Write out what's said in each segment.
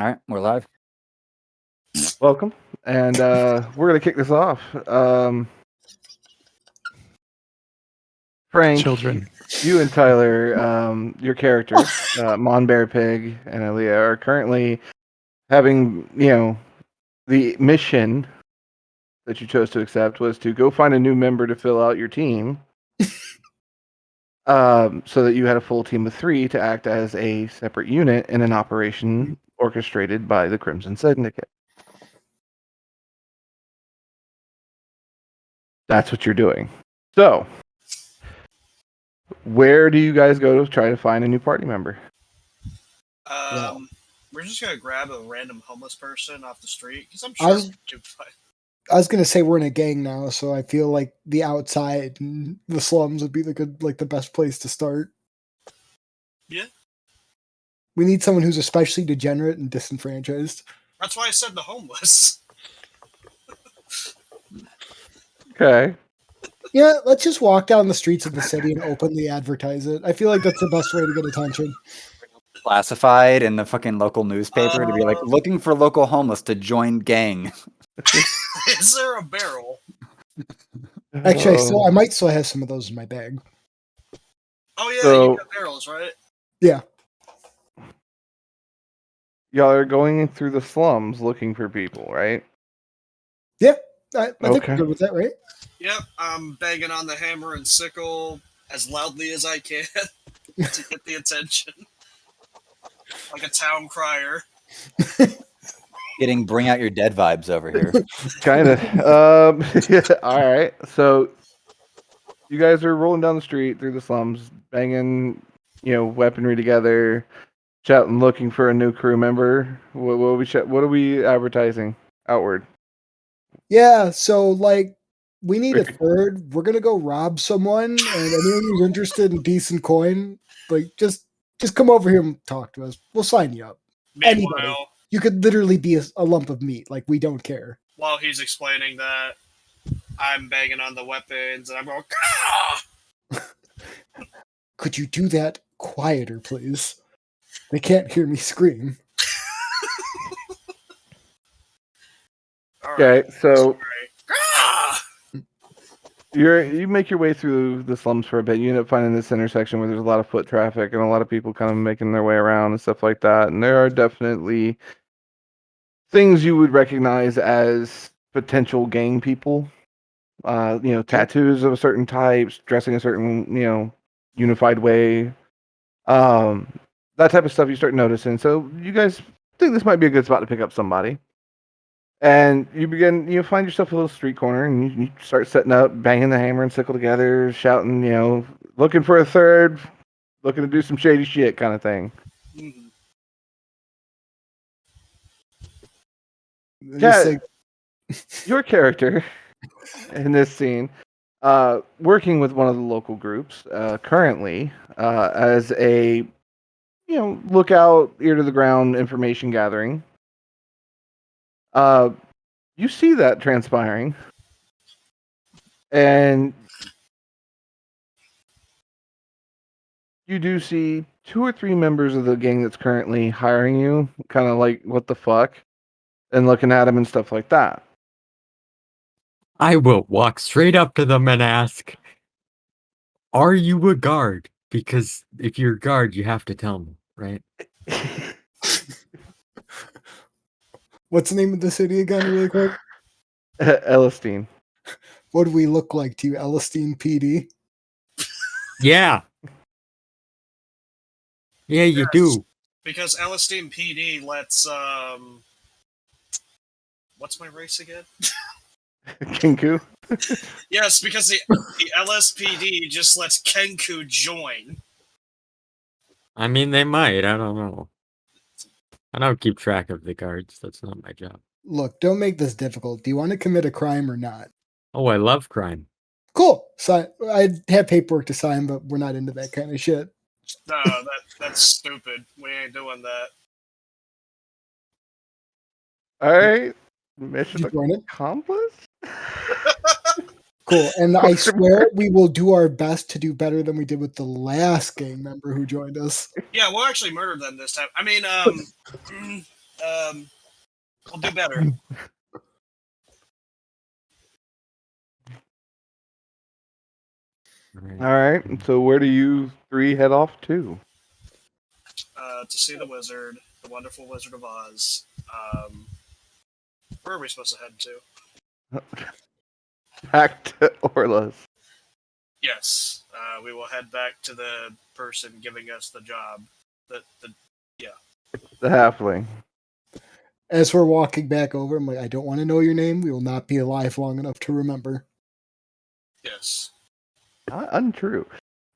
All right, we're live. Welcome, and we're gonna kick this off. Frank, Children. you and Tyler, your characters, Mon Bear Pig and Aaliyah, are currently having, the mission that you chose to accept was to go find a new member to fill out your team, so that you had a full team of 3 to act as a separate unit in an operation orchestrated by the Crimson Syndicate. That's what you're doing. So, where do you guys go to try to find a new party member? We're just gonna grab a random homeless person off the street because I'm I sure was- we can find. I was gonna say we're in a gang now, so I feel like the outside and the slums would be the best place to start. Yeah. We need someone who's especially degenerate and disenfranchised. That's why I said the homeless. Okay. Yeah, let's just walk down the streets of the city and openly advertise it. I feel like that's the best way to get attention. Classified in the fucking local newspaper to be like looking for local homeless to join gang. Is there a barrel? Actually, I might still have some of those in my bag. Oh yeah, So- you got barrels, right? Yeah. Y'all are going through the slums looking for people, right? I think Okay. we're good with that, right? Yep, I'm banging on the hammer and sickle as loudly as I can to get the attention, like a town crier. Getting bring out your dead vibes over here. Kind of. Yeah, all right. So you guys are rolling down the street through the slums, banging, weaponry together, shouting, looking for a new crew member. What are we advertising outward? Yeah, so we need a third. We're gonna go rob someone, and anyone who's interested in decent coin, just come over here and talk to us. We'll sign you up. Anybody. Meanwhile, You could literally be a lump of meat. We don't care. while he's explaining that, I'm banging on the weapons and I'm going, "Gah!" Could you do that quieter, please? They can't hear me scream. All right, Okay, so sorry. Gah! you make your way through the slums for a bit. You end up finding this intersection where there's a lot of foot traffic and a lot of people kind of making their way around and stuff like that. And there are definitely things you would recognize as potential gang people. Tattoos of a certain type, dressing a certain, unified way. That type of stuff you start noticing. So you guys think this might be a good spot to pick up somebody. And you find yourself a little street corner, and you start setting up, banging the hammer and sickle together, shouting, looking for a third, looking to do some shady shit kind of thing. Mhm. Yeah. Your character in this scene, working with one of the local groups, currently, as a, lookout, ear to the ground, information gathering. You see that transpiring, and you do see 2 or 3 members of the gang that's currently hiring you, kind of like, what the fuck, and looking at him and stuff like that. I will walk straight up to them and ask, "Are you a guard?" Because if you're a guard, you have to tell me, right? What's the name of the city again, really quick? Elistine. What do we look like to you, Elistine PD? Yeah. Yeah, you do. Because Elistine PD lets what's my race again? Kenku. Yes, because the LSPD just lets Kenku join. I mean, they might. I don't know. I don't keep track of the guards. That's not my job. Look, don't make this difficult. Do you want to commit a crime or not? Oh, I love crime. Cool. Sign. I have paperwork to sign, but we're not into that kind of shit. No, that's stupid. We ain't doing that. All right. Mission You join it? accomplished? Cool. And I swear we will do our best to do better than we did with the last gang member who joined us. Yeah, we'll actually murder them this time. I mean, We'll do better. All right. So where do you three head off to? To see the wizard, the wonderful Wizard of Oz. Where are we supposed to head to? Back to Orla's. Yes, we will head back to the person giving us the job. The The halfling. As we're walking back over, I'm like, I don't want to know your name. We will not be alive long enough to remember. yes. Not untrue.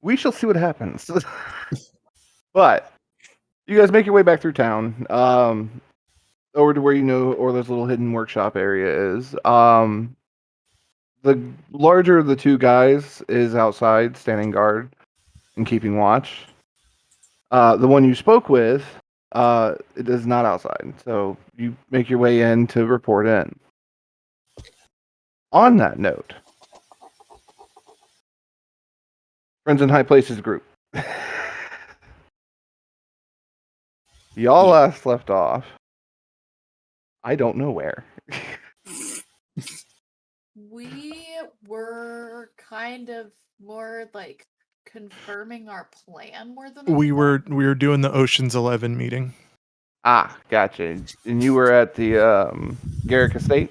We shall see what happens. But you guys make your way back through town, over to where you know Orla's little hidden workshop area is. The larger of the two guys is outside, standing guard and keeping watch. The one you spoke with, it is not outside. So you make your way in to report in. On that note, Friends in High Places group. Y'all last left off. I don't know where. We were kind of more like confirming our plan more than We were anything. doing the Ocean's 11 meeting. Ah, gotcha. And you were at the Garrick Estate?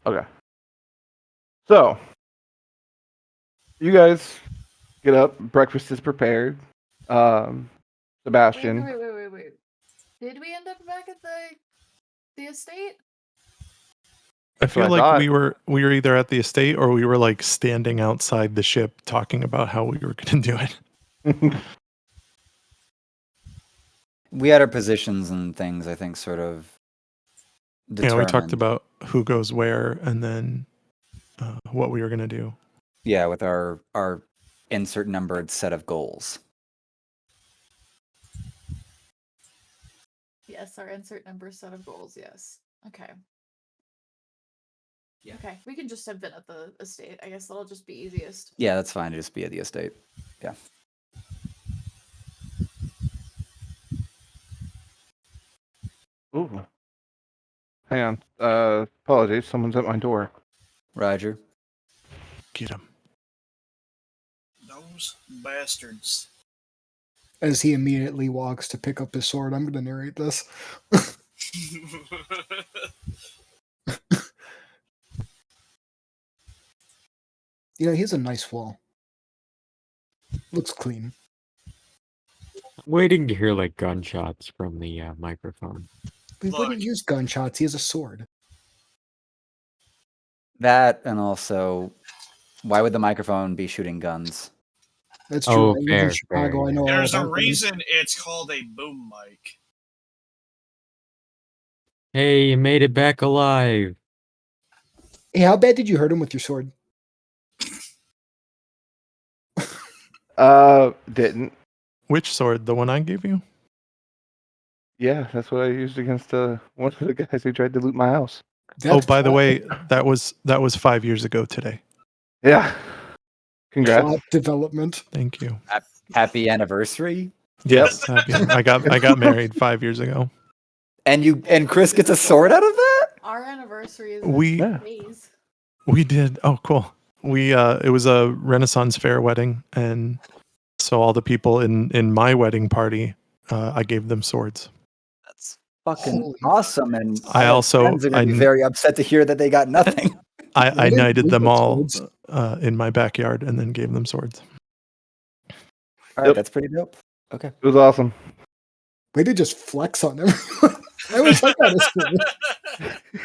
Okay. So, you guys get up. Breakfast is prepared. Sebastian. Wait. Did we end up back at the estate? I That's what feel I like thought. we were either at the estate or we were like standing outside the ship talking about how we were going to do it. We had our positions and things, I think, sort of Yeah, we talked determined. about who goes where and then what we were going to do. Yeah, with our insert numbered set of goals. Yes, our insert number set of goals, yes. Okay. Yeah. Okay, we can just have been at the estate. I guess that'll just be easiest. Yeah, that's fine to just be at the estate. Yeah. Ooh. Hang on. Apologies. Someone's at my door. Roger. Get him. Those bastards. As he immediately walks to pick up his sword, I'm going to narrate this. You know, he has a nice wall. Looks clean. Waiting to hear like gunshots from the microphone. He Look. wouldn't use gunshots. He has a sword. That, and also, why would the microphone be shooting guns? That's true. Oh, I live in fair, Chicago. fair, I know all There's a about things. reason it's called a boom mic. Hey, you made it back alive. Hey, how bad did you hurt him with your sword? Didn't. Which sword? The one I gave you? Yeah, that's what I used against one of the guys who tried to loot my house. Oh, That's by the way, plot- that was 5 years ago today. Yeah. Congrats. plot development. Thank you. Happy anniversary. Yes, happy. I got married 5 years ago. And Chris gets a sword out of that? Our anniversary is We- in Yeah. days. We did. Oh, cool. We it was a Renaissance fair wedding, and so all the people in my wedding party, I gave them swords. That's fucking Holy awesome. And I all my also- friends are gonna be I- very upset to hear that they got nothing. I They knighted did them get all swords. in my backyard and then gave them swords. All right, Yep. that's pretty dope. Okay. It was awesome. Way to just flex on everyone. I wish I got a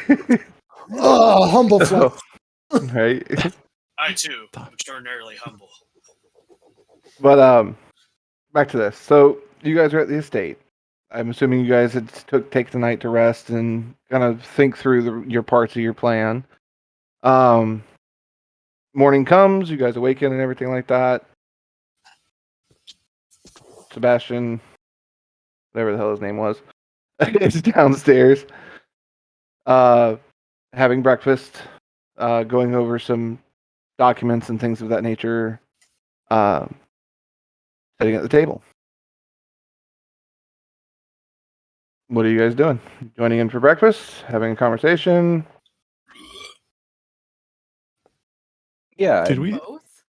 sword. Oh, humble flex. Right. I too, extraordinarily humble. But back to this. So you guys are at the estate. I'm assuming you guys had take the night to rest and kind of think through your parts of your plan. Morning comes, you guys awaken and everything like that. Sebastian, whatever the hell his name was, is downstairs, having breakfast, going over some documents and things of that nature, sitting at the table. What are you guys doing? Joining in for breakfast? Having a conversation? Yeah. Did we Both.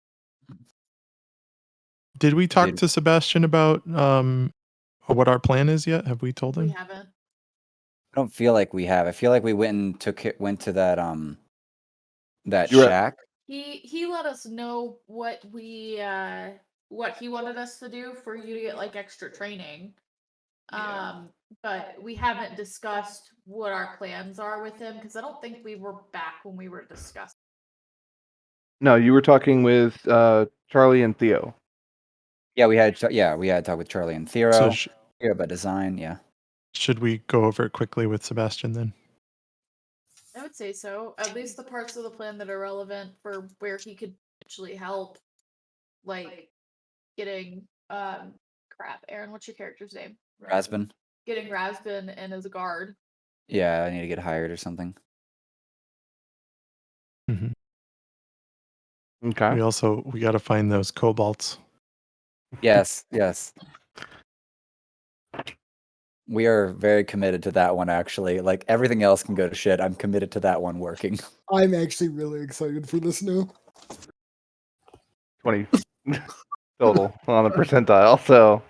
talk Did- to Sebastian about what our plan is yet? Have we told We him? haven't. I don't feel like we have. I feel like we went to that that You're at- shack. He let us know what he wanted us to do for you to get like extra training. But we haven't discussed what our plans are with him because I don't think we were back when we were discussing. No, you were talking with Charlie and Theo. Yeah, we had talk with Charlie and Theo. So Theo about design. Yeah. should we go over it quickly with Sebastian then? I would say so. At least the parts of the plan that are relevant for where he could potentially help, like getting crap. Aaron, what's your character's name? Rasbin. Getting Rasbin in as a guard. Yeah, I need to get hired or something. Mhm. Okay. We got to find those cobalts. Yes, yes. We are very committed to that one, actually. Like, everything else can go to shit. I'm committed to that one working. I'm actually really excited for this now. 20 total on the percentile, so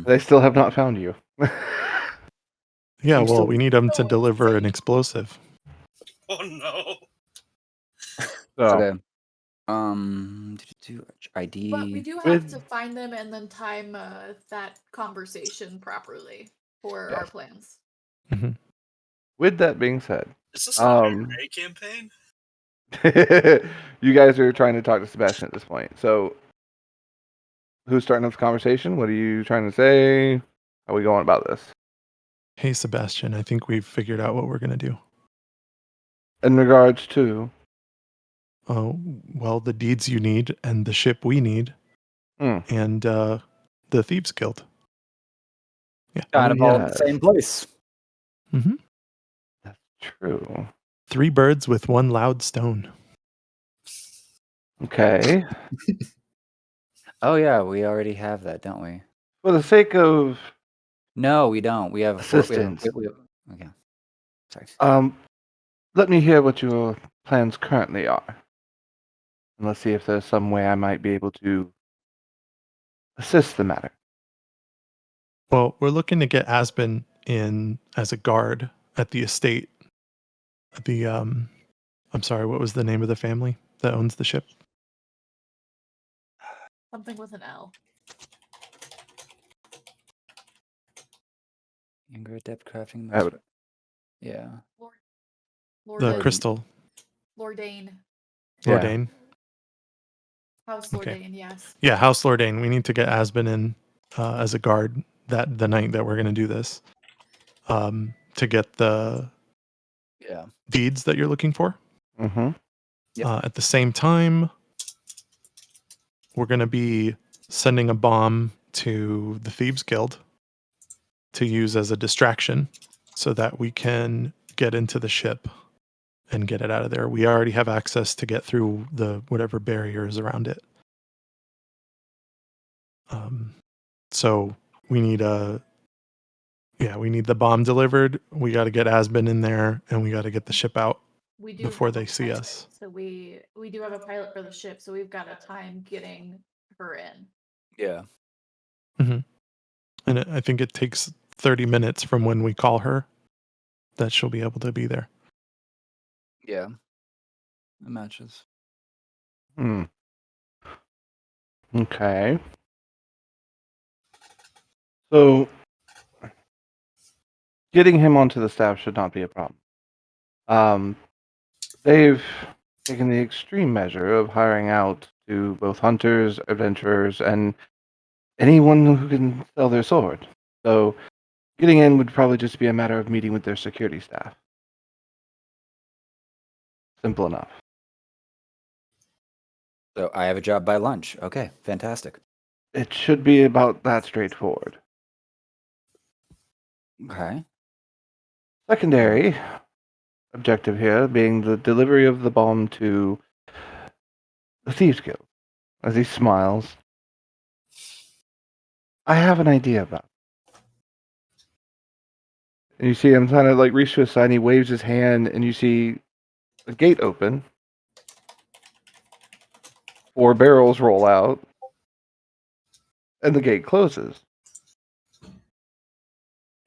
they still have not found you. Yeah, I'm well, still- we need them to So deliver an insane. explosive. Oh no. So Okay. ID. But we do have With- to find them and then time that conversation properly for our Yes. plans. with that being said, Is this an IRA campaign? you guys are trying to talk to Sebastian at this point. So who's starting up the conversation? What are you trying to say? How are we going about this? Hey, Sebastian, I think we've figured out what we're going to do. In regards to Oh, well, the deeds you need and the ship we need Hmm. and the Thieves Guild. Yeah. Kind of all in the yes. same place. Mm-hmm. That's true. 3 birds with 1 loud stone. Okay. Oh, yeah, we already have that, don't we? For the sake of No, we don't. We have Assistance. Okay. Sorry. let me hear what your plans currently are. And let's see if there's some way I might be able to assist the matter. Well, we're looking to get Aspen in as a guard at the estate. The I'm sorry, what was the name of the family that owns the ship? Something with an L. Younger adept crafting. I would- Yeah. Lord The Lordane. Crystal Lordane. Yeah. Lordane. House Okay. Lordane, yes. Yeah, House Lordane. We need to get Aspen in as a guard the night that we're going to do this. To get the Yeah. deeds that you're looking for. Mm-hmm. Yep. At the same time, we're going to be sending a bomb to the Thieves Guild to use as a distraction so that we can get into the ship and get it out of there. We already have access to get through the whatever barrier is around it. So we need we need the bomb delivered. We got to get Asben in there, and we got to get the ship out We do before have a they see pilot, us. So we do have a pilot for the ship, so we've got a time getting her in. Yeah. And I think it takes 30 minutes from when we call her that she'll be able to be there. Yeah. It matches. Hmm. Okay. So getting him onto the staff should not be a problem. They've taken the extreme measure of hiring out to both hunters, adventurers, and anyone who can sell their sword. So getting in would probably just be a matter of meeting with their security staff. Simple enough. So I have a job by lunch. Okay, fantastic. It should be about that straightforward. Okay. Secondary objective here being the delivery of the bomb to the Thieves Guild. As he smiles, I have an idea about it. And you see him kind of like reach to his side, and he waves his hand, and you see a gate open. 4 barrels roll out, and the gate closes.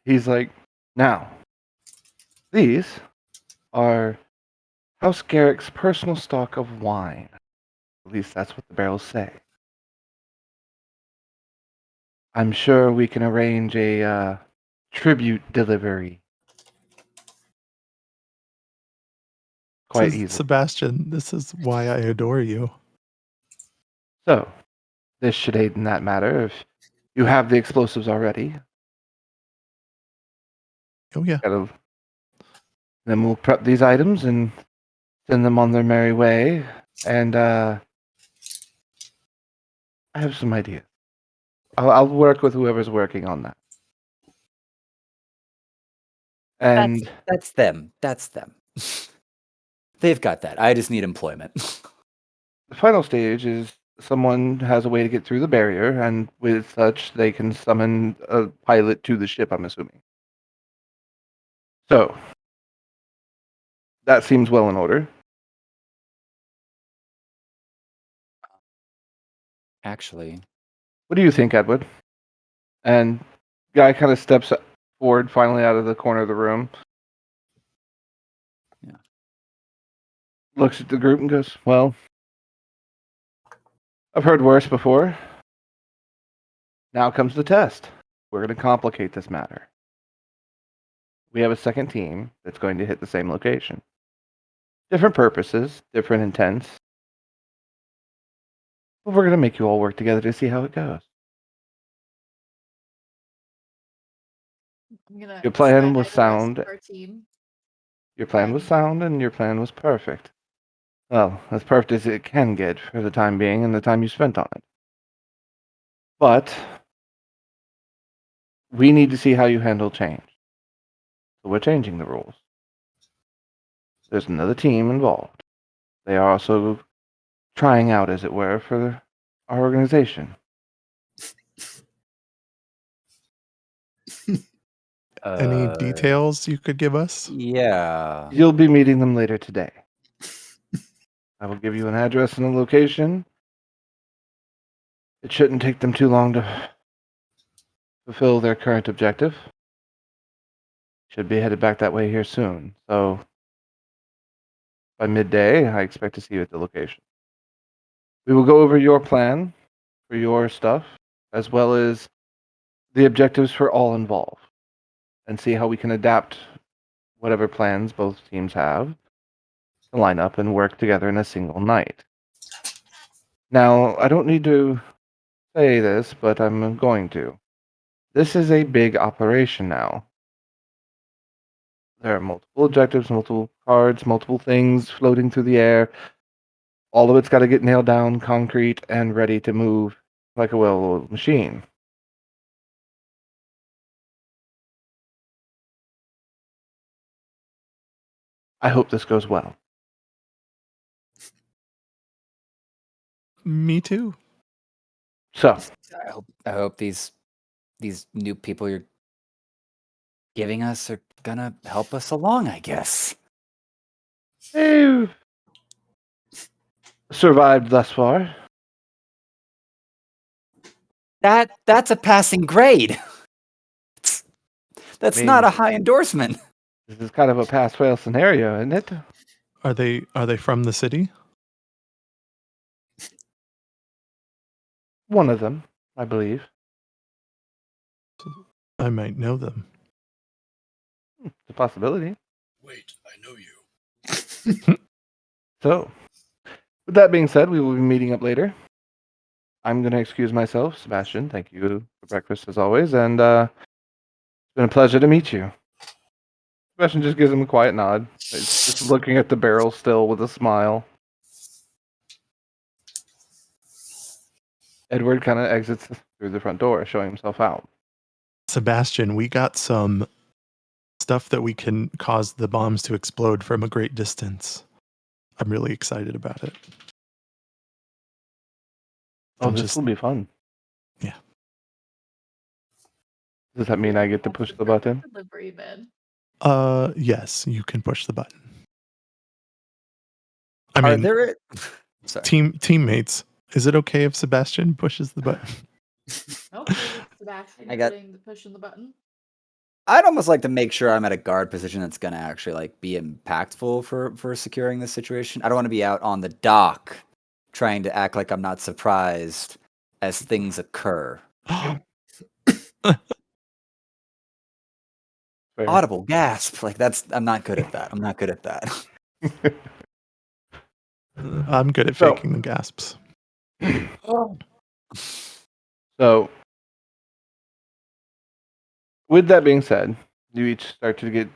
He's like, now, these are House Garrick's personal stock of wine. At least that's what the barrels say. I'm sure we can arrange a tribute delivery quite easily. Sebastian, this is why I adore you. So, this should aid in that matter. If you have the explosives already, Oh yeah. then we'll prep these items and send them on their merry way. And I have some ideas. I'll work with whoever's working on that. And That's them. That's them. They've got that. I just need employment. the final stage is someone has a way to get through the barrier, and with such, they can summon a pilot to the ship, I'm assuming. So, that seems well in order. Actually, What do you think, Edward? And guy kind of steps forward, finally out of the corner of the room. Yeah. Looks at the group and goes, well, I've heard worse before. Now comes the test. We're going to complicate this matter. We have a second team that's going to hit the same location. Different purposes, different intents. But we're going to make you all work together to see how it goes. I'm gonna Your plan side was eye the rest sound. of our team. Your plan was sound, and your plan was perfect. Well, as perfect as it can get for the time being and the time you spent on it. But we need to see how you handle change. So we're changing the rules. There's another team involved. They are also trying out, as it were, for our organization. Any details you could give us? Yeah. You'll be meeting them later today. I will give you an address and a location. It shouldn't take them too long to fulfill their current objective. Should be headed back that way here soon. So by midday, I expect to see you at the location. We will go over your plan for your stuff, as well as the objectives for all involved, and see how we can adapt whatever plans both teams have to line up and work together in a single night. Now, I don't need to say this, but I'm going to. This is a big operation now. There are multiple objectives, multiple cards, multiple things floating through the air. All of it's got to get nailed down, concrete, and ready to move like a well-oiled machine. I hope this goes well. Me too. So, I hope these new people you're giving us are gonna help us along, I guess. they've survived thus far. That's a passing grade. That's I mean, not a high endorsement. This is kind of a pass-fail scenario, isn't it? Are they from the city? One of them, I believe. I might know them. It's a possibility. Wait, I know you. So, with that being said, we will be meeting up later. I'm going to excuse myself. Sebastian, thank you for breakfast as always, and it's been a pleasure to meet you. Sebastian just gives him a quiet nod. He's just looking at the barrel still with a smile. Edward kind of exits through the front door, showing himself out. Sebastian, we got some stuff that we can cause the bombs to explode from a great distance. I'm really excited about it. Oh, I'm this just- will be fun. Yeah. Does that mean I get to push the button? Delivery man. Yes, you can push the button. I Are mean, there? Sorry. teammates. Is it okay if Sebastian pushes the button? Okay, with Sebastian I got- pushing the button. I'd almost like to make sure I'm at a guard position that's going to actually like be impactful for securing this situation. I don't want to be out on the dock trying to act like I'm not surprised as things occur. Fair. Audible gasp. Like I'm not good at that. I'm not good at that. I'm good at So- faking the gasps. So, with that being said, you each start to get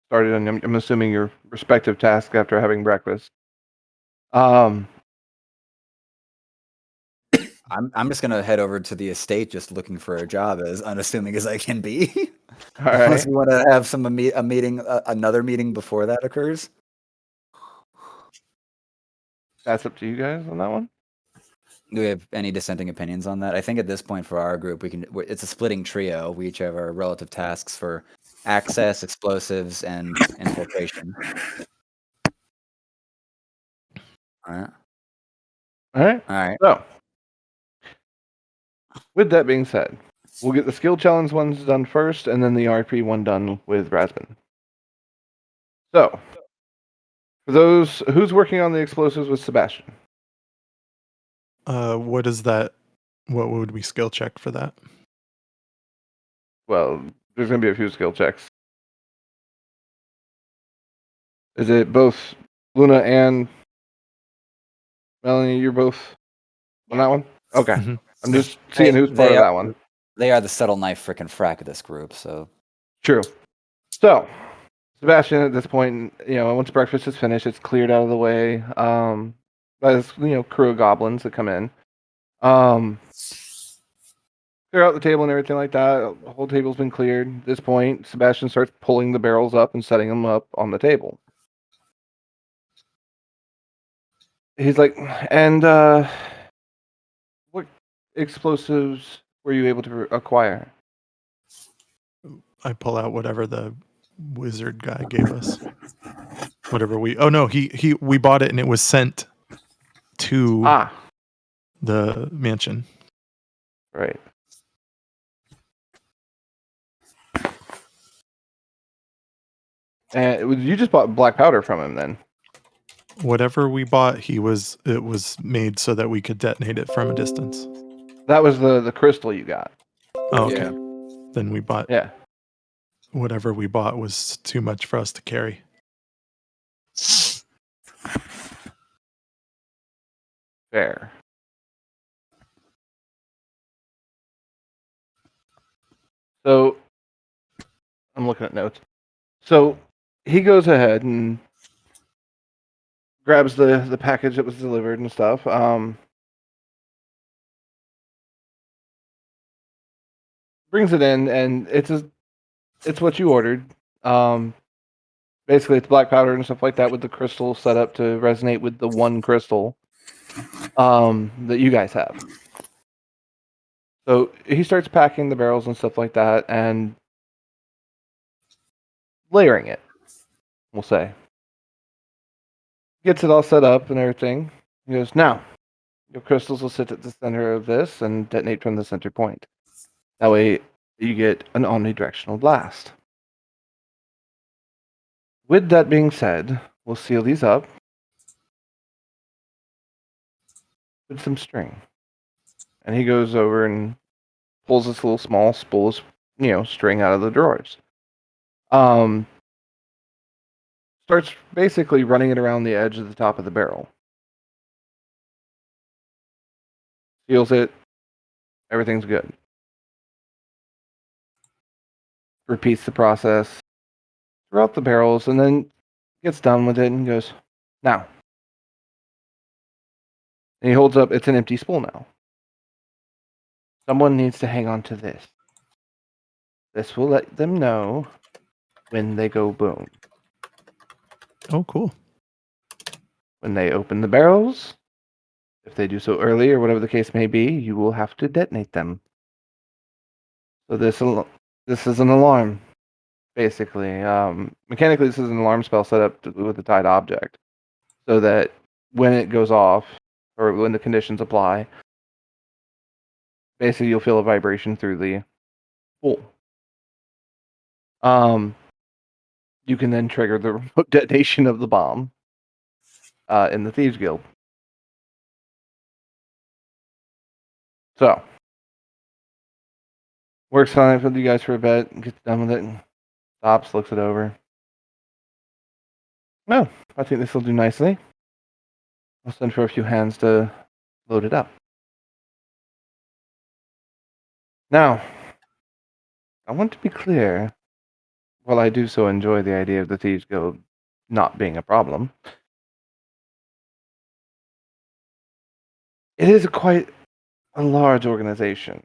started on, I'm assuming, your respective tasks after having breakfast. I'm just gonna head over to the estate, just looking for a job, as unassuming as I can be. All Unless right. we want to have another meeting before that occurs. That's up to you guys on that one. Do we have any dissenting opinions on that? I think at this point for our group, it's a splitting trio. We each have our relative tasks for access, explosives, and infiltration. All right. All right. All right. So, with that being said, we'll get the skill challenge ones done first, and then the RP one done with Rasmus. So, for those who's working on the explosives with Sebastian, What is that? What would we skill check for that? well, there's going to be a few skill checks. Is it both Luna and Melanie? You're both on that one? Okay. Mhm. I'm just seeing who's part of that one. They are the subtle knife frickin' frack of this group. So True. So, Sebastian, at this point, once breakfast is finished, it's cleared out of the way. By this, crew of goblins that come in. Clear out the table and everything like that. The whole table's been cleared. At this point, Sebastian starts pulling the barrels up and setting them up on the table. He's like, and what explosives were you able to acquire? I pull out whatever the wizard guy gave us. Whatever we bought it and it was sent to the mansion. Right. And you just bought black powder from him then? Whatever we bought, it was made so that we could detonate it from a distance. That was the crystal you got. Oh, okay. Yeah. Then we bought Yeah. whatever we bought was too much for us to carry. Fair. So, I'm looking at notes. So, he goes ahead and grabs the package that was delivered and stuff. Brings it in, and it's what you ordered. Basically, it's black powder and stuff like that with the crystal set up to resonate with the one crystal that you guys have. So he starts packing the barrels and stuff like that and layering it, we'll say. Gets it all set up and everything. He goes, now, your crystals will sit at the center of this and detonate from the center point. That way, you get an omnidirectional blast. With that being said, we'll seal these up with some string. And he goes over and pulls this little small spool of, string out of the drawers. Starts basically running it around the edge of the top of the barrel. Seals it. Everything's good. Repeats the process throughout the barrels and then gets done with it and goes, now. And he holds up, it's an empty spool now. Someone needs to hang on to this. This will let them know when they go boom. Oh, cool. When they open the barrels, if they do so early or whatever the case may be, you will have to detonate them. So this is an alarm. basically. Mechanically, this is an alarm spell set up with a tied object, so that when it goes off, or when the conditions apply, basically you'll feel a vibration through the pool. You can then trigger the remote detonation of the bomb in the Thieves Guild. So, works fine with you guys for a bit, gets done with it, stops, looks it over. No, I think this will do nicely. I'll send for a few hands to load it up. Now, I want to be clear, while I do so enjoy the idea of the Thieves Guild not being a problem, it is quite a large organization.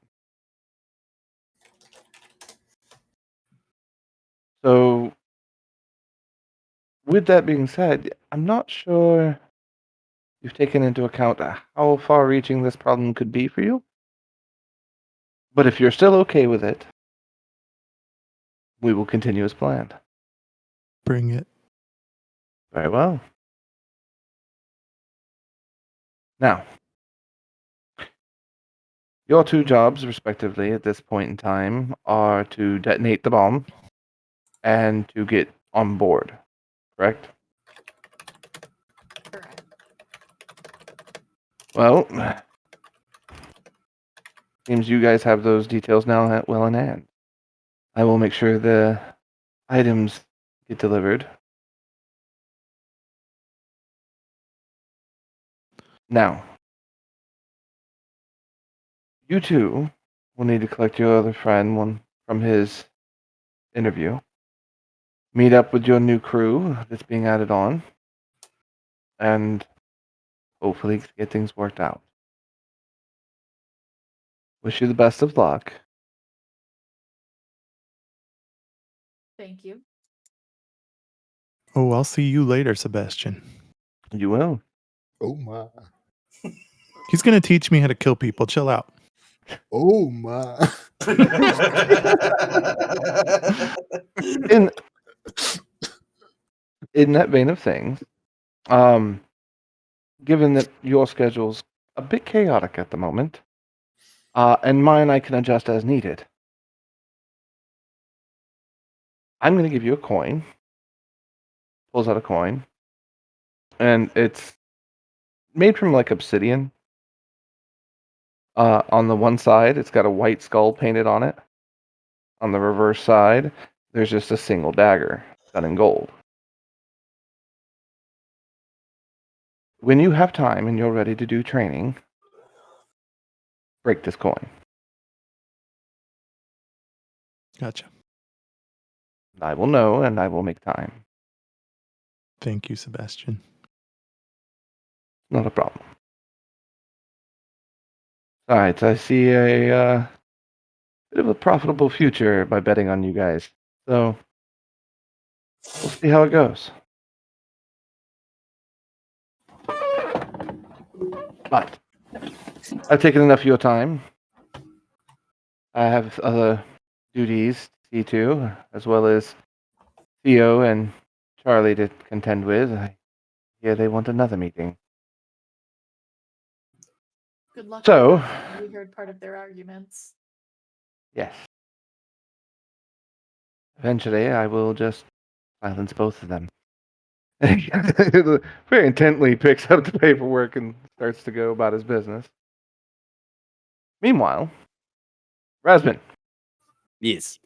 So, with that being said, I'm not sure you've taken into account how far-reaching this problem could be for you. But if you're still okay with it, we will continue as planned. Bring it. Very well. Now, your two jobs, respectively, at this point in time, are to detonate the bomb and to get on board, correct? Correct. Well, seems you guys have those details now well in hand. I will make sure the items get delivered. Now, you two will need to collect your other friend, one from his interview. Meet up with your new crew that's being added on. And hopefully get things worked out. Wish you the best of luck. Thank you. Oh, I'll see you later, Sebastian. You will. Oh my. He's going to teach me how to kill people. Chill out. Oh my. In that vein of things, given that your schedule's a bit chaotic at the moment, and mine I can adjust as needed, I'm going to give you a coin. Pulls out a coin. And it's made from like obsidian. On the one side, it's got a white skull painted on it. On the reverse side, there's just a single dagger done in gold. When you have time and you're ready to do training, break this coin. Gotcha. I will know and I will make time. Thank you, Sebastian. Not a problem. Alright, I see a bit of a profitable future by betting on you guys. So, we'll see how it goes. But, I've taken enough of your time. I have other duties to see to, as well as Theo and Charlie to contend with. I hear they want another meeting. Good luck. So- with that. We heard part of their arguments. Yes. Eventually, I will just silence both of them. Very intently picks up the paperwork and starts to go about his business. Meanwhile, Rasmin, Yes.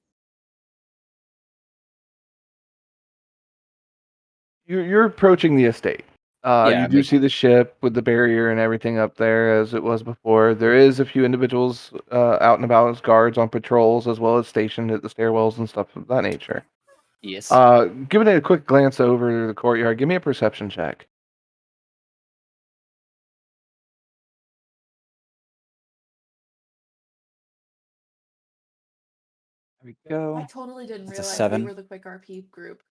you're approaching the estate. Yeah, You do see the ship with the barrier and everything up there as it was before. There is a few individuals out and about as guards on patrols, as well as stationed at the stairwells and stuff of that nature. Yes. Giving it a quick glance over the courtyard, give me a perception check. There we go. I totally didn't That's a realize 7. we were the quick RP group.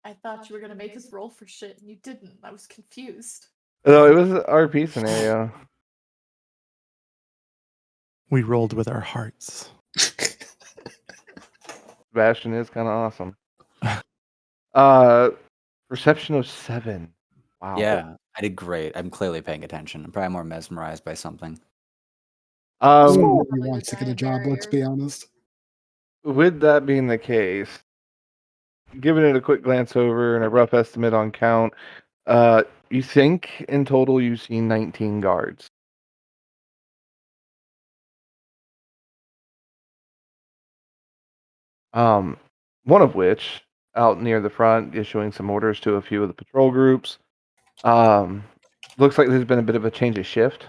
I thought you were gonna make us roll for shit, and you didn't. I was confused. No, it was an RP scenario. We rolled with our hearts. Sebastian is kind of awesome. Perception of 7. Wow. Yeah, I did great. I'm clearly paying attention. I'm probably more mesmerized by something. No Um, one Probably really the wants to get a giant job, let's barrier. be honest. with that being the case, giving it a quick glance over and a rough estimate on count, you think in total you've seen 19 guards. One of which out near the front issuing some orders to a few of the patrol groups. Looks like there's been a bit of a change of shift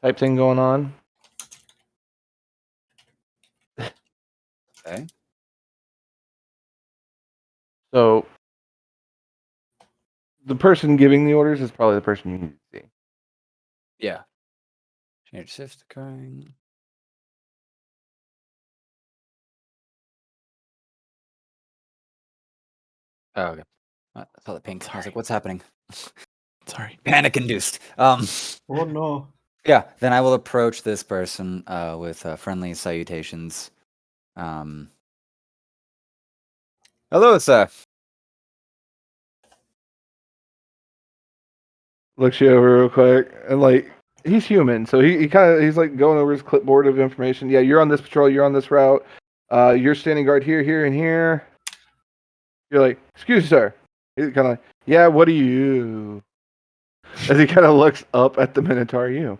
type thing going on. Okay. So the person giving the orders is probably the person you need to see. Yeah. Change shift occurring. Oh, okay. I saw the pink. I was like, what's happening? Sorry. Panic induced. Oh no. Yeah, then I will approach this person with friendly salutations. Hello, sir. Looks you over real quick and like he's human, so he's like going over his clipboard of information. Yeah, you're on this patrol, you're on this route. You're standing guard here, here, and here. You're like, excuse me, sir. He's kind of like, yeah, what do you? As he kind of looks up at the Minotaur, you.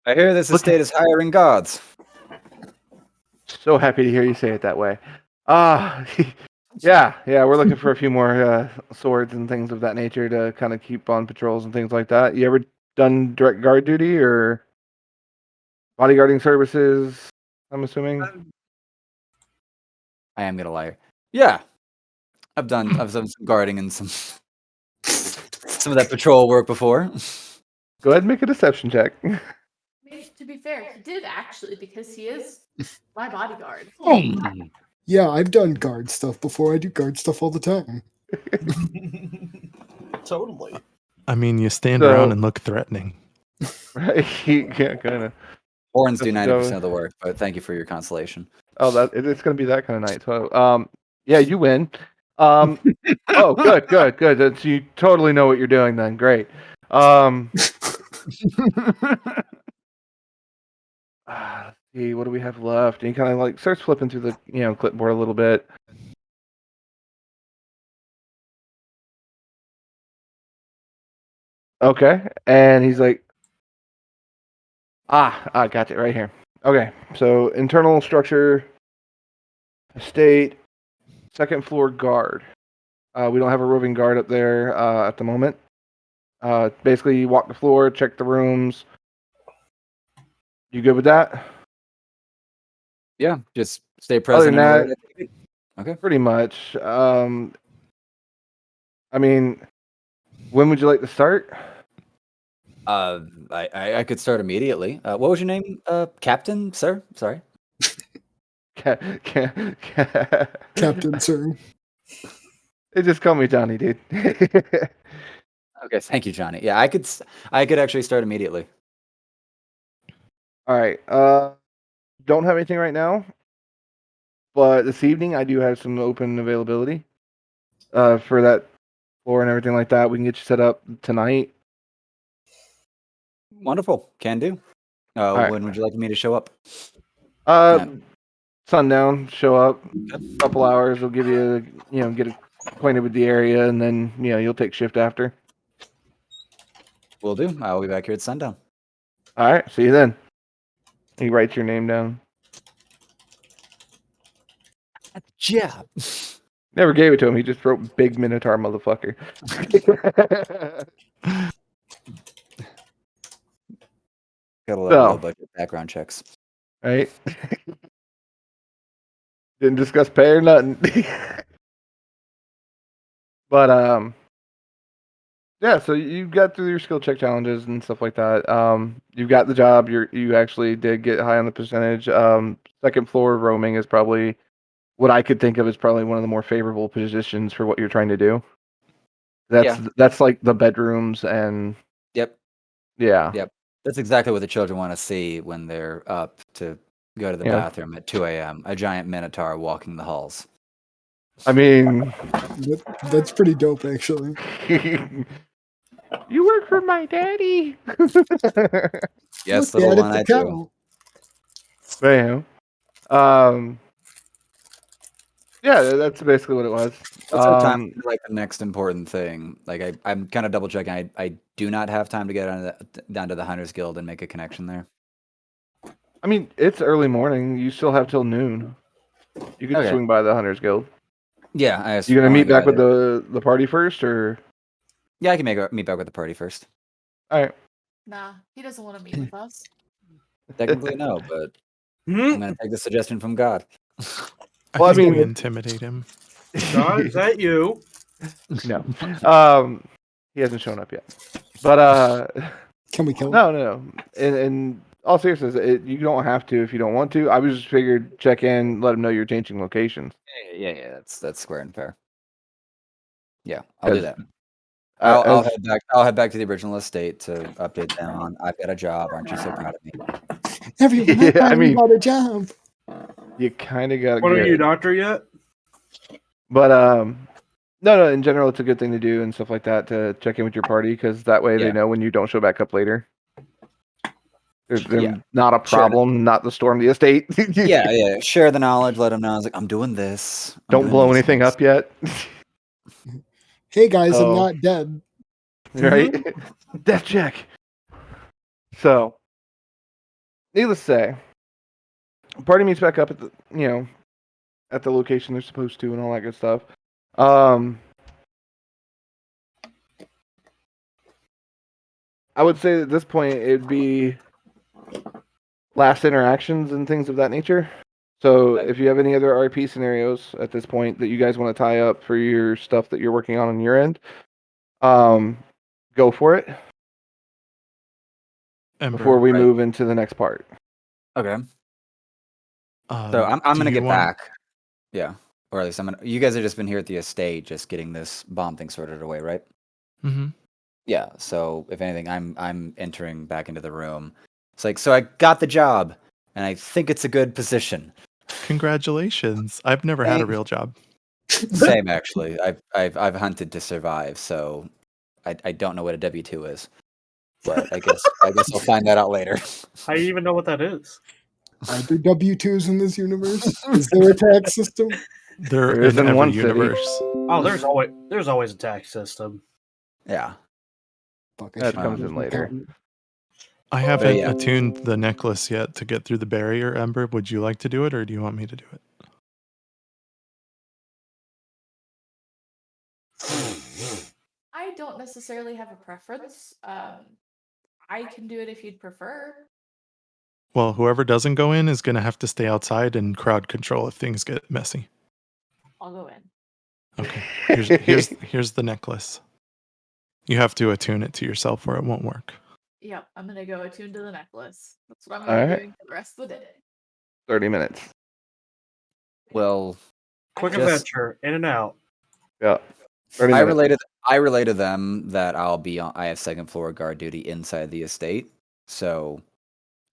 I hear this Look- estate is hiring guards. So happy to hear you say it that way. Yeah, we're looking for a few more swords and things of that nature to kind of keep on patrols and things like that. You ever done direct guard duty or bodyguarding services? I'm assuming. I am gonna lie. Yeah, I've done some guarding and some of that patrol work before. Go ahead and make a deception check. I mean, to be fair, he did actually because he is my bodyguard. Yeah, I've done guard stuff before. I do guard stuff all the time. Totally. I mean, you stand So- around and look threatening. Right? Yeah, kind of. Horns do Let's 90% go. of the work, but thank you for your consolation. Oh, it's gonna be that kind of night. So, yeah, you win. Oh, good. So you totally know what you're doing then. Great. Let's see, what do we have left? And he kind of like starts flipping through the clipboard a little bit. Okay, and he's like, I got it right here. Okay, so internal structure, estate, second floor guard. We don't have a roving guard up there at the moment. Basically, you walk the floor, check the rooms. You good with that? Yeah, just stay Other present. than and that, alert. Okay. pretty much. I mean, when would you like to start? I could start immediately. What was your name, Captain, sir? Sorry. Captain, sir. They just call me Johnny, dude. Okay, thank you, Johnny. Yeah, I could actually start immediately. All right. Don't have anything right now, but this evening I do have some open availability. For that floor and everything like that. We can get you set up tonight. Wonderful. Can do. right. When would you like me to show up? Sundown. Show up. Okay. Couple hours. We'll give you, get acquainted with the area, and then you'll take shift after. Will do. I will be back here at sundown. All right. See you then. He writes your name down. Yeah. Never gave it to him. He just wrote "Big Minotaur, motherfucker." Got a lot So- of low budget background checks. Right? Didn't discuss pay or nothing. But yeah. So you got through your skill check challenges and stuff like that. You got the job. You actually did get high on the percentage. Second floor roaming is probably what I could think of as probably one of the more favorable positions for what you're trying to do. That's like the bedrooms and Yep. yeah. Yep. That's exactly what the children want to see when they're up to go to the Yeah. bathroom at 2 a.m. A giant minotaur walking the halls. I mean, That's pretty dope, actually. you work for my daddy. Yes, Look, little Dad, one, it's a I do. cow. Bam. Yeah, that's basically what it was. Let's have time for like the next important thing. Like I'm kind of double checking. I do not have time to get down to the Hunters Guild and make a connection there. I mean, it's early morning. You still have till noon. You could Okay. swing by the Hunters Guild. Yeah, I just You gonna wanna meet go back with there. the party first, or? Yeah, I can meet back with the party first. All right. Nah, he doesn't want to meet with us. Technically, no, but I'm Hmm? gonna take the suggestion from God. Well, I I think mean- we intimidate him. God, is that you? No. He hasn't shown up yet. But Can we kill him? no. In all seriousness, you don't have to if you don't want to. I was just figured check in, let them know you're changing locations. Yeah, that's square and fair. Yeah, I'll do As- that. I'll as- head back. I'll head back to the original estate to update them on. I've got a job. Aren't you so proud of me? Everyone, Yeah, I finally mean- got a job. You kind of got to What are get you, it. doctor yet? But no. In general, it's a good thing to do and stuff like that to check in with your party because that way Yeah. they know when you don't show back up later. There's Yeah. not a Sure. problem, not to storm the estate. Yeah. Share the knowledge. Let them know. I was like, I'm doing this. I'm Don't doing blow these anything things. up yet. Hey guys, I'm Oh. not dead. Right? Death check. So, needless to say, party meets back up at the at the location they're supposed to and all that good stuff. I would say at this point it'd be last interactions and things of that nature. So if you have any other RP scenarios at this point that you guys want to tie up for your stuff that you're working on your end, go for it Ember, before we Right. move into the next part. Okay. So I'm do gonna you get want- back. Yeah. Or at least I'm gonna. You guys have just been here at the estate, just getting this bomb thing sorted away, right? Mhm. Yeah. So if anything, I'm entering back into the room. It's like, so I got the job, and I think it's a good position. Congratulations! I've never had a Thank- real job. Same actually. I've hunted to survive, so I don't know what a W-2 is, but I guess I'll find that out later. How do you even know what that is? Are there W-2s in this universe? Is there a tax system? They're There is in in every one city. universe. Oh, there's always a tax system. Yeah. Fuck, That should comes be in later. accountant. I haven't yeah. attuned the necklace yet to get through the barrier, Ember. Would you like to do it, or do you want me to do it? I don't necessarily have a preference. I can do it if you'd prefer. Well, whoever doesn't go in is going to have to stay outside and crowd control if things get messy. I'll go in. Okay. Here's the necklace. You have to attune it to yourself, or it won't work. Yep, I'm gonna go attune to the necklace. That's what I'm All gonna be right. doing for the rest of the day. 30 minutes. Well, Quick Just- adventure, in and out. Yeah. 30 I minutes. related them that I'll be on. I have second floor guard duty inside the estate, so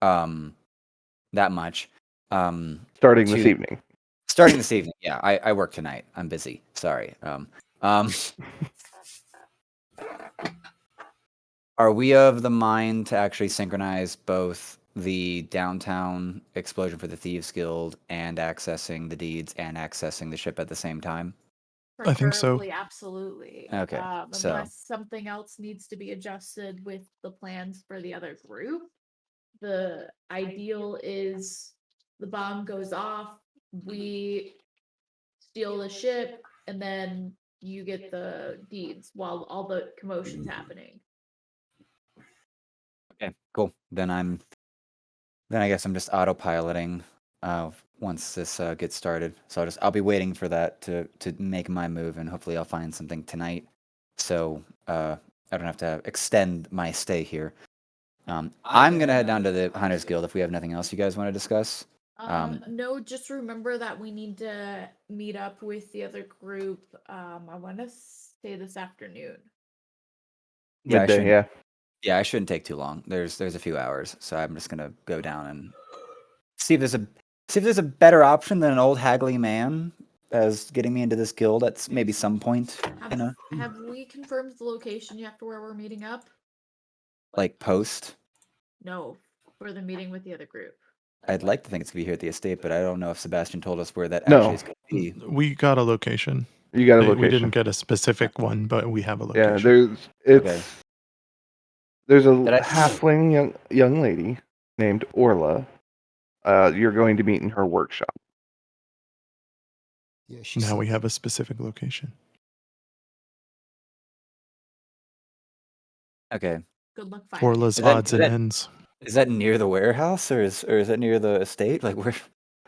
that much. Starting this to- evening. Starting this evening. Yeah, I work tonight. I'm busy. Sorry. Are we of the mind to actually synchronize both the downtown explosion for the Thieves Guild and accessing the deeds and accessing the ship at the same time? I think so. Preferably, absolutely. Okay, so- Unless something else needs to be adjusted with the plans for the other group. The ideal is the bomb goes off, we steal the ship, and then you get the deeds while all the commotion's happening. Okay, cool. Then I guess I'm just autopiloting once this gets started. So I'll be waiting for that to make my move, and hopefully I'll find something tonight. So I don't have to extend my stay here. I'm gonna head down to the Hunters Guild if we have nothing else you guys want to discuss. No, just remember that we need to meet up with the other group. I want to say this afternoon. Yeah, I Midday, should- yeah. Yeah, I shouldn't take too long. There's a few hours, so I'm just gonna go down and see if there's a better option than an old haggling man as getting me into this guild at maybe some point, you know, Have we confirmed the location yet for where we're meeting up? like post. No, for the meeting with the other group. I'd like to think it's gonna be here at the estate, but I don't know if Sebastian told us where that No. actually is gonna be. We got a location. You got a location. We didn't get a specific one, but we have a Yeah, location. there's a Did I- halfling young lady named Orla. You're going to meet in her workshop. Yeah, she's Now we have a specific location. Okay. Good luck finding Orla's Is that- odds is and that- ends. Is that near the warehouse or is that near the estate? Like where?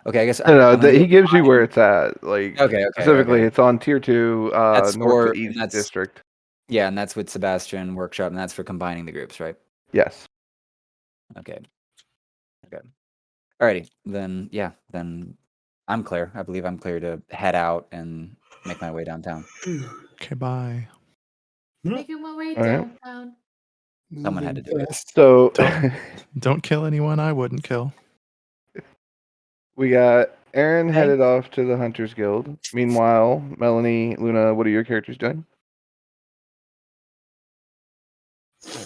Okay, I guess. No, I'm gonna he go gives you find- where it's at. Like Okay, specifically, okay. it's on tier 2, That's north for- to east and that's- district. Yeah, and that's with Sebastian workshop, and that's for combining the groups, right? Yes. Okay. Alrighty, then yeah, then I'm clear. I believe I'm clear to head out and make my way downtown. Okay, bye. Making my way All right. downtown. Someone had to do it. fast. So Don't kill anyone I wouldn't kill. we got Aaron Thanks. headed off to the Hunters Guild. Meanwhile, Melanie, Luna, what are your characters doing? Uh,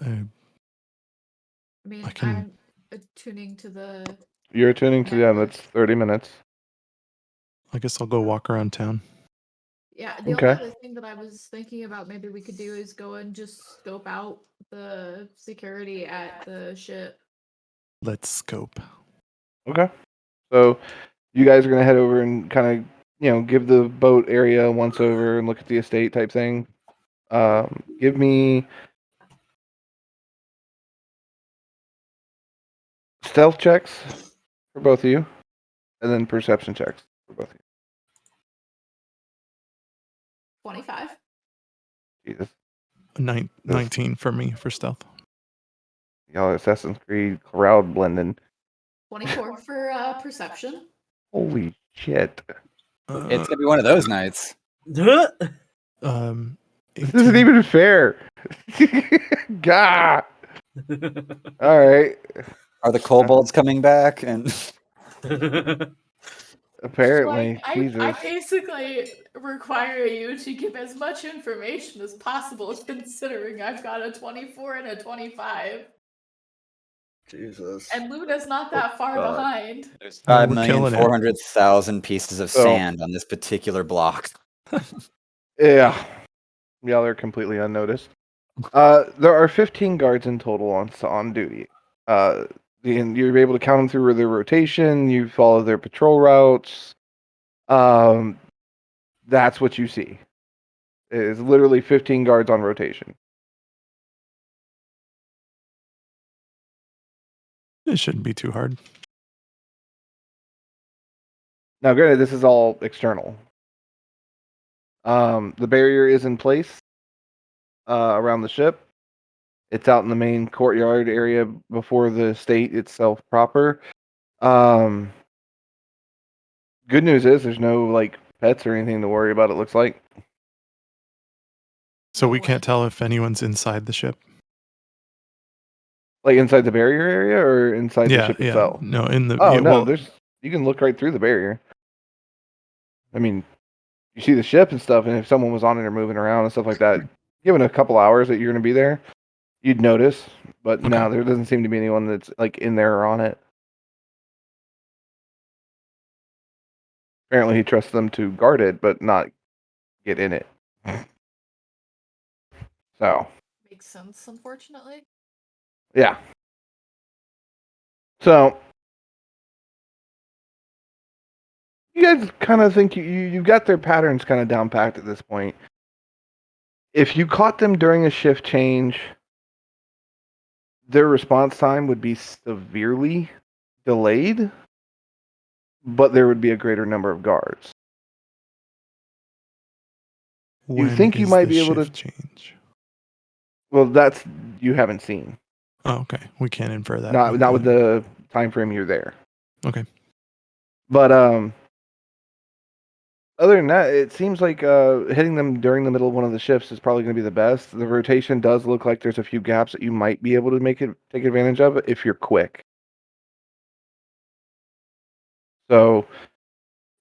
I mean, I can- I'm attuning to the. You're tuning to them. Network. It's 30 minutes. I guess I'll go walk around town. Yeah, the Okay. only other thing that I was thinking about maybe we could do is go and just scope out the security at the ship. Let's scope. Okay. So you guys are gonna head over and kind of, give the boat area once over and look at the estate type thing. Give me stealth checks for both of you, and then perception checks for both of 25. you. Jesus, 19 for me for stealth. y'all are Assassin's Creed crowd blending. 24 for perception. Holy shit! It's gonna be one of those nights. Um, This isn't 18. even fair. Gah! All right. Are the kobolds coming back? And Apparently, Like, I Jesus. basically require you to give as much information as possible, considering I've got a 24 and a 25. Jesus. And Luna's not that far God. behind. there's Oh, we're killing it. 5,400,000 pieces of Oh. sand on this particular block. Yeah. Y'all are completely unnoticed. There are 15 guards in total on duty. And you're able to count them through their rotation. You follow their patrol routes. That's what you see. It is literally 15 guards on rotation. It shouldn't be too hard. Now, granted, this is all external. The barrier is in place around the ship. It's out in the main courtyard area before the estate itself proper. Good news is there's no like pets or anything to worry about. It looks like. So we can't tell if anyone's inside the ship. Like inside the barrier area or inside the ship itself? No, in the. Oh yeah, no, well, you can look right through the barrier. I mean, you see the ship and stuff, and if someone was on it or moving around and stuff like that, given a couple hours that you're going to be there, you'd notice. But no, there doesn't seem to be anyone that's like in there or on it. Apparently, he trusts them to guard it, but not get in it. So. Makes sense, unfortunately. Yeah. So you guys kind of think you've got their patterns kind of down packed at this point. If you caught them during a shift change, their response time would be severely delayed, but there would be a greater number of guards. when think you is might the be able to- shift change? Well, that's you haven't seen. Oh, okay. We can't infer that. Not with the time frame you're there. Okay. But Other than that, it seems like hitting them during the middle of one of the shifts is probably going to be the best. The rotation does look like there's a few gaps that you might be able to take advantage of if you're quick. So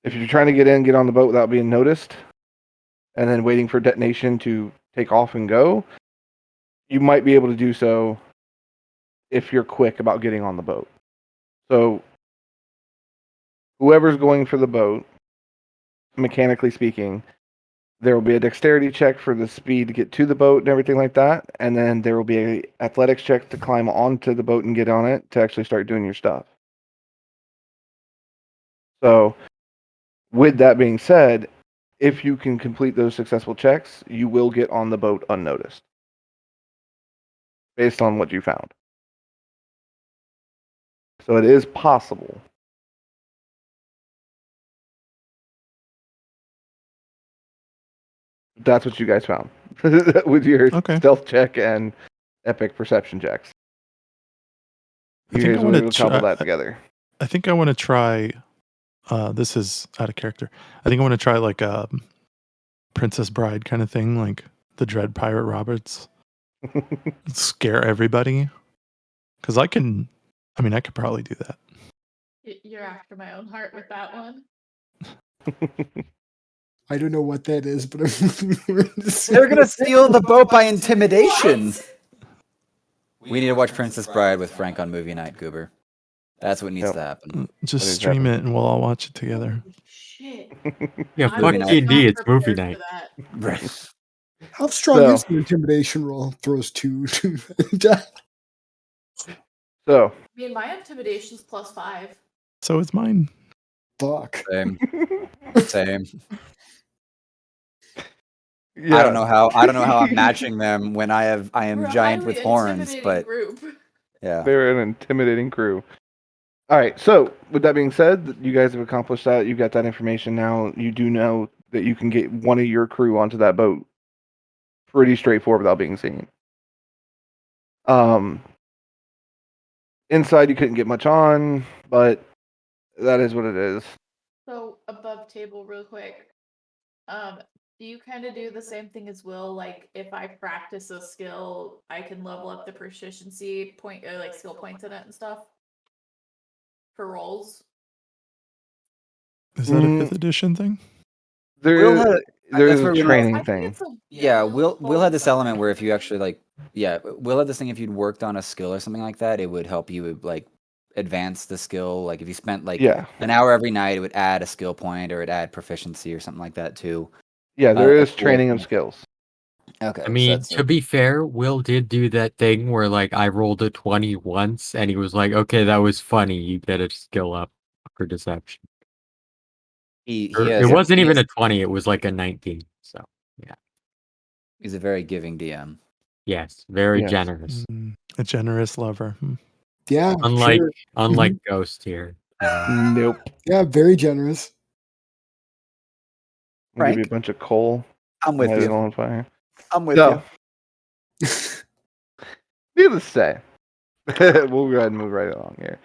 if you're trying to get on the boat without being noticed, and then waiting for detonation to take off and go, you might be able to do so if you're quick about getting on the boat. So whoever's going for the boat, mechanically speaking, there will be a dexterity check for the speed to get to the boat and everything like that, and then there will be a athletics check to climb onto the boat and get on it to actually start doing your stuff. So, with that being said, if you can complete those successful checks, you will get on the boat unnoticed, based on what you found. So it is possible. That's what you guys found with your Okay. stealth check and epic perception checks. I You think I guys were want able to to cobble try. that together. I think I want to try. This is out of character. I think I want to try like a Princess Bride kind of thing, like the Dread Pirate Roberts. Scare everybody. Because I can. I mean, I could probably do that. You're after my own heart with that one. I don't know what that is, but I'm They're gonna steal the boat by intimidation. We need to watch Princess Bride with Frank on movie night, Goober. That's what needs Yep. to happen. Just That is stream happening. it and we'll all watch it together. Holy shit. Yeah, I fuck was night. D&D, not it's movie prepared night. for that. Right. How strong So- is the intimidation roll? Throws 2. So, I mean, my intimidation's +5. So it's mine. Fuck. Same. Same. yeah. I don't know how I'm matching them when I am We're a giant highly with horns, intimidating but group. yeah. They're an intimidating crew. All right. So, with that being said, you guys have accomplished that. You've got that information now. You do know that you can get one of your crew onto that boat pretty straightforward without being seen. Inside, you couldn't get much on, but that is what it is. So above table, real quick. Do you kind of do the same thing as Will? Like, if I practice a skill, I can level up the proficiency point, or like skill points in it and stuff for rolls. Is that a Mm. 5th edition thing? Will had- There that's is where a we training I think thing. it's a Yeah, Will had this both element where if you something. actually Will had this thing if you'd worked on a skill or something like that, it would help you like advance the skill. Like if you spent like Yeah. an hour every night, it would add a skill point or it'd add proficiency or something like that too. Yeah, there is Cool. training of skills. Okay, I so mean, that's to be fair, Will did do that thing where like I rolled a 20 once and he was like, okay, that was funny. You get a skill up for deception. he Or has it wasn't he even has- a 20, it was like a 19. So, he's a very giving DM. yes, very Yes. generous. A generous lover. Yeah, Unlike sure. unlike Ghost here. Nope. Yeah, very generous. I'll give you a Frank? bunch of coal. I'm with Light it you. on fire. I'm with So, you. needless to say, we'll go ahead and move right along here.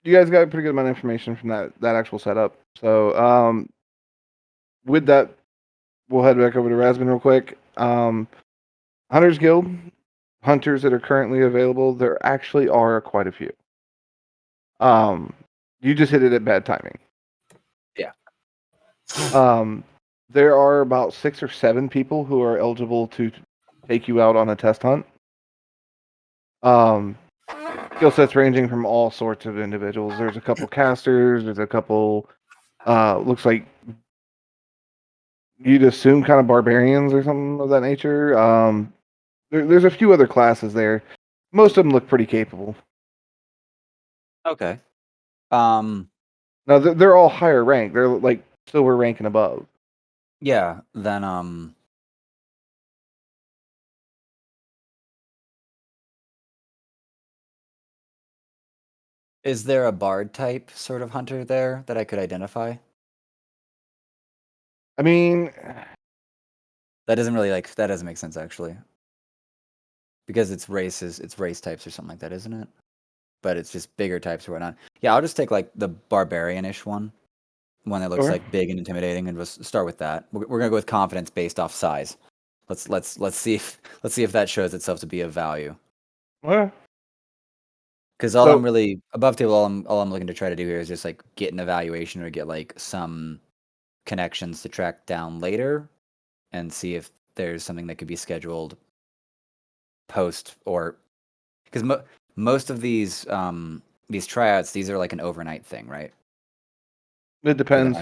You guys got a pretty good amount of information from that actual setup. So, with that, we'll head back over to Rasmus real quick. Hunters Guild, hunters that are currently available, there actually are quite a few. You just hit it at bad timing. Yeah. There are about 6 or 7 people who are eligible to take you out on a test hunt. Skill sets ranging from all sorts of individuals. There's a couple casters. There's a couple. Looks like you'd assume kind of barbarians or something of that nature. There's a few other classes there. Most of them look pretty capable. Okay. Now they're all higher rank. They're like silver rank and above. Yeah, then is there a bard type sort of hunter there that I could identify? I mean, That doesn't make sense actually. Because it's race types or something like that, isn't it? But it's just bigger types or whatnot. Yeah, I'll just take like the barbarian-ish one. One that looks Sure. like big and intimidating, and just start with that. We're gonna go with confidence based off size. Let's see if that shows itself to be of value. Okay. Because all So- I'm really above table, all I'm looking to try to do here is just like get an evaluation or get like some connections to track down later, and see if there's something that could be scheduled post or because most of these tryouts, these are like an overnight thing, right? It depends.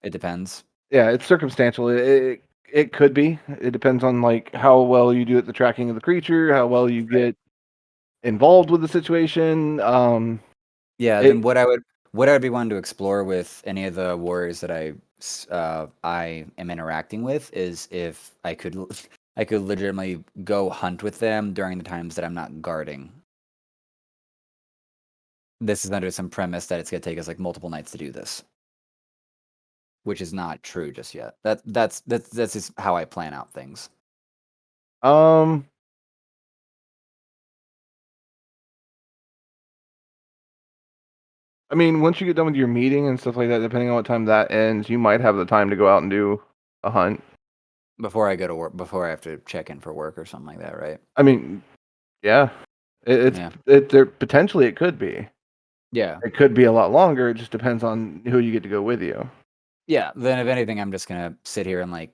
It depends. Yeah, it's circumstantial. It could be. It depends on like how well you do at the tracking of the creature, how well you get involved with the situation. Yeah, It- then what I would be wanting to explore with any of the warriors that I am interacting with is if I could I could legitimately go hunt with them during the times that I'm not guarding. This is under some premise that it's gonna take us like multiple nights to do this, which is not true just yet. That's just how I plan out things. um, I mean, once you get done with your meeting and stuff like that, depending on what time that ends, you might have the time to go out and do a hunt. Before I go to work, before I have to check in for work or something like that, right? I mean, yeah, Yeah. there potentially it could be. Yeah. It could be a lot longer. It just depends on who you get to go with you. Yeah. Then if anything, I'm just gonna sit here and like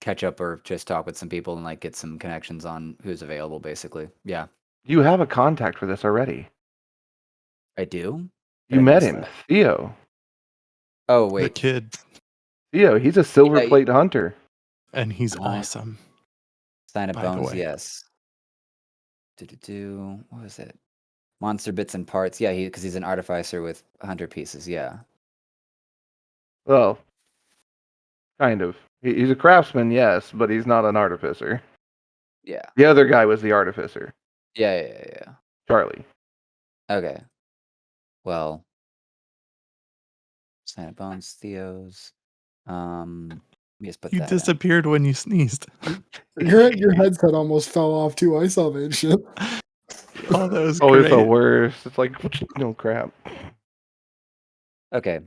catch up or just talk with some people and like get some connections on who's available, basically. Yeah. You have a contact for this already. I do. You Did I met miss him, that? Theo. Oh The wait. kid, Theo, he's a silver Yeah, plate hunter. and he's I- awesome. Sign of By the bones, way. yes. What was it? Monster bits and parts. Yeah, because he's an artificer with 100 pieces. Yeah. Well, kind of. He's a craftsman, yes, but he's not an artificer. Yeah. The other guy was the artificer, Yeah. Charlie. Okay. Well, sign of bones, Theo's. Let me just put You that in. disappeared when you sneezed. Your headset almost fell off too. I saw that shit. Oh, that was Always the great. worst. It's like, no crap. Okay.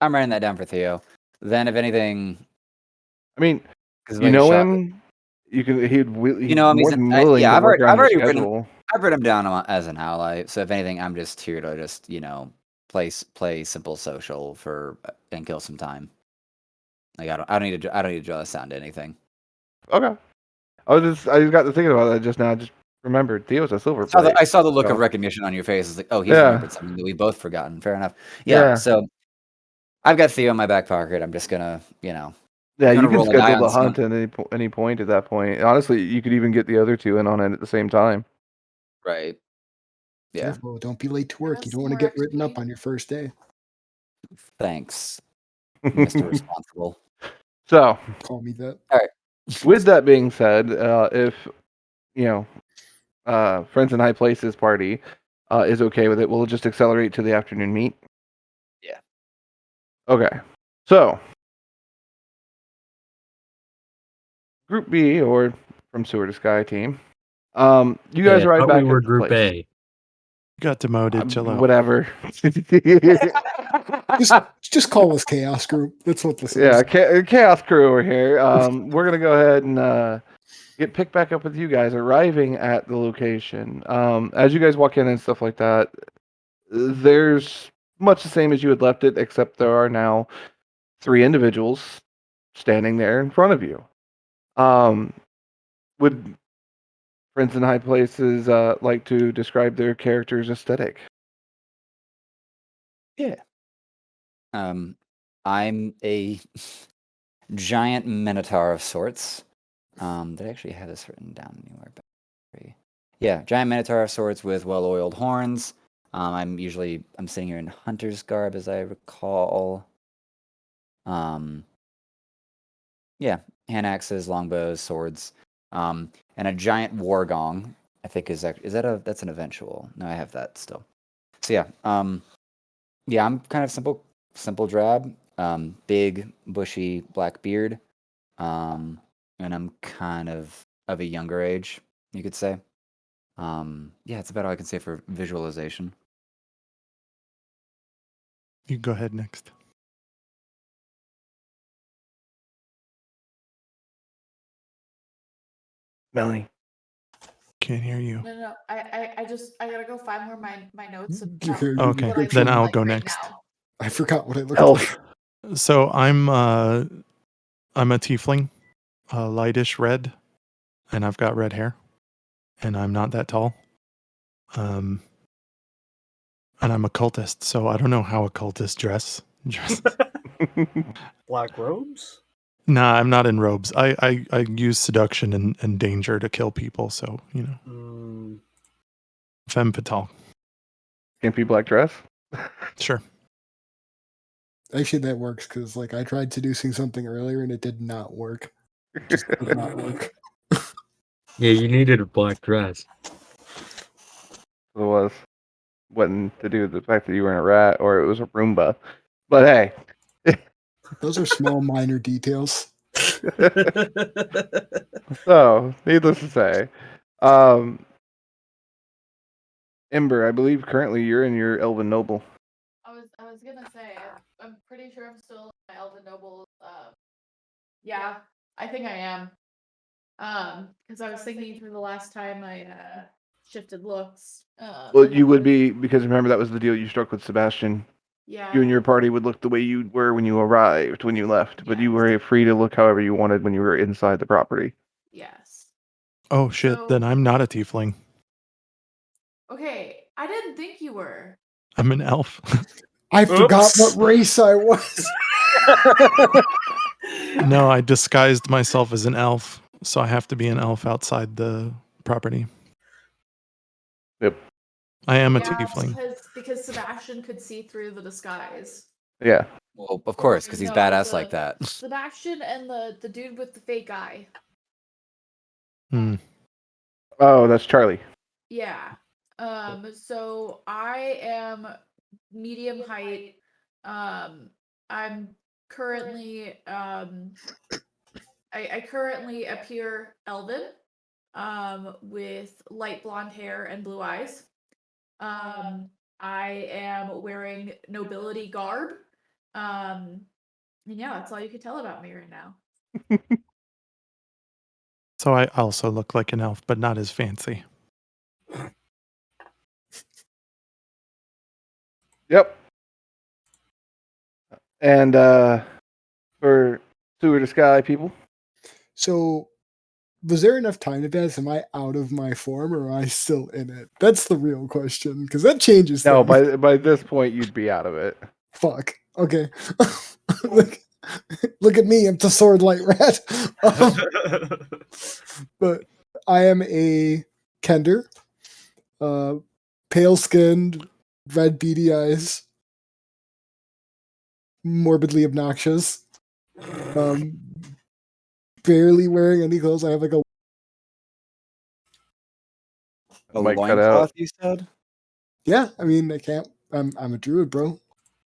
I'm writing that down for Theo. Then, if anything, I mean, because you know him. You can. He'd know him. more than willing to I've work around your already written. schedule. I've written him down as an ally. So if anything, I'm just here to just play simple social and kill some time. Like I don't need to draw this sound to anything. Okay. I just got to thinking about that just now. I just remembered Theo's a silver plate. I saw the look of so- recognition on your face. It's like, oh, he's Yeah. remembered something that we've both forgotten. Fair enough. Yeah. Yeah. So I've got Theo in my back pocket. I'm just gonna, Yeah, gonna you can roll a die schedule on the someone. hunt at any point at that point. Honestly, you could even get the other two in on it at the same time. Right. Yeah. Careful, don't be late to work. You That's don't want to more get written up XP. on your first day. Thanks, Mr. Responsible. So, Call me that. with that being said, if Friends in High Places party is okay with it, we'll just accelerate to the afternoon meet. Yeah. Okay. So, Group B or from Sewer to Sky team, you guys Yeah, ride thought back we were at the Group place. A. Got demoted. Chill out. Whatever. Just call us Chaos Group. That's what this Yeah, is. Chaos Crew over here. We're gonna go ahead and get picked back up with you guys arriving at the location. As you guys walk in and stuff like that, there's much the same as you had left it, except there are now 3 individuals standing there in front of you. Would Friends in High Places like to describe their character's aesthetic? Yeah. I'm a giant minotaur of sorts. Did I actually have this written down anywhere? Yeah, giant minotaur of sorts with well-oiled horns. I'm sitting here in hunter's garb, as I recall. Yeah, hand axes, longbows, swords, and a giant war gong. I think that's an eventual. No, I have that still. So yeah, I'm kind of simple drab, big bushy black beard, and I'm kind of a younger age, you could say. Yeah, it's about all I can say for visualization. You go ahead next. Melanie. Can't hear you. No. I gotta go find where my notes. Okay, about Okay, what I then look I'll like go right next. now. I forgot what I looked Elf. like. So I'm a tiefling, lightish red, and I've got red hair, and I'm not that tall. And I'm a cultist, so I don't know how a cultist dresses. Black robes? Nah, I'm not in robes. I use seduction and danger to kill people, so, you know. Mm, Femme fatale. Skimpy black dress. Sure. Actually, that works because like I tried seducing something earlier and it did not work. It just did not work. Yeah, you needed a black dress. It was wasn't to do with the fact that you were in a rat or it was a Roomba. But hey. Those are small, minor details. So, needless to say, um, Ember, I believe currently you're in your Elven Noble. I was gonna say I'm pretty sure I'm still in my Elven Noble. Yeah, I think I am. Because I was thinking through the last time I shifted looks. Well, And you I would was- be, because remember that was the deal you struck with Sebastian. Yeah. You and your party would look the way you were when you arrived, when you left, but you were free to look however you wanted when you were inside the property. Yes. Oh shit, So- then I'm not a tiefling. Okay, I didn't think you were. I'm an elf. I forgot Oops. what race I was. No, I disguised myself as an elf, so I have to be an elf outside the property. Yep. I am a Yeah, tiefling. because Sebastian could see through the disguise. Yeah. Well, of course, because he's No, badass like that. Sebastian and the dude with the fake eye. Hmm. Oh, that's Charlie. Yeah. So I am medium height. I'm currently I currently appear elven, with light blonde hair and blue eyes. I am wearing nobility garb. And yeah, that's all you can tell about me right now. So I also look like an elf, but not as fancy. Yep. And for Sewer to Sky people, So, was there enough time to pass? Am I out of my form or am I still in it? That's the real question because that changes. no, things. by this point you'd be out of it. Fuck. Okay. look at me. I'm the sword light rat. But I am a Kender. Pale skinned, red beady eyes, morbidly obnoxious. Barely wearing any clothes. I have like a A Might cut loincloth, out. you said? yeah. I mean, I can't. I'm a druid, bro.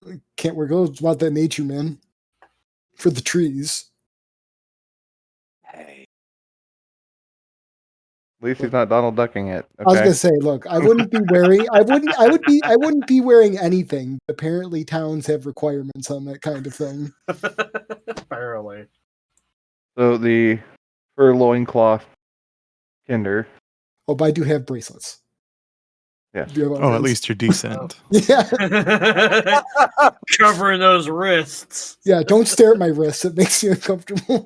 I can't wear clothes. Want that nature, man. For the trees. Hey. At least he's not Donald Ducking it. I was Okay. gonna say, look, I wouldn't be wearing. I wouldn't be wearing anything. Apparently, towns have requirements on that kind of thing. Apparently. So the fur loincloth Kinder. Oh, but I do have bracelets. Yes. Do you have Oh, at others? least you're decent. Yeah, Covering those wrists. yeah. Don't stare at my wrists. It makes me uncomfortable.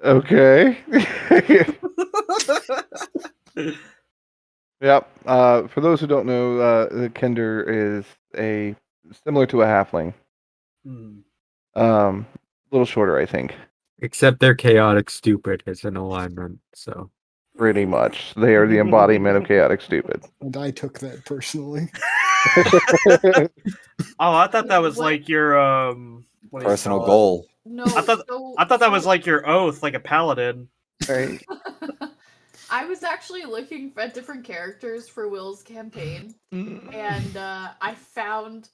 Okay. Yep. For those who don't know, the Kinder is a similar to a halfling. Hmm. A little shorter, I think. Except they're chaotic stupid as an alignment, so. Pretty much. They are the embodiment of chaotic stupid. And I took that personally. Oh, I thought that was What? like your what do you Personal call it? goal. No, I thought that was like your oath, like a paladin. Right. I was actually looking at different characters for Will's campaign, and I found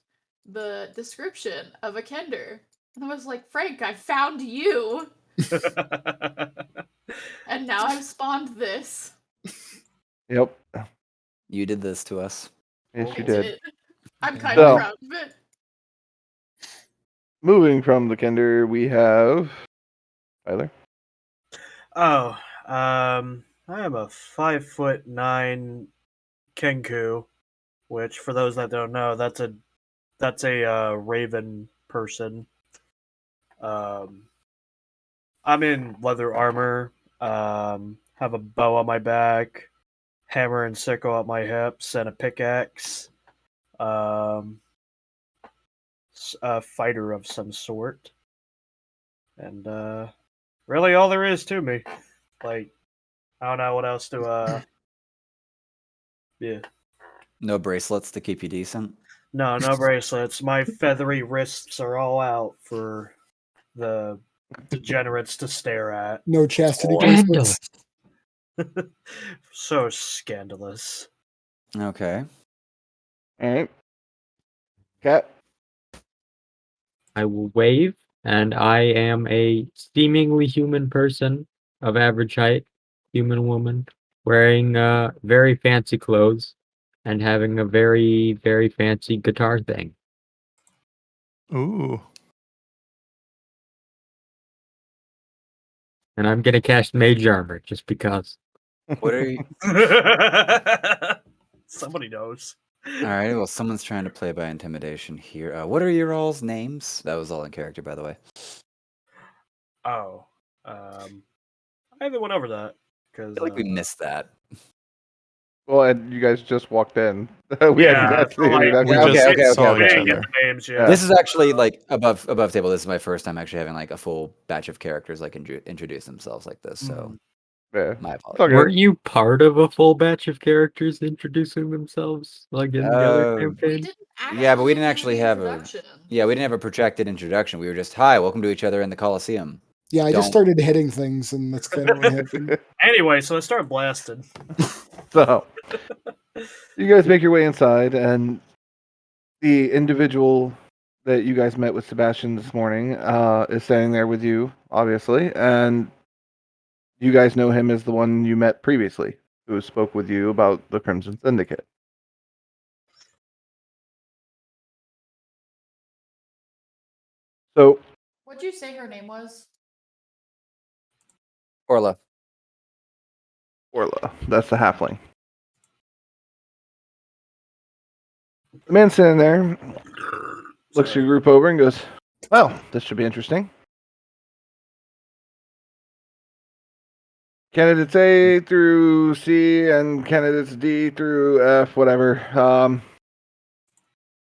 the description of a Kender. And I was like, Frank, I found you, and now I've spawned this. Yep. You did this to us. Yes, I you did. I'm kind So- of proud of it. Moving from the Kinder, we have Tyler? Oh, I am a 5'9" Kenku, which for those that don't know, that's a raven person. I'm in leather armor. Have a bow on my back, hammer and sickle at my hips, and a pickaxe. A fighter of some sort, and really all there is to me. Like, I don't know what else to. Yeah. No bracelets to keep you decent. No bracelets. My feathery wrists are all out for the degenerates to stare at. No chastity Scandalous. bracelets. So scandalous. Okay. All right. Cat. I will wave, and I am a seemingly human person of average height, human woman, wearing very fancy clothes and having a very, very fancy guitar thing. Ooh. And I'm gonna cast Mage Armor just because. What are you? Somebody knows. All right. Well, someone's trying to play by intimidation here. What are your all's names? That was all in character, by the way. Oh, I haven't went over that I because feel like we missed that. Well, and you guys just walked in. We hadn't got to the like, introduction. We just Okay. saw we each didn't get other. the names yet. Yeah. This is actually like above table. This is my first time actually having like a full batch of characters like introduce themselves like this. So Yeah. my It's all apologies. good. Weren't you part of a full batch of characters introducing themselves, like in the other We campaign? didn't Yeah, but we actually didn't do actually an have a. introduction. Yeah, we didn't have a projected introduction. We were just hi, welcome to each other in the Coliseum. Yeah, I just Don't- started hitting things, and that's kind of what happened. Anyway, so I started blasting. So, you guys make your way inside, and the individual that you guys met with Sebastian this morning is standing there with you, obviously, and you guys know him as the one you met previously, who spoke with you about the Crimson Syndicate. So, What'd you say her name was? Orla. Orla, that's the halfling. The man standing there looks your group over and goes, well, this should be interesting. Candidates A through C and candidates D through F, whatever.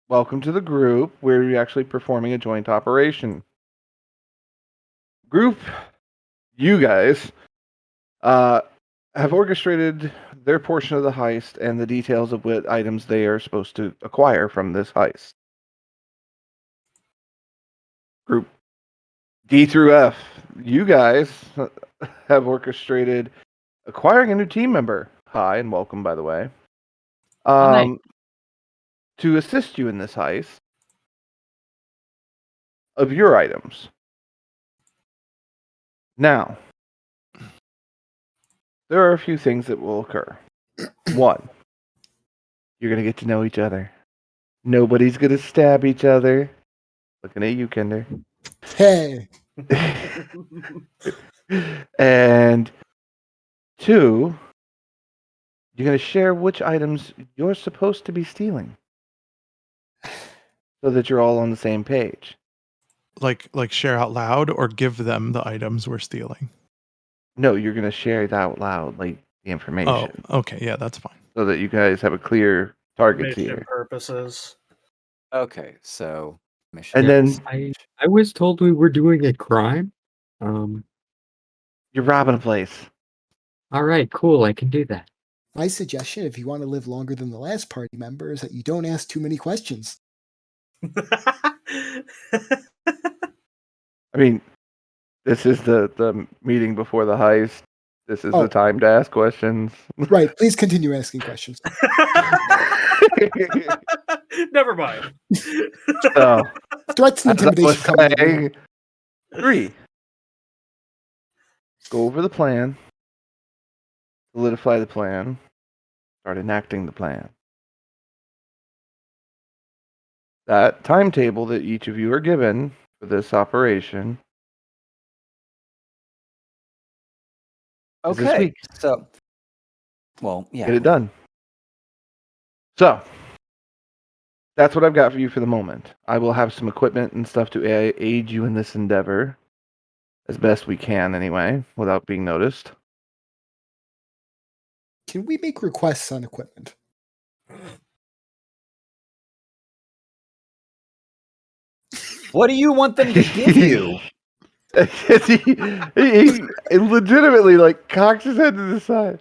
Welcome to the group. We're actually performing a joint operation. Group, you guys, have orchestrated their portion of the heist and the details of what items they are supposed to acquire from this heist. Group D through F, you guys have orchestrated acquiring a new team member. Hi, and welcome, by the way. Hi. To assist you in this heist of your items. Now, there are a few things that will occur. One, you're going to get to know each other. Nobody's going to stab each other. Looking at you, Kinder. Hey, And two, you're going to share which items you're supposed to be stealing so that you're all on the same page. Like share out loud or give them the items we're stealing. No, you're going to share it out loud, like the information, Oh, okay, yeah, that's fine. so that you guys have a clear target Mission here. purposes. Okay, so mission. And then I was told we were doing a crime. you're robbing a place. All right, cool. I can do that. my suggestion, if you want to live longer than the last party member, is that you don't ask too many questions. I mean, this is the meeting before the heist. This is Oh. the time to ask questions. Right. Please continue asking questions. Never mind. So, Threats and as I was intimidation come with it. saying, 3. Go over the plan. Solidify the plan. Start enacting the plan. That timetable that each of you are given for this operation is this Okay. week. So, well, yeah. Get it done. So, that's what I've got for you for the moment. I will have some equipment and stuff to aid you in this endeavor as best we can, anyway, without being noticed. Can we make requests on equipment? What do you want them to give you? he legitimately like cocks his head to the side.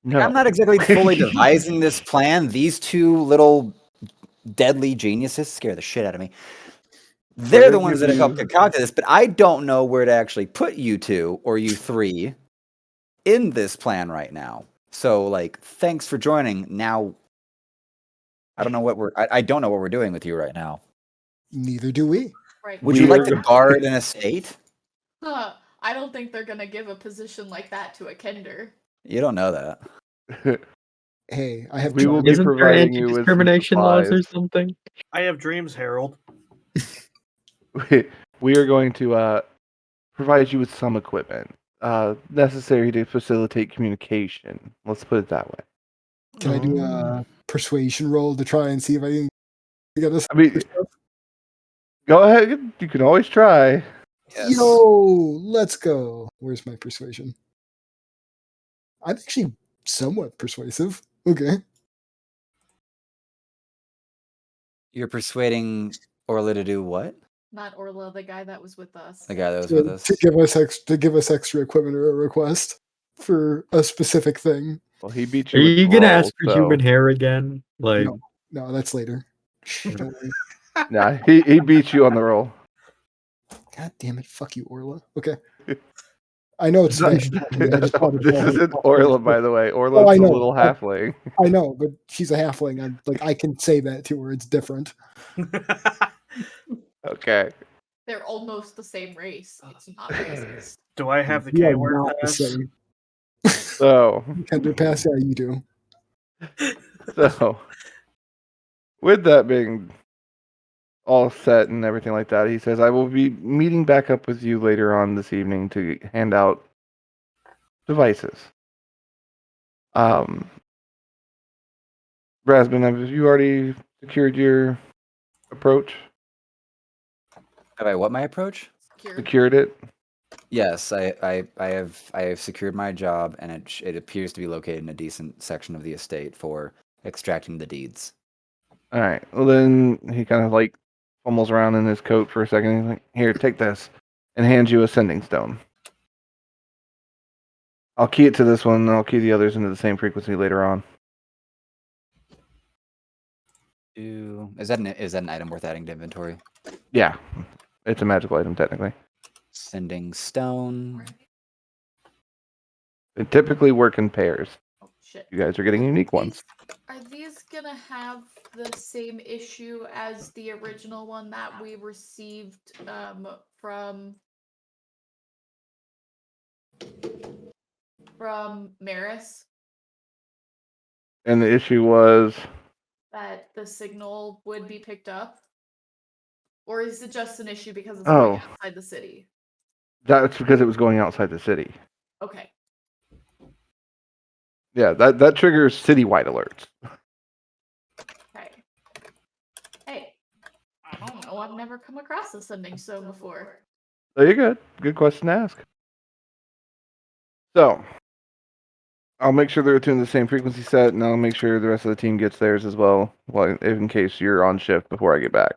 No, I'm not exactly fully devising this plan. These two little deadly geniuses scare the shit out of me. They're gonna the ones give that have helped you- concoct this, but I don't know where to actually put you two or you three in this plan right now. So, like, thanks for joining. Now, I don't know what I don't know what we're doing with you right now. Neither do we. Right. Would We you like are to go- guard an estate? Huh. I don't think they're gonna give a position like that to a Kender. You don't know that. Hey, I have We will be Isn't there providing you with some anti-discrimination laws or supplies. something? I have dreams, Harold. We are going to provide you with some equipment necessary to facilitate communication. Let's put it that way. Can I do Oh. a persuasion roll to try and see if I can get us? I mean, go ahead. You can always try. Yes. Yo, let's go. Where's my persuasion? I'm actually somewhat persuasive. Okay. You're persuading Orla to do what? Not Orla, the guy that was with us. The guy that was with us. To give us extra equipment or a request for a specific thing. Well, he beat Are you with you the gonna roll, ask for so- human hair again? Like, No, that's later. Shh, don't worry. Nah, he beat you on the roll. God damn it! Fuck you, Orla. Okay. I know it's This not. I just wanted to tell her isn't it's Orla, not- by the way. Orla's I a know. little halfling. I know, but she's a halfling. I'm like, I can say that to her. It's different. Okay. They're almost the same race. It's not racist. Do I have the You are K-word not the pass? same. So, Kender pass, yeah, you do. so with that being all set and everything like that, he says, I will be meeting back up with you later on this evening to hand out devices. Rasmus, have you already secured your approach? Have I what my approach? Secured it? Yes, I have secured my job, and it appears to be located in a decent section of the estate for extracting the deeds. All right. Well, then he kind of like fumbles around in his coat for a second. He's like, "Here, take this," and hands you a sending stone. I'll key it to this one, and I'll key the others into the same frequency later on. Is that an item worth adding to inventory? Yeah, it's a magical item technically. Sending stone. They typically work in pairs. Oh shit. You guys are getting unique ones. Are these gonna have the same issue as the original one that we received from Maris? And the issue was, That the signal would be picked up? Or is it just an issue because it's Oh. going outside the city? that's because it was going outside the city. Okay. Yeah, that triggers citywide alerts. Okay. Hey, I don't know. I've never come across a sending stone before. So you're good. Good question to ask. So, I'll make sure they're attuned to the same frequency set, and I'll make sure the rest of the team gets theirs as well, in case you're on shift before I get back.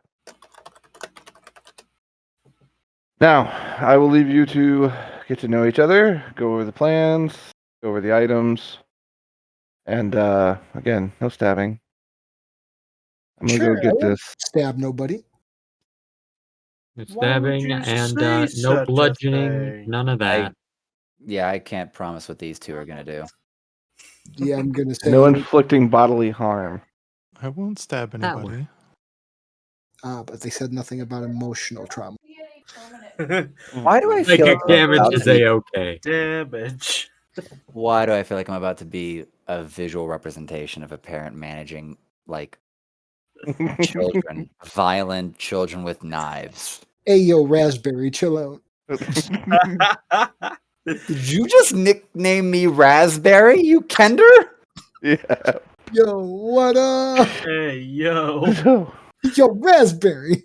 Now, I will leave you to get to know each other, go over the plans, go over the items, and again, no stabbing. I'm gonna Sure, go I get won't this. stab nobody. no Why would stabbing you and say no such a bludgeoning, thing? none of that. Yeah, I can't promise what these two are gonna do. Yeah, I'm gonna say. No inflicting bodily harm. I won't stab That one. anybody. But they said nothing about emotional trauma. Why do I feel Psychic like I'm damage about is to be, a-okay. Damage. why do I feel like I'm about to be a visual representation of a parent managing like children, violent children with knives? Hey, yo, Raspberry, chill out. Did you just nickname me Raspberry, you Kender? Yeah. Yo, what up? Hey, yo. So, Yo, Raspberry.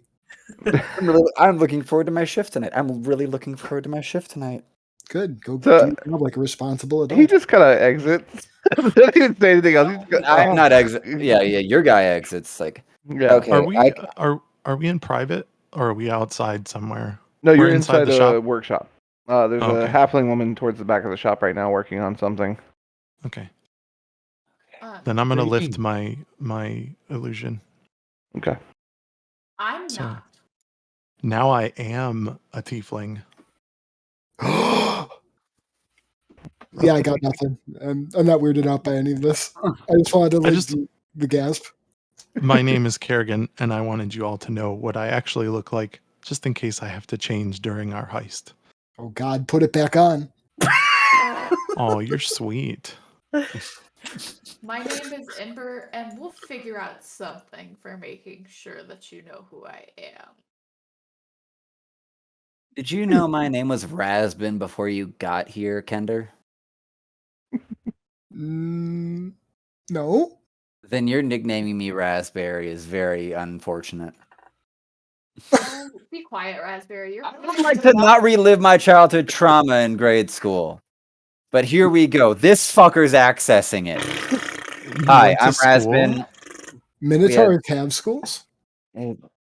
I'm looking forward to my shift tonight. I'm really looking forward to my shift tonight. Good. Go So- do your job like a responsible adult. he just kind of exits. Doesn't even say anything else. He's just I'm not exit. Yeah, your guy exits. Like, Yeah. okay, Are we I, are we in private or are we outside somewhere? No, We're you're inside inside the a shop? workshop. There's Oh, a okay. halfling woman towards the back of the shop right now working on something. Okay. Um, Then I'm gonna Great. lift my illusion. Okay. I'm So- not. Now I am a tiefling. Yeah, I got nothing. I'm not weirded out by any of this. I just wanted to like just- the gasp. My name is Kerrigan, and I wanted you all to know what I actually look like, just in case I have to change during our heist. Oh God, put it back on. Oh, you're sweet. My name is Ember, and we'll figure out something for making sure that you know who I am. did you know my name was Rasbin before you got here, Kender? No. Then your nicknaming me Raspberry is very unfortunate. Oh, be quiet, Raspberry. You're I would like to not relive my childhood trauma in grade school. But here we go. This fucker's accessing it. You Hi, went to I'm school? Rasbin. Minotaur have schools?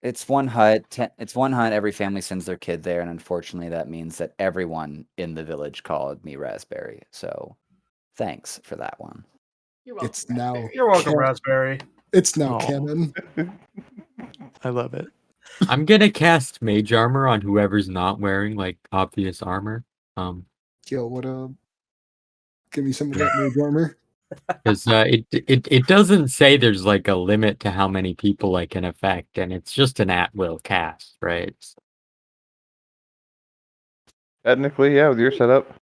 It's one hut. It's one hut. Every family sends their kid there, and unfortunately, that means that everyone in the village called me Raspberry. So, thanks for that one. You're welcome, It's now. Raspberry. You're welcome, Ken- Raspberry. It's now Oh. canon. I love it. I'm gonna cast mage armor on whoever's not wearing like obvious armor. Yo, what up? Give me some of that mage armor. Because it doesn't say there's like a limit to how many people I can affect, and it's just an at-will cast, right? Technically, yeah, with your setup.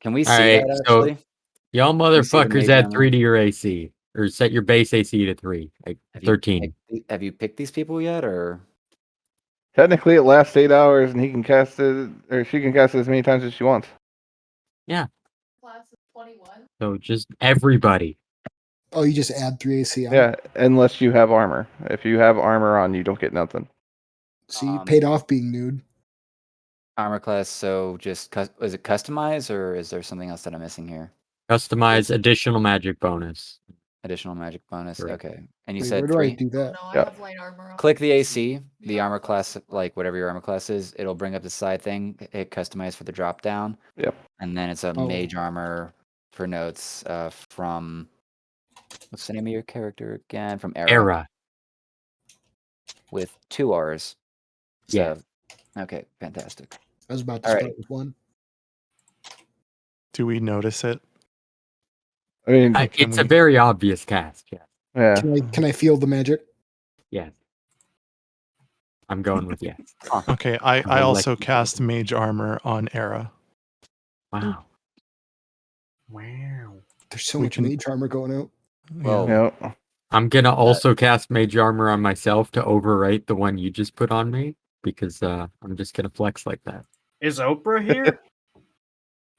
Can we see Alright, that so- actually? Y'all you see the motherfuckers mage add armor? 3 to your AC, or set your base AC to 3, like Have you 13. Have you picked these people yet, or Technically, it lasts 8 hours, and he can cast it, or she can cast it as many times as she wants. Class of 21. So just everybody. Oh, you just add 3 AC on. Yeah, unless you have armor. If you have armor on, you don't get nothing. So you paid off being nude. armor class? So just is it customized, or is there something else that I'm missing here? Customize additional magic bonus. Additional magic bonus. Correct. Okay, and you Wait, said where do I 3. do Oh, that? no, I Yeah. have light armor on. Click the AC, the armor class, like whatever your armor class is. It'll bring up the side thing. Hit customize for the drop down. Yep. And then it's a Oh. mage armor for notes from what's the name of your character again? From Era. with 2 R's. Yeah. So, okay, fantastic. I was about to All start right. with 1. Do we notice it? I mean, can It's a we- very obvious cast. Yeah. yeah. Can I feel the magic? Yes. I'm going with yes. Okay, I I'll also let you- cast mage armor on Era. Wow. Wow. There's so We much can- mage armor going out. Well, No. I'm gonna also cast mage armor on myself to overwrite the one you just put on me because I'm just gonna flex like that. Is Oprah here?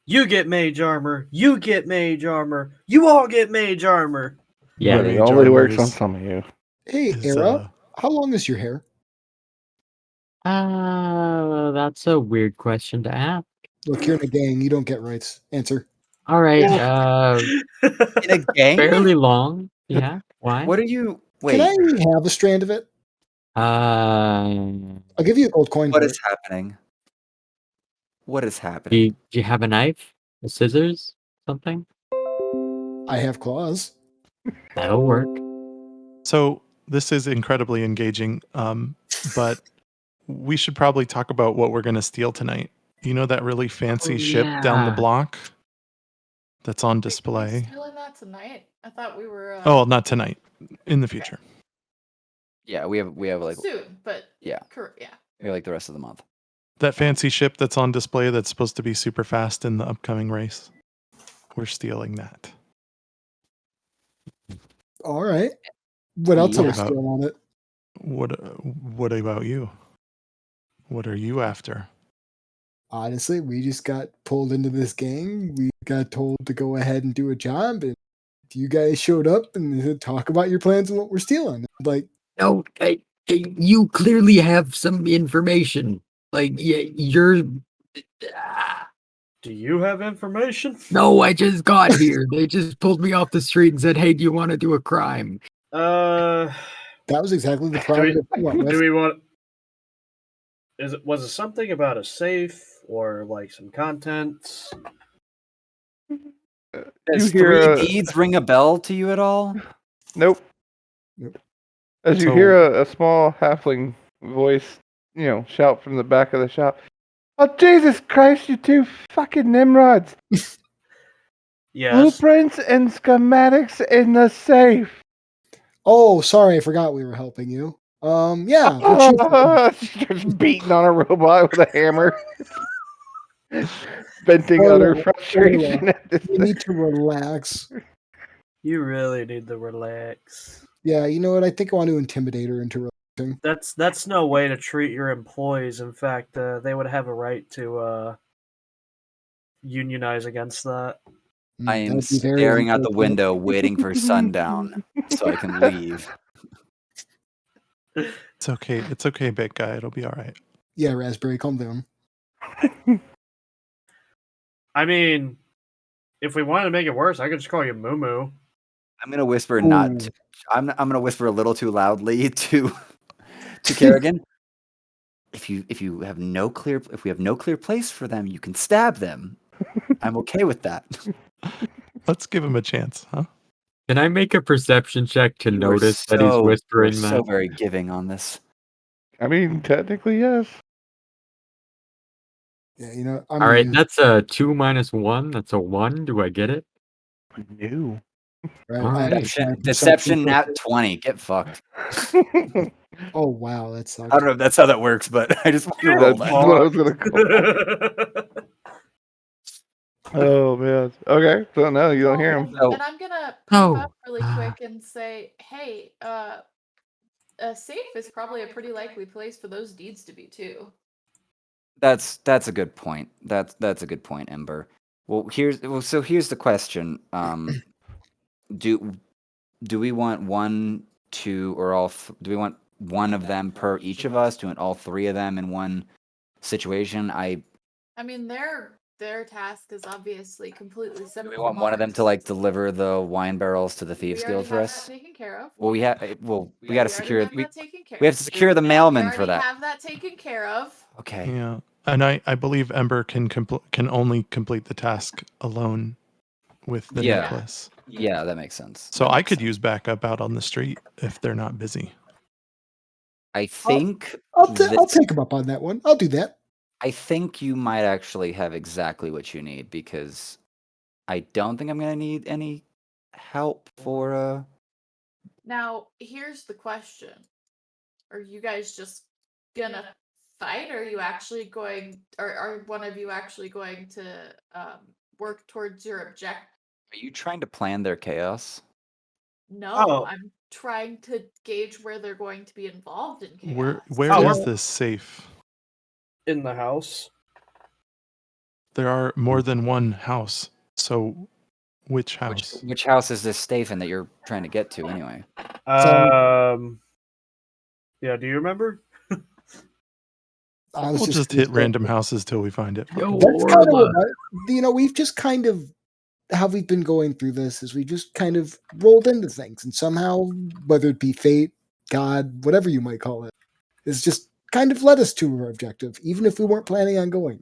You get mage armor. You get mage armor. You all get mage armor. Yeah. But Mage it only armor works on is- some of you. Hey, is, Era, how long is your hair? That's a weird question to ask. Look, you're in a gang. You don't get rights. Answer. All right. in a gang? Fairly long. Yeah. Why? What are you? Wait, Can I have a strand of it? Uh, I'll give you a gold coin what for is it. happening? What is do happening? you have a knife, a scissors, something? I have claws. That'll work. So this is incredibly engaging, but we should probably talk about what we're going to steal tonight. You know that really fancy ship down the yeah. block that's on Wait, are we display? stealing that tonight? I thought we were. Oh, not tonight. In the future. Yeah, we have like soon, but yeah, yeah. we have like the rest of the month. That fancy ship that's on display that's supposed to be super fast in the upcoming race. We're stealing that. All right. What else are we Yeah. stealing on it? What about you? What are you after? honestly, we just got pulled into this gang. We got told to go ahead and do a job, and you guys showed up and said, talk about your plans and what we're stealing. Like, No, you clearly have some information. Like, you're. Do you have information? No, I just got here. They just pulled me off the street and said, "Hey, do you want to do a crime?" Uh, that was exactly the do problem we went we, with. do we want? Was it something about a safe or like some contents? You Does hear three deeds ring a bell to you at all? Nope. As you So- hear a small halfling voice, shout from the back of the shop. Oh, Jesus Christ, you two fucking nimrods. Yes. Blueprints and schematics in the safe. Oh, sorry, I forgot we were helping you. Yeah. What you She starts beating on a robot with a hammer. Venting Orla, utter frustration Orla, at this you need to relax. You really need to relax. Yeah, you know what? I think I want to intimidate her into relaxing. That's no way to treat your employees. In fact, they would have a right to unionize against that. I That am would be very staring out the unfortunate. window, waiting for sundown so I can leave. It's okay. It's okay, big guy. It'll be all right. Yeah, Raspberry, calm down. I mean, if we wanted to make it worse, I could just call you Moo Moo. I'm gonna whisper not. Ooh. I'm gonna whisper a little too loudly to Kerrigan. If we have no clear place for them, you can stab them. I'm okay with that. Let's give him a chance, huh? Can I make a perception check to You are notice that he's so- whispering you're that? so very giving on this. I mean, technically, yes. Yeah, you know, I'm All right, gonna that's a 2 minus 1. That's a 1. Do I get it? No. right, all I have right. my Deception check. nat 20. Get fucked. Oh wow, that sucks. I don't know if that's how that works, but I just want to roll That's that. what I was gonna call. Oh man. Okay. So no, you don't hear him. Oh. And I'm gonna Oh, peep up really quick and say, hey, a safe is probably a pretty likely place for those deeds to be too. That's a good point. That's a good point, Ember. So here's the question. Do we want one, two, or all? Do we want one of them per each of us? Do we want all three of them in one situation? I mean, their task is obviously completely Do separate. we from want one of them to ours. like deliver the wine barrels to the We thieves already guild for have us? that taken care of. Well, we got to already secure. have that taken care We have to secure the We mailman for already that. have that taken care of. Okay. Yeah. And I believe Ember can only complete the task alone with the Yeah. necklace. Yeah, that makes sense. So That I makes could sense. use backup out on the street if they're not busy. I think I'll this- take him up on that one. I'll do that. I think you might actually have exactly what you need because I don't think I'm gonna need any help for Now, here's the question. Are you guys just gonna fight? Or are you actually going, or are one of you actually going to work towards your objective? Are you trying to plan their chaos? No, Oh. I'm trying to gauge where they're going to be involved in chaos. Where Oh, is we're- this safe? In the house. There are more than one house. So which house? Which house is this safe in that you're trying to get to anyway? Yeah, do you remember? I was We'll just gonna hit say, random houses till we find it. Yo, That's kind of Orla. what we've just kind of how we've been going through this is we just kind of rolled into things and somehow whether it be fate, God, whatever you might call it, is just kind of led us to our objective, even if we weren't planning on going.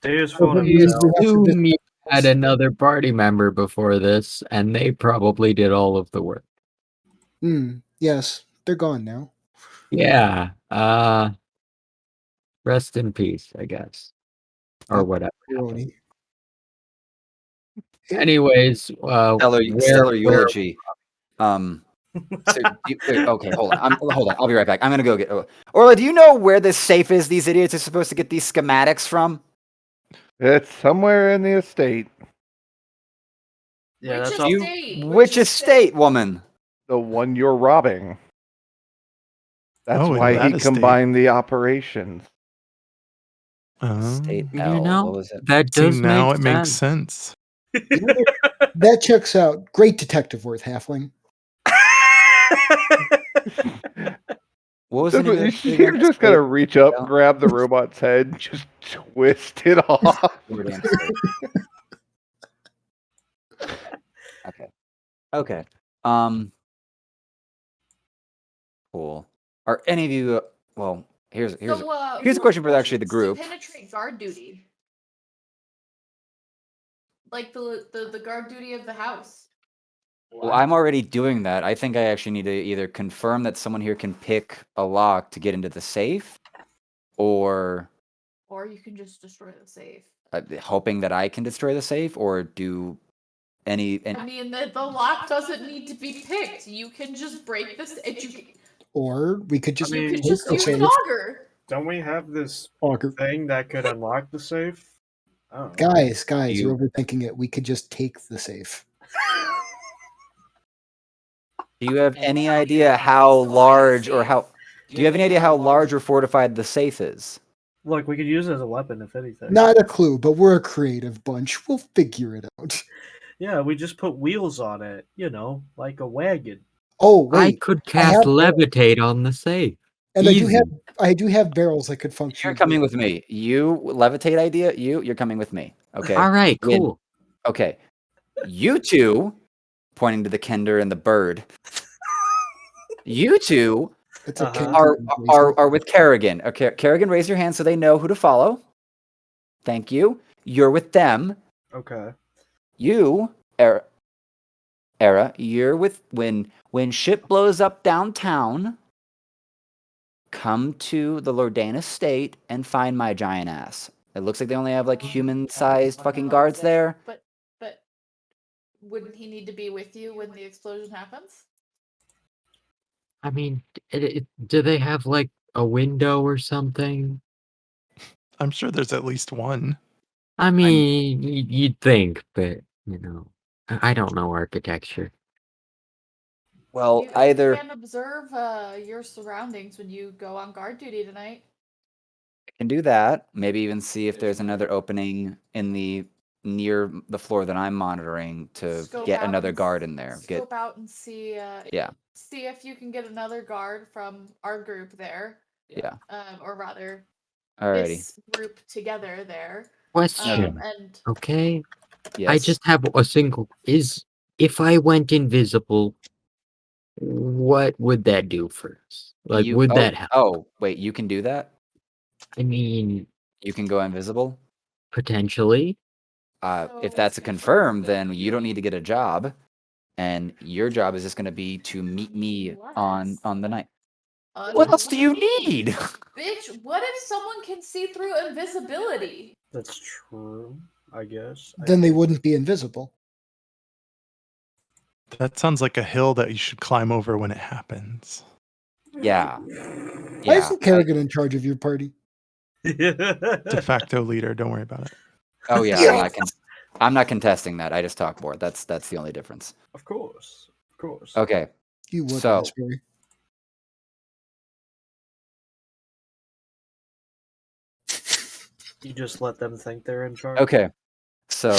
They just Well, phone but You we have himself. to assume you discuss- had another party member before this, and they probably did all of the work. Yes, they're gone now. Yeah. Rest in peace, I guess. Or Yep. whatever. Roni. Anyways, Stellar where- eulogy. Okay, hold on. I'll be right back. I'm gonna go get. Orla, do you know where this safe is? These idiots are supposed to get these schematics from. It's somewhere in the estate. Yeah, Which that's all. estate? Which estate, woman? The one you're robbing. That's Oh, in why that he estate. combined the operations. State You L. know, What was it? that See, does now make it makes sense. sense. You know what? That checks out. Great detective worth halfling. What was the name of the shit You're again? just State gonna reach up, L. grab the robot's head, just twist it off. Gordian State. Okay. Okay. Cool. Are any of you? Well, here's So, here's a question for actually the to group. penetrate guard duty, like the guard duty of the house. Well, I'm already doing that. I think I actually need to either confirm that someone here can pick a lock to get into the safe, or Or you can just destroy the safe. hoping that I can destroy the safe, or do any. I mean, the lock doesn't need to be picked. You can just break this. Or we could just I mean, You can just take the use safe. an auger. Don't we have this Auger. thing that could unlock the safe? Oh. Guys, You- you're overthinking it. We could just take the safe. Do you have any idea how large or how? Do you have any idea how large or fortified the safe is? Look, we could use it as a weapon, if anything. Not a clue, but we're a creative bunch. We'll figure it out. Yeah, we just put wheels on it, like a wagon. Oh I wait, could I cast have levitate on the safe. and Easy. I do have barrels that could function. You're coming with me. You levitate idea. You're coming with me. Okay. All right, When- cool. Okay. You two, pointing to the kender and the bird. You two It's a Uh-huh. are with Kerrigan. Okay, Kerrigan, raise your hand so they know who to follow. Thank you. You're with them. Okay. You, Era, you're with when shit blows up downtown. Come to the Lordane estate and find my giant ass. It looks like they only have like human-sized fucking guards there. But wouldn't he need to be with you when the explosion happens? I mean, do they have like a window or something? I'm sure there's at least one. I mean, you'd think, but I don't know architecture. Well, You either can observe your surroundings when you go on guard duty tonight. I can do that. Maybe even see if there's another opening in the near the floor that I'm monitoring to Scope get out another and guard in there. Get Scope out and see. Yeah. See if you can get another guard from our group there. Yeah. Or rather, Alrighty. this group together there. Question. And Okay. Yes. I just have a single. If I went invisible, what would that do for us? Like, would that help? Oh, wait, you can do that? I mean, You can go invisible? potentially. If that's a confirm, then you don't need to get a job, and your job is just going to be to meet me on the night. What else do you need? Bitch, what if someone can see through invisibility? That's true, I guess. Then they wouldn't be invisible. That sounds like a hill that you should climb over when it happens. Yeah. Why isn't Kerrigan in charge of your party? De facto leader. Don't worry about it. Oh yeah, I'm not contesting that. I just talk more. That's the only difference. Of course. Okay. You would, So- Raspberry. You just let them think they're in charge. Okay. So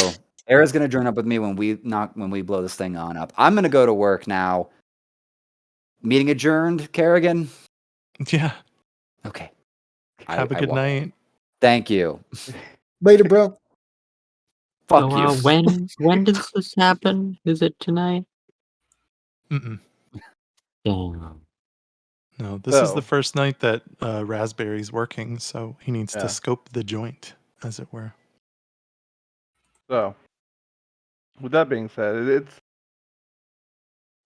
Era's gonna join up with me when we blow this thing on up. I'm gonna go to work now. Meeting adjourned, Kerrigan. Yeah. Okay. Have a I good walk- night. Thank you. Later, bro. Fuck So, you. when does this happen? Is it tonight? Mm-mm. Damn. No, this is So- the first night that Raspberry's working, so he needs Yeah. to scope the joint, as it were. So, with that being said,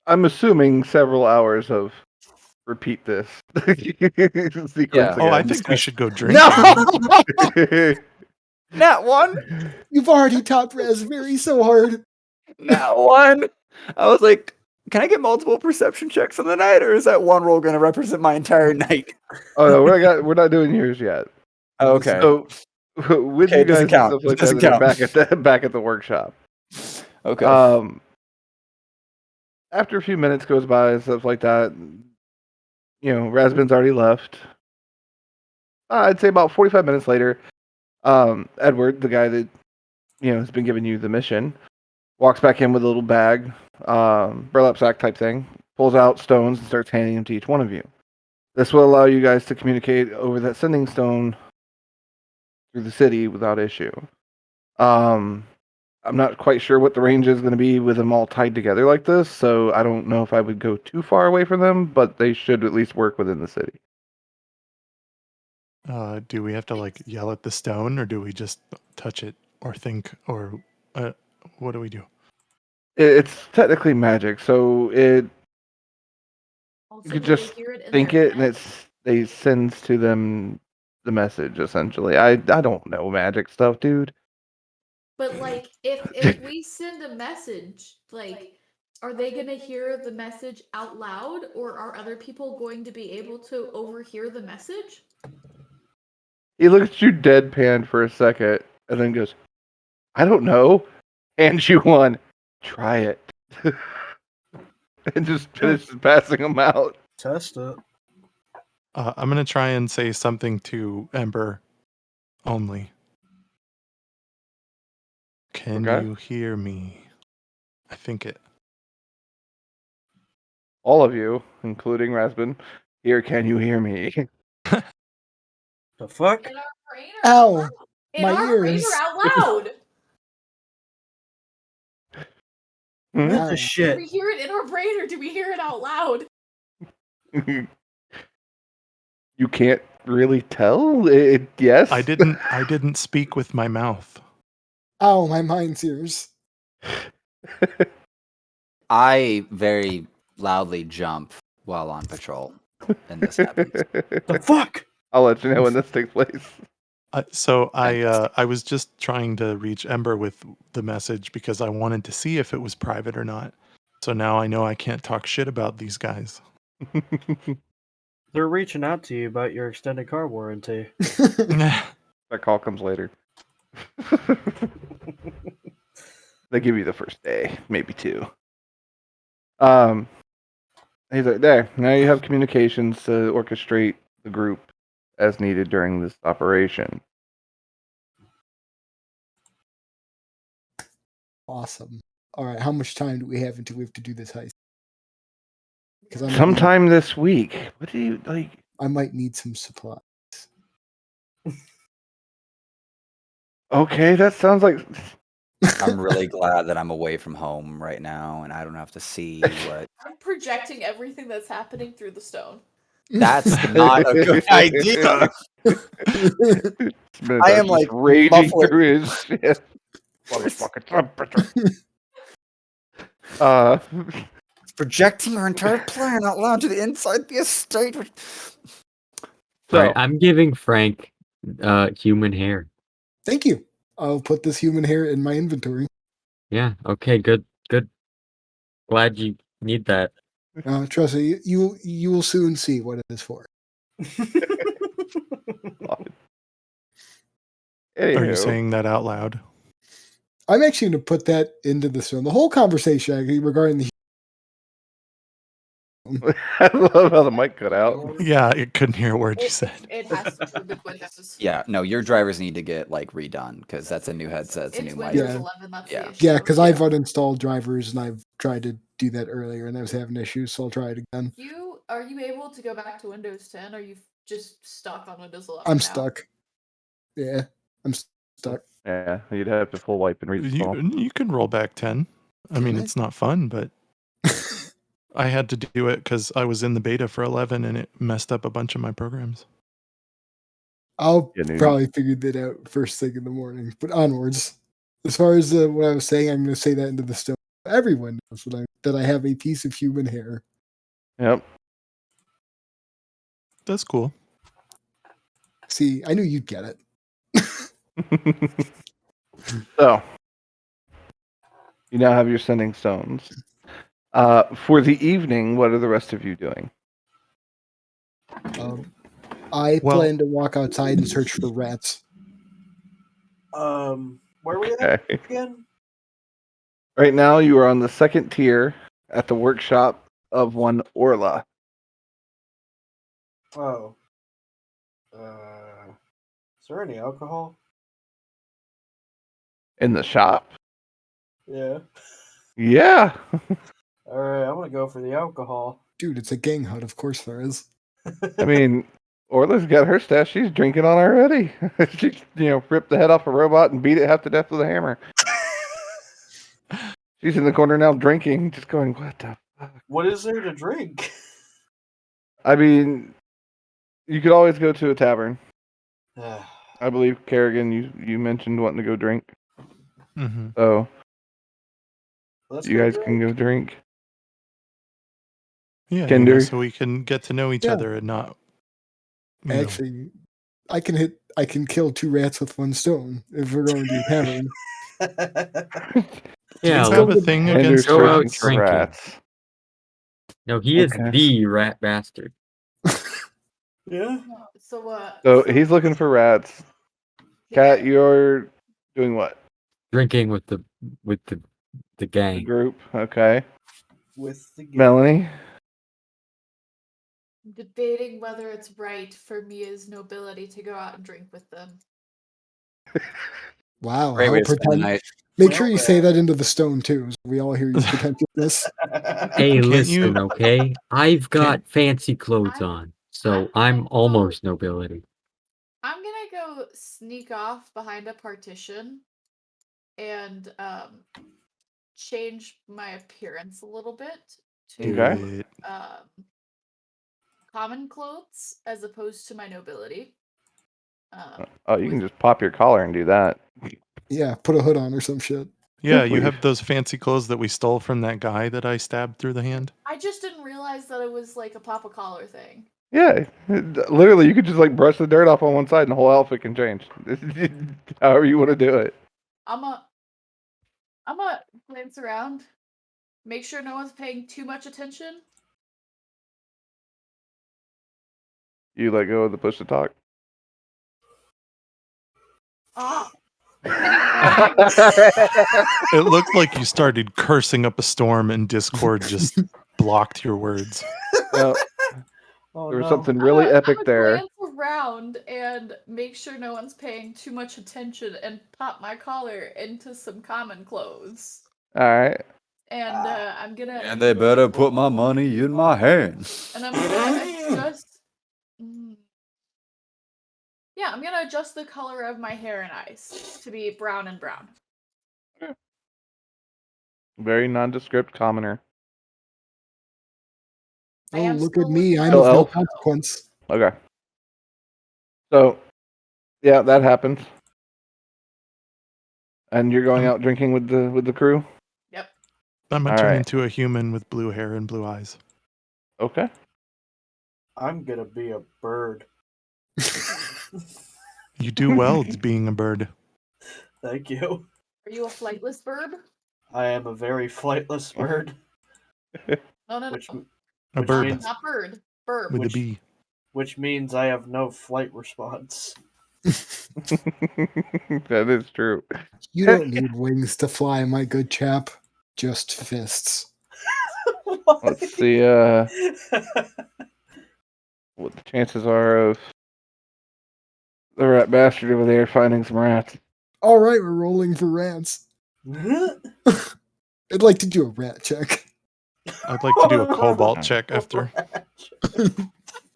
I'm assuming several hours of repeat this sequence Yeah. Oh, I again. think we should go drink. No! Not one. You've already topped Raspberry so hard. Not one. I was like, can I get multiple perception checks on the night, or is that one roll going to represent my entire night? Oh no, we're not doing yours yet. Okay. So with Okay, you it doesn't guys and count. stuff It like doesn't that, that count. are back at the workshop. Okay. After a few minutes goes by and stuff like that, Rasbin's already left. I'd say about 45 minutes later, Edward, the guy that has been giving you the mission, walks back in with a little bag, burlap sack type thing, pulls out stones and starts handing them to each one of you. This will allow you guys to communicate over that sending stone through the city without issue. I'm not quite sure what the range is going to be with them all tied together like this, so I don't know if I would go too far away from them, but they should at least work within the city. Do we have to like yell at the stone, or do we just touch it, or think, or what do we do? It's technically magic, so you Also, could do just they hear it in think their it, and head? they sends to them the message. Essentially, I don't know magic stuff, dude. But like, if we send a message, like, are they gonna hear the message out loud, or are other people going to be able to overhear the message? He looks at you deadpan for a second, and then goes, "I don't know." Hands you one. Try it, and just finishes passing them out. Test it. I'm gonna try and say something to Ember only. Can Okay. you hear me? I think it. All of you, including Rasbin, here. Can you hear me? The fuck? In our brain or Ow, out loud? In my our brain ears. or out loud? Hmm? What Ow. the Do shit? we hear it in our brain or do we hear it out loud? You can't really tell. Yes. I didn't speak with my mouth. Ow, my mind's ears. I very loudly jump while on patrol, and this happens. The fuck? I'll let you know when this takes place. I was just trying to reach Ember with the message because I wanted to see if it was private or not. So now I know I can't talk shit about these guys. They're reaching out to you about your extended car warranty. That call comes later. They give you the first day, maybe two. He's like, there. Now you have communications to orchestrate the group as needed during this operation. Awesome. All right, how much time do we have until we have to do this heist? Because Sometime this week. What do you like? I might need some supplies. Okay, that sounds like. I'm really glad that I'm away from home right now, and I don't have to see what. I'm projecting everything that's happening through the stone. That's not a good idea. I am like raging muffling. through his shit. Motherfucking temperature. Projecting our entire plan out loud to the inside the estate. So, Alright, I'm giving Frank human hair. Thank you. I'll put this human hair in my inventory. Yeah, okay, good. Glad you need that. Trust me, you will soon see what it is for. Are you anywho, saying that out loud? I'm actually going to put that into the stone. The whole conversation actually regarding the. I love how the mic cut out. Yeah, I couldn't hear a word you said. It has to do with Windows. Yeah, no, your drivers need to get like redone because that's a new headset, it's a new mic. Windows Yeah. 11, that's Yeah. the issue. Yeah, because I've uninstalled drivers and I've tried to do that earlier and I was having issues, so I'll try it again. Are you able to go back to Windows 10? Or are you just stuck on Windows 11 I'm now? stuck. Yeah, I'm stuck. Yeah, you'd have to full wipe and reinstall. You can roll back 10. I mean, it's not fun, but I had to do it because I was in the beta for 11 and it messed up a bunch of my programs. I'll Yeah, dude. probably figure that out first thing in the morning. But onwards, as far as what I was saying, I'm going to say that into the stone. Everyone knows that I have a piece of human hair. Yep. That's cool. See, I knew you'd get it. So, you now have your sending stones. For the evening, what are the rest of you doing? I Well- plan to walk outside and search for rats. Where are we at Okay. again? Right now, you are on the second tier at the workshop of one Orla. Oh. Is there any alcohol? In the shop? Yeah. Yeah. All right, I'm gonna go for the alcohol. Dude, it's a gang hut. Of course there is. I mean, Orla's got her stash. She's drinking on already. She's, ripped the head off a robot and beat it half to death with a hammer. She's in the corner now drinking, just going, what the fuck? What is there to drink? I mean, you could always go to a tavern. I believe, Kerrigan, you mentioned wanting to go drink. Mm-hmm. So, Let's you go guys can go drink. Yeah, Kinder. so we can get to know each Yeah. other and not. you know. Actually, I can kill 2 rats with 1 stone if we're going to a tavern. Do you Yeah, have a let's thing Kinder's against go out rats? searching for drinking. rats. No, he is Okay. the rat bastard. Yeah. So he's looking for rats. Kat, Yeah. you're doing what? Drinking with the The gang. group. Okay. With the game. Melanie. Debating whether it's right for me as nobility to go out and drink with them. Wow, Great how way to spend the pretend. night. Make Well, sure you say that into the stone too, so we all hear your pretentiousness. Hey, Can't listen, you- okay? I've got fancy clothes I'm- on, so I'm I'm almost nobility. I'm gonna go sneak off behind a partition and change my appearance a little bit to Okay. common clothes as opposed to my nobility. Oh, you can just pop your collar and do that. Yeah, put a hood on or some shit. Yeah, you please. have those fancy clothes that we stole from that guy that I stabbed through the hand. I just didn't realize that it was like a pop a collar thing. Yeah, literally, you could just like brush the dirt off on one side and the whole outfit can change. However you want to do it. I'm a glance around, make sure no one's paying too much attention. You let go of the push to talk. Ah, It looked like you started cursing up a storm and Discord just blocked your words. Well, Oh, there was no. something really epic I'm there. glance around and make sure no one's paying too much attention and pop my collar into some common clothes. All right. And I'm gonna. And they better put my money in my hand. And I'm gonna adjust. Yeah, I'm gonna adjust the color of my hair and eyes to be brown and brown. Very nondescript commoner. I Oh, am look still at me. looking I'm Still of no elf? consequence. Okay. So, yeah, that happens. And you're going out drinking with the crew? Yep. I'm gonna All turn right. into a human with blue hair and blue eyes. Okay. I'm gonna be a bird. You do well being a bird. Thank you. Are you a flightless bird? I am a very flightless bird. No. Which, A which bird means Not bird. Burb. with a which- bee. which means I have no flight response. That is true. You don't need wings to fly, my good chap. Just fists. Let's see what the chances are of the rat bastard over there finding some rats. All right, we're rolling for rats. I'd like to do a rat check. I'd like to do a cobalt check after.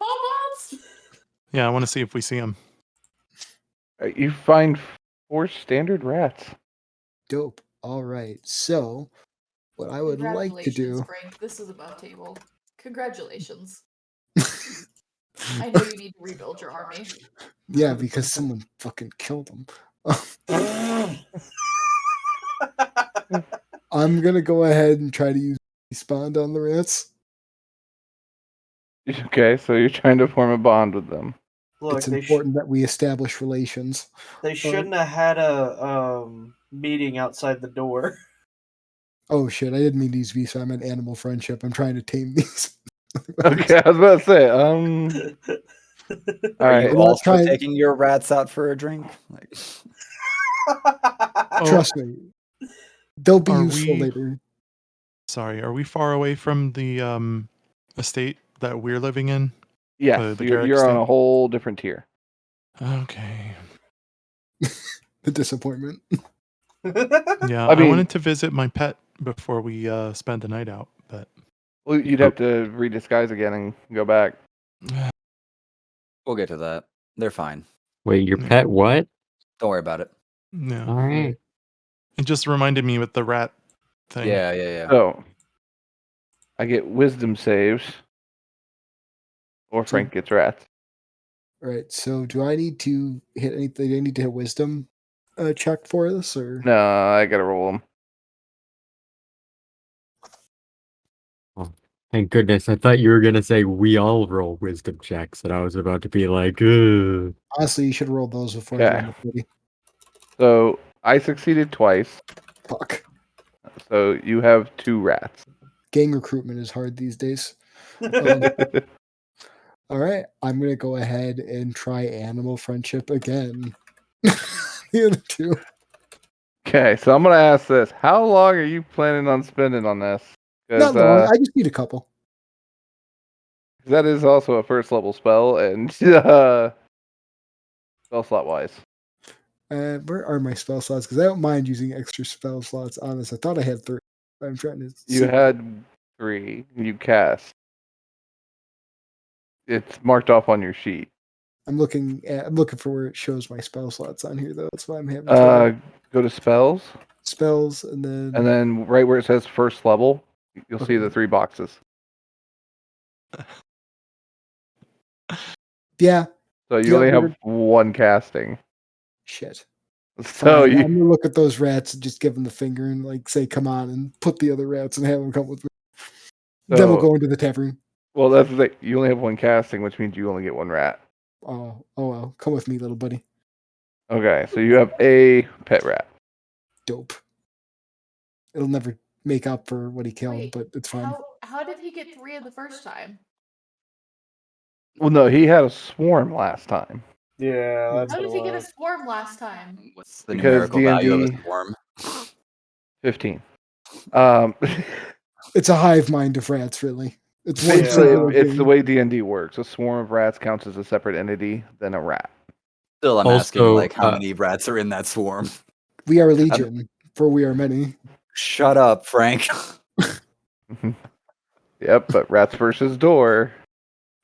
Almost. Yeah, I want to see if we see him. You find 4 standard rats. Dope. All right. So, what I would like to Congratulations, do. Frank. This is above table. Congratulations. I know you need to rebuild your army. Yeah, because someone fucking killed them. I'm gonna go ahead and try to use respond on the rats. Okay, so you're trying to form a bond with them. Look, It's they, important that we establish relations. they shouldn't have had a meeting outside the door. Oh shit! I didn't mean to use visa. I meant animal friendship. I'm trying to tame these. Okay, I was about to say, all Are right. you I'm not also trying- taking your rats out for a drink? Like, Trust me, they'll be Are useful we- later. Sorry, are we far away from the estate that we're living in? Yes, the you're Garrick on state? a whole different tier. Okay. The disappointment. Yeah, I I mean- wanted to visit my pet before we spend the night out, but Well, you'd have to redisguise again and go back. We'll get to that. They're fine. Wait, your Yeah. pet what? Don't worry about it. no. All right. It just reminded me with the rat thing. Yeah. So I get wisdom saves, or So- Frank gets rats. All right. So do I need to hit anything? Do I need to hit wisdom check for this, or No, I gotta roll them. Thank goodness. I thought you were gonna say we all roll wisdom checks, and I was about to be like, ugh. honestly, you should roll those before Okay. I roll the 30. So I succeeded twice. Fuck. So you have 2 rats. Gang recruitment is hard these days. All right, I'm gonna go ahead and try animal friendship again. The other two. Okay, so I'm gonna ask this: how long are you planning on spending on this? Not long. I just need a couple. That is also a first level spell, and spell slot wise. Where are my spell slots? Because I don't mind using extra spell slots on this. I thought I had 3. I'm trying to. You see. had 3. You cast. It's marked off on your sheet. I'm looking for where it shows my spell slots on here though. That's why I'm having trouble. Go to spells, Spells and then right where it says first level, you'll see Okay. the 3 boxes. yeah, So you Yeah, only have we're- 1 casting. shit. So Fine. you I'm gonna look at those rats and just give them the finger and like say, "Come on," and put the other rats and have them come with me. Then we'll So- go into the tavern. well, that's the thing. You only have 1 casting, which means you only get 1 rat. Oh well. Come with me, little buddy. Okay, so you have a pet rat. Dope. It'll never make up for what he killed, Wait, but it's fine. How did he get 3 of the first time? Well, no, he had a swarm last time. Yeah, that's How what did it he get a was. swarm last time? What's the Because numerical value of D&D a swarm? 15. It's a hive mind of rats, really. It's one Basically, singular it's the thing. way D&D works. A swarm of rats counts as a separate entity than a rat. Still, I'm asking Also, like how many rats are in that swarm. We are legion, for we are many. Shut up, Frank. Yep, but rats versus door.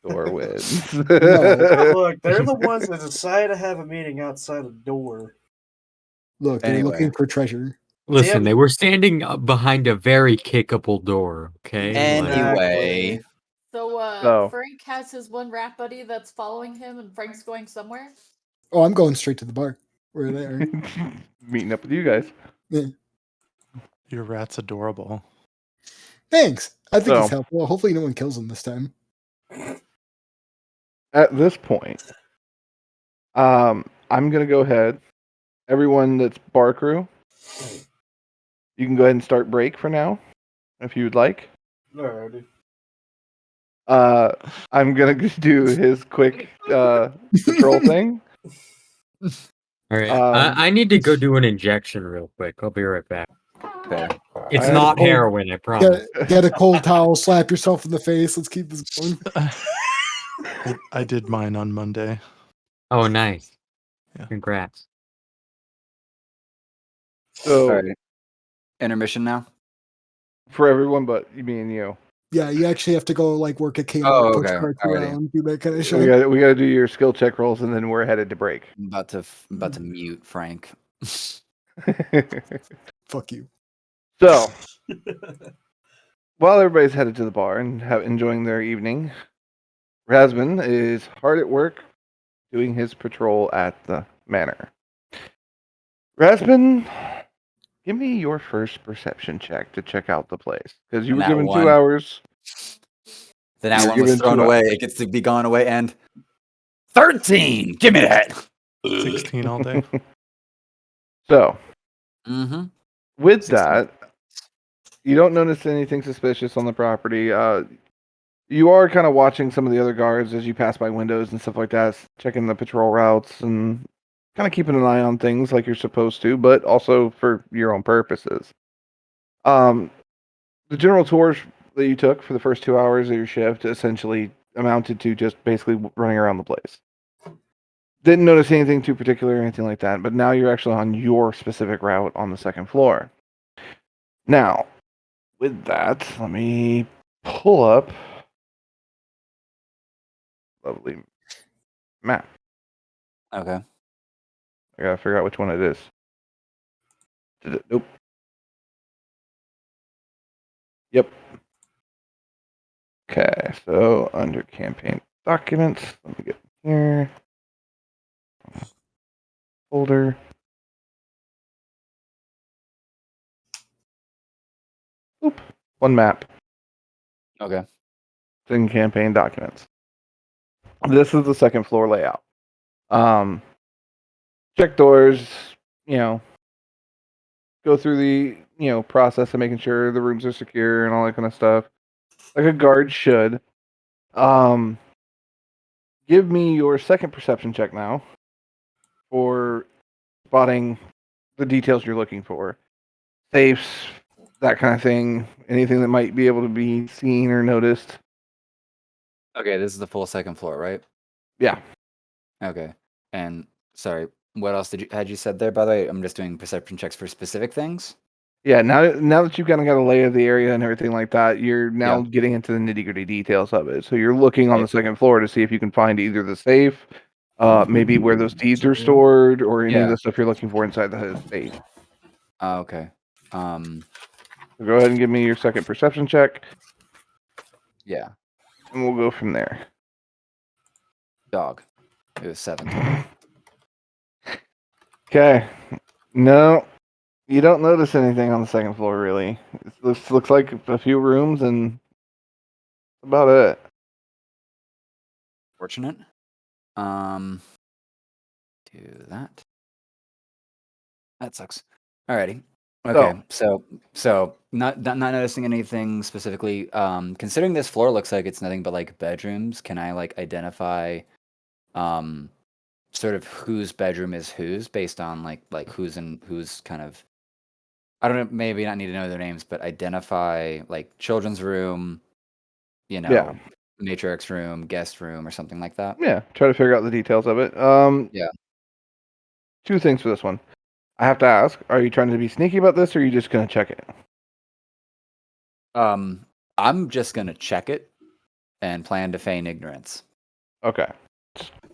Door wins. Look, they're the ones that decide to have a meeting outside a door. Look, they're Anyway. looking for treasure. Listen, Damn. they were standing behind a very kickable door. Okay. Anyway, So So- Frank has his one rat buddy that's following him, and Frank's going somewhere. Oh, I'm going straight to the bar. Where they are. Meeting up with you guys. Your rat's adorable. Thanks. I think it's So- helpful. Hopefully, no one kills him this time. At this point, I'm gonna go ahead. Everyone that's bar crew, you can go ahead and start break for now, if you would like. Alrighty. I'm gonna do his quick patrol thing. All right. Um, I need to go do an injection real quick. I'll be right back. fair. It's I- not oh, heroin, I promise. Get a cold towel, slap yourself in the face. Let's keep this going. I did mine on Monday. Oh, nice. Yeah. Congrats. So All right. Intermission now. for everyone but me and you, Yeah, you actually have to go like work at Kmart, Oh, push okay. carts Alrighty. around, do that kind of we shit. gotta do your skill check rolls, and then we're headed to break. I'm about to mute Frank. Fuck you. So while everybody's headed to the bar and enjoying their evening, Rasmus is hard at work doing his patrol at the manor. Rasmus, give me your first perception check to check out the place, because you were Nat given 2 one. hours. Then that You're one was given thrown 2 away. It gets to be gone away. And 13. Give me that. 16 all day. So Mm-hmm. with 16. that, you don't notice anything suspicious on the property. You are kind of watching some of the other guards as you pass by windows and stuff like that, checking the patrol routes and kind of keeping an eye on things like you're supposed to, but also for your own purposes. The general tours that you took for the first 2 hours of your shift essentially amounted to just basically running around the place. Didn't notice anything too particular or anything like that, but now you're actually on your specific route on the second floor. Now, with that, let me pull up lovely map. Okay. I gotta figure out which one it is. Nope. Yep. Okay, so under campaign documents, let me get here. Folder. Oop. One map. Okay. It's in campaign documents. This is the second floor layout. Check doors, you know, go through the, process of making sure the rooms are secure and all that kind of stuff. Like a guard should. Give me your second perception check now for spotting the details you're looking for. Safes, that kind of thing. Anything that might be able to be seen or noticed. Okay, this is the full second floor, right? Yeah. Okay. And sorry, what else had you said there, by the way? I'm just doing perception checks for specific things. Yeah, now that you've kind of got a lay of the area and everything like that, you're now getting into the nitty-gritty details of it. So you're looking on the second floor to see if you can find either the safe, maybe where those deeds are stored, or any of the stuff you're looking for inside the safe. Okay. So go ahead and give me your second perception check, Yeah. and we'll go from there. Dog. It was 7 total. Okay. No, you don't notice anything on the second floor, really. It looks like a few rooms, and about it. Fortunate. Do that. That sucks. Alrighty. Okay. So not noticing anything specifically. Considering this floor looks like it's nothing but like bedrooms, can I like identify sort of whose bedroom is whose based on like who's in who's kind of, I don't know, maybe not need to know their names, but identify like children's room, matriarch's room, guest room, or something like that. Yeah, try to figure out the details of it. Yeah. Two things for this one. I have to ask, are you trying to be sneaky about this, or are you just going to check it? I'm just going to check it and plan to feign ignorance. Okay.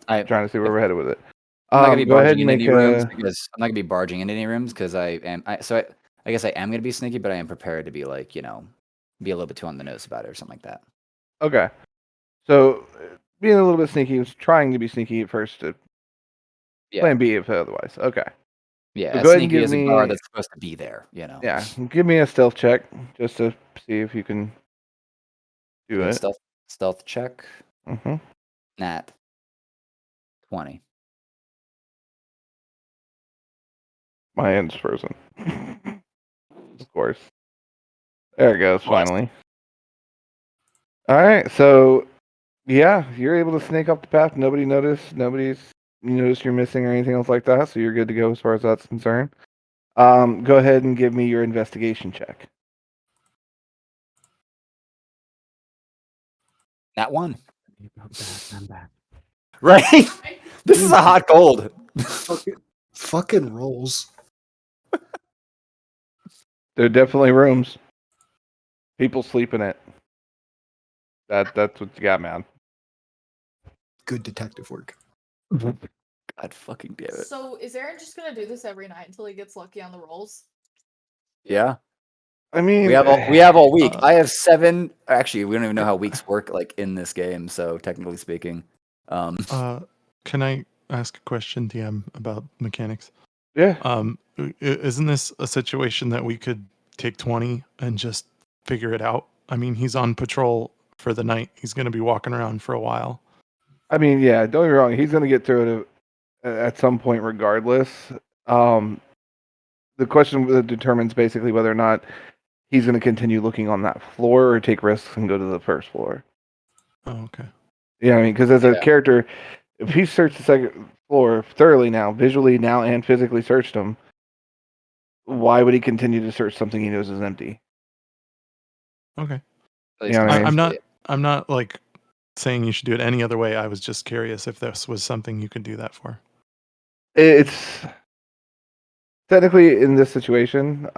I'm trying to see where we're headed with it. I'm not going to be go ahead barging and in make any rooms because I'm not going to be barging in any rooms because I guess I am going to be sneaky, but I am prepared to be like, be a little bit too on the nose about it or something like that. Okay. So being a little bit sneaky was trying to be sneaky at first to plan B if otherwise. Okay. Yeah, So as go ahead and sneaky give as a me guard that's supposed to be there, Yeah, give me a stealth check just to see if you can do Okay, it. stealth check. Mm-hmm. Nat 20. My end's frozen. Of course. There it goes, finally. Alright, so yeah, you're able to snake up the path. Nobody noticed. Nobody's noticed you're missing or anything else like that, so you're good to go as far as that's concerned. Go ahead and give me your investigation check. Nat 1. I'm back. Right? This is a hot cold. Fucking rolls. There are definitely rooms. People sleep in it. That's what you got, man. Good detective work. God fucking damn it. So is Aaron just gonna do this every night until he gets lucky on the rolls? Yeah. I mean, we have all week. I have 7. Actually, we don't even know how weeks work like in this game, so technically speaking. Can I ask a question, DM, about mechanics? Yeah. Isn't this a situation that we could take 20 and just figure it out? I mean, he's on patrol for the night. He's going to be walking around for a while. I mean, yeah, don't get me wrong. He's going to get through it at some point regardless. The question that determines basically whether or not he's going to continue looking on that floor or take risks and go to the first floor. Oh, okay. Yeah, I mean, because as a character, if he searched the second floor thoroughly now, visually now and physically searched them, why would he continue to search something he knows is empty? Okay. You know what I mean? I'm not like saying you should do it any other way. I was just curious if this was something you could do that for. It's technically in this situation,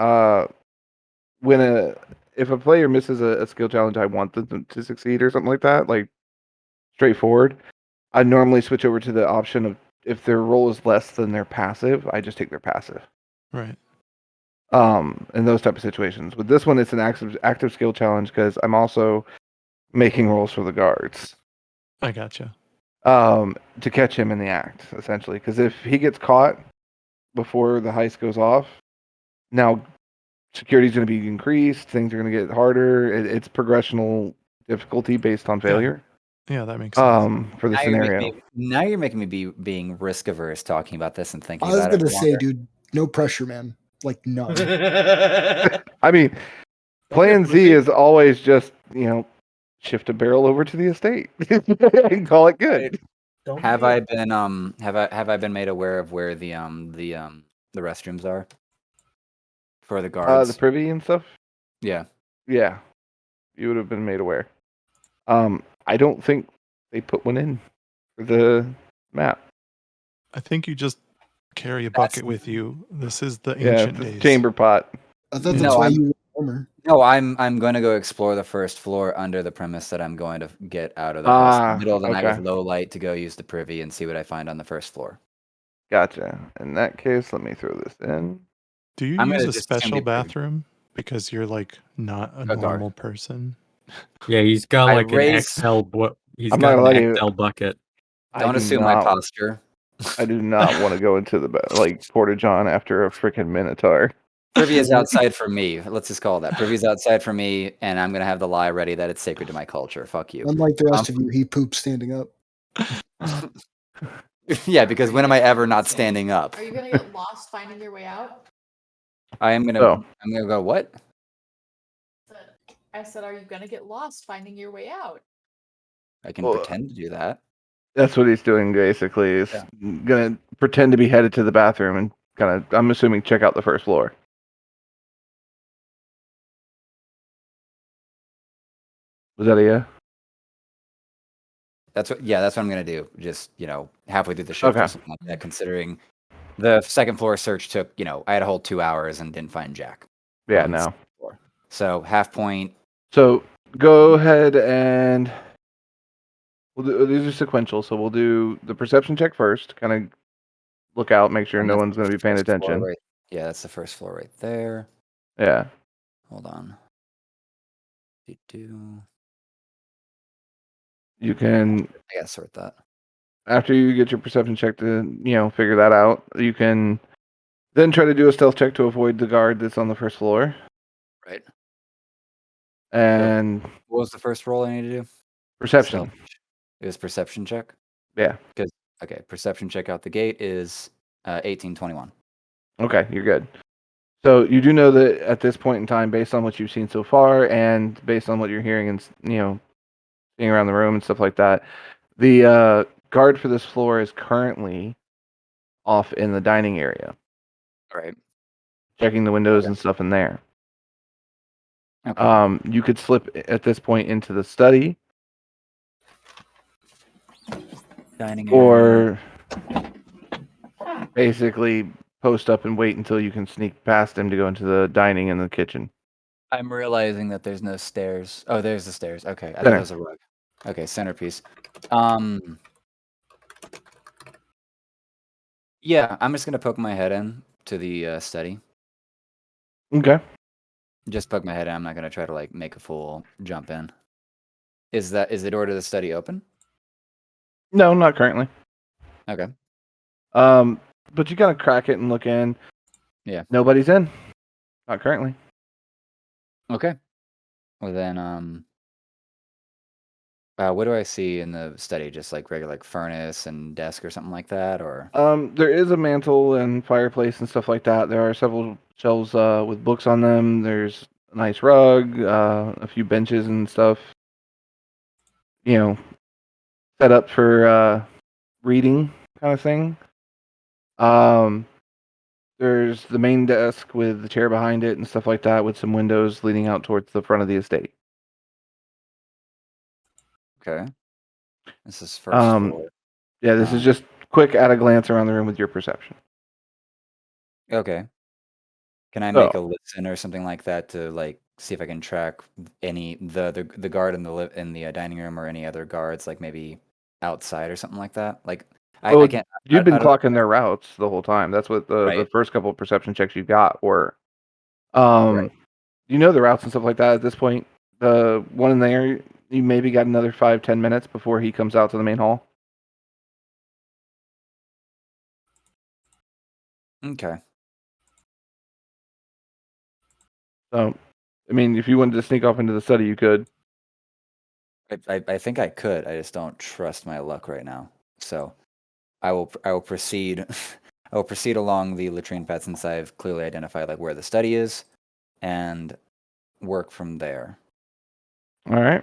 if a player misses a skill challenge, I want them to succeed or something like that, like straightforward. I normally switch over to the option of if their roll is less than their passive, I just take their passive. Right. In those type of situations. With this one, it's an active skill challenge because I'm also making rolls for the guards. I gotcha. To catch him in the act, essentially. Because if he gets caught before the heist goes off, now security's going to be increased, things are going to get harder. It's progressional difficulty based on failure. Yeah, that makes sense. For the scenario. Now you're making me being risk averse talking about this and thinking I was about it. gonna say, dude, no pressure, man. Like none. I mean, Plan Z is always just, shift a barrel over to the estate and call it good. Have I been made aware of where the restrooms are for the guards? The privy and stuff? Yeah. Yeah. You would have been made aware. I don't think they put one in for the map. I think you just carry a bucket with you. This is the Yeah, ancient the days. chamber pot. I thought that's No, why I'm- you were armor. No, I'm going to go explore the first floor under the premise that I'm going to get out of the house in the middle of the night with okay. low light to go use the privy and see what I find on the first floor. Gotcha. In that case, let me throw this in. Do you I'm use gonna a just assume special they prove- bathroom because you're like not a A guard. normal person? Yeah, he's got I like raise- an XL. He's I'm not got gonna lie to an you. XL bucket. Don't assume my posture. I do not want to go into the Porta John after a freaking Minotaur. Privy is outside for me. Let's just call it that. Privy is outside for me, and I'm gonna have the lie ready that it's sacred to my culture. Fuck you. Unlike the rest of you, he poops standing up. Yeah, because when am I ever not standing up? Are you gonna get lost finding your way out? I'm gonna go what? I said, are you gonna get lost finding your way out? I can Well, pretend to do that. That's what he's doing basically. Is Yeah. gonna pretend to be headed to the bathroom and kind of, I'm assuming, check out the first floor. Was that a yeah? That's what I'm gonna do. Just, halfway through the shift Okay. or something like that, considering the second floor search took, I had a whole 2 hours and didn't find Jack. Yeah, on the no. second floor. So half point. So go ahead and these are sequential. So we'll do the perception check first. Kind of look out, make sure and no that's one's going to be the paying first floor attention. right- Yeah, that's the first floor right there. Yeah. Hold on. Do- You can, I gotta sort that. after you get your perception check to, figure that out, you can then try to do a stealth check to avoid the guard that's on the first floor. Right. And What was the first roll I need to do? perception. Stealth. It was perception check. Yeah. Okay, perception check out the gate is 1821. Okay, you're good. So you do know that at this point in time, based on what you've seen so far, and based on what you're hearing and seeing around the room and stuff like that, the guard for this floor is currently off in the dining area, Right. checking the windows and stuff in there. Okay. You could slip at this point into the study, Dining area. or basically post up and wait until you can sneak past him to go into the dining and the kitchen. I'm realizing that there's no stairs. Oh, there's the stairs. Okay, I thought Center. that was a rug. Okay, centerpiece. Yeah, I'm just gonna poke my head in to the study. Okay. Just poke my head in. I'm not gonna try to make a full jump in. Is the door to the study open? No, not currently. Okay. But you kind of crack it and look in. Yeah. Nobody's in. Not currently. Okay. Well then, what do I see in the study? Just regular furnace and desk or something like that, or? There is a mantle and fireplace and stuff like that. There are several shelves with books on them. There's a nice rug, a few benches and stuff. Set up for reading kind of thing. There's the main desk with the chair behind it and stuff like that, with some windows leading out towards the front of the estate. Okay. This is first floor. Yeah, this is just quick at a glance around the room with your perception. Okay. Can I So- make a listen or something like that to like see if I can track any the guard in the dining room or any other guards, like maybe outside or something like that? Like I can't. You've been I don't- clocking their routes the whole time. That's what the Right. first couple of perception checks you got were. Right. You know the routes and stuff like that at this point. The one in there, you maybe got another 5-10 minutes before he comes out to the main hall. Okay. So, I mean, if you wanted to sneak off into the study, you could. I think I could. I just don't trust my luck right now. So I will proceed. I will proceed along the latrine path since I've clearly identified like where the study is, and work from there. All right.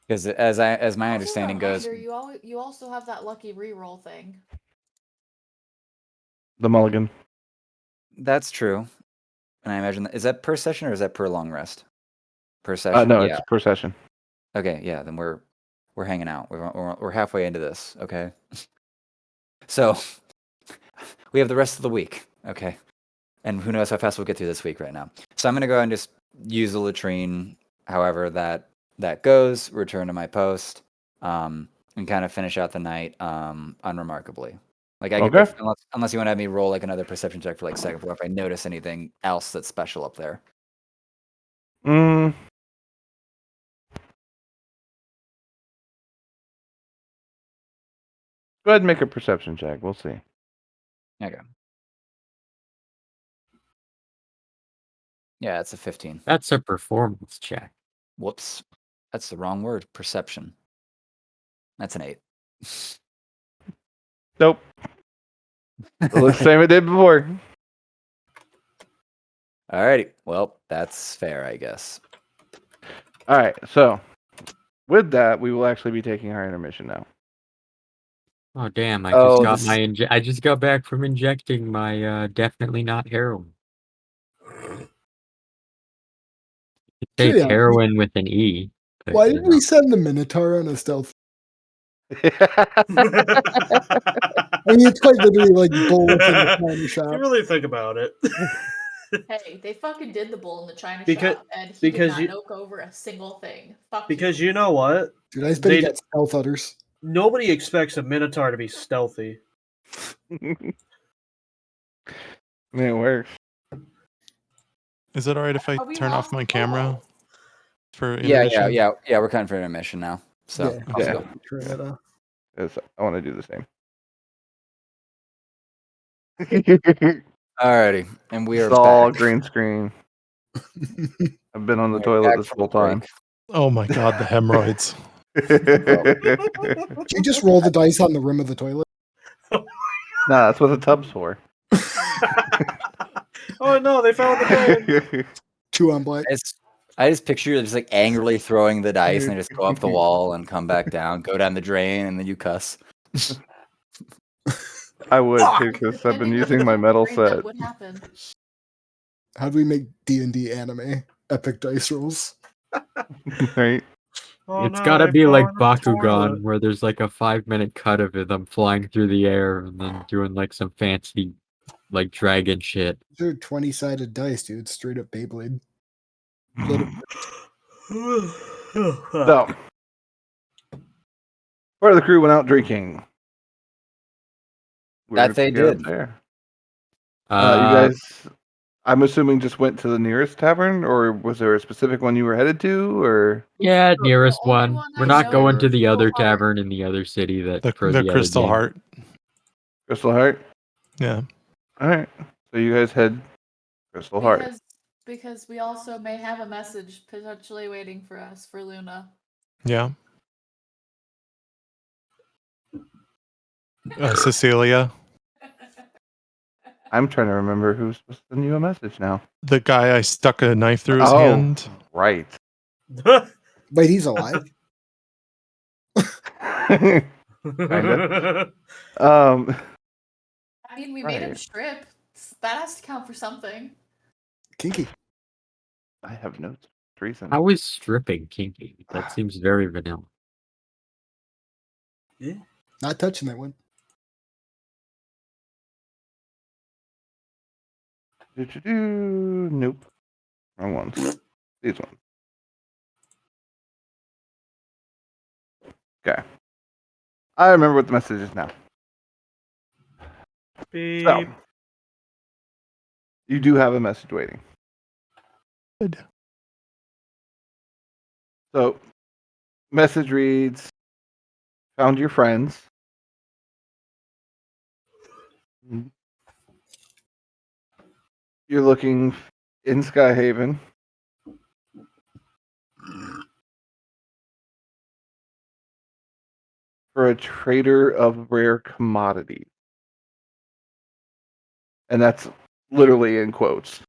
Because as my understanding goes, you also have that lucky reroll thing. The mulligan. that's true. And I imagine is that per session or is that per long rest? Per session. No, Yeah. it's per session. Okay. Yeah. Then we're hanging out. We're halfway into this. Okay. So we have the rest of the week. Okay. And who knows how fast we'll get through this week right now. So I'm gonna go and just use the latrine, however that goes. Return to my post, and kind of finish out the night unremarkably. Like Okay. unless you want to have me roll like another perception check for like second floor if I notice anything else that's special up there. Go ahead and make a perception check. We'll see. Okay. Yeah, it's a 15. That's a performance check. Whoops. That's the wrong word. Perception. That's an 8. Nope. It looks the same it did before. Alrighty. Well, that's fair, I guess. All right. So, with that, we will actually be taking our intermission now. Oh damn! I just got back from injecting my definitely not heroin. So, It's yeah, heroin with an E. but, Why you didn't know. we send the Minotaur on a stealth? I mean, it's quite literally like bull in the china If shop. you really think about it. Hey, they fucking did the bull in the china Because- shop, and he did because not you- knock over a single thing. Fuck Because you know what? Dude, I bet he They- got stealth udders. Nobody expects a Minotaur to be stealthy. I mean, it works. Is it all right if I Are we turn off my lost? camera for Yeah, intermission? yeah. We're kind of for intermission now. So Yeah. off you Yeah. go. Turn it off. Yes, I want to do the same. Alrighty, and we are It's all back. green screen. I've been on the We're toilet back this from whole the break. time. Oh my god, the hemorrhoids. Did you just roll the dice on the rim of the toilet? Nah, that's what the tub's for. Oh no, they found the bin. 2 on black. I just picture you just like angrily throwing the dice and they just go up the wall and come back down, go down the drain, and then you cuss. I would Fuck! too, because I've been Depending on using the my metal grade, that set. would happen. How do we make D&D anime epic dice rolls? Right? Oh, It's no, gotta they be like found the toilet. Bakugan, where there's like a 5-minute cut of it, them flying through the air and then doing like some fancy, like dragon shit. These are 20-sided dice, dude. Straight up Beyblade. So, part of the crew went out drinking. That Where'd they you get up did. there? You guys, I'm assuming, just went to the nearest tavern, or was there a specific one you were headed to, or? Yeah, nearest The only one. one We're I not know going to is the other Crystal Heart. tavern in the other city that for The the Crystal other game. Heart. Crystal Heart? Yeah. All right. So you guys head Crystal Heart. Because we also may have a message potentially waiting for us for Luna. Yeah. Cecilia, I'm trying to remember who's supposed to send you a message now. the guy I stuck a knife through his Oh. hand. Right. Wait, he's alive? Kinda. I mean, we made him Right. strip. That has to count for something. Kinky. I have notes. Reason. How is stripping kinky? That seems very vanilla. Yeah. Not touching that one. Nope. Wrong ones. These ones. Okay. I remember what the message is now. Beep. So, you do have a message waiting. Good. So, message reads, found your friends. You're looking in Skyhaven for a trader of rare commodities. And that's literally in quotes.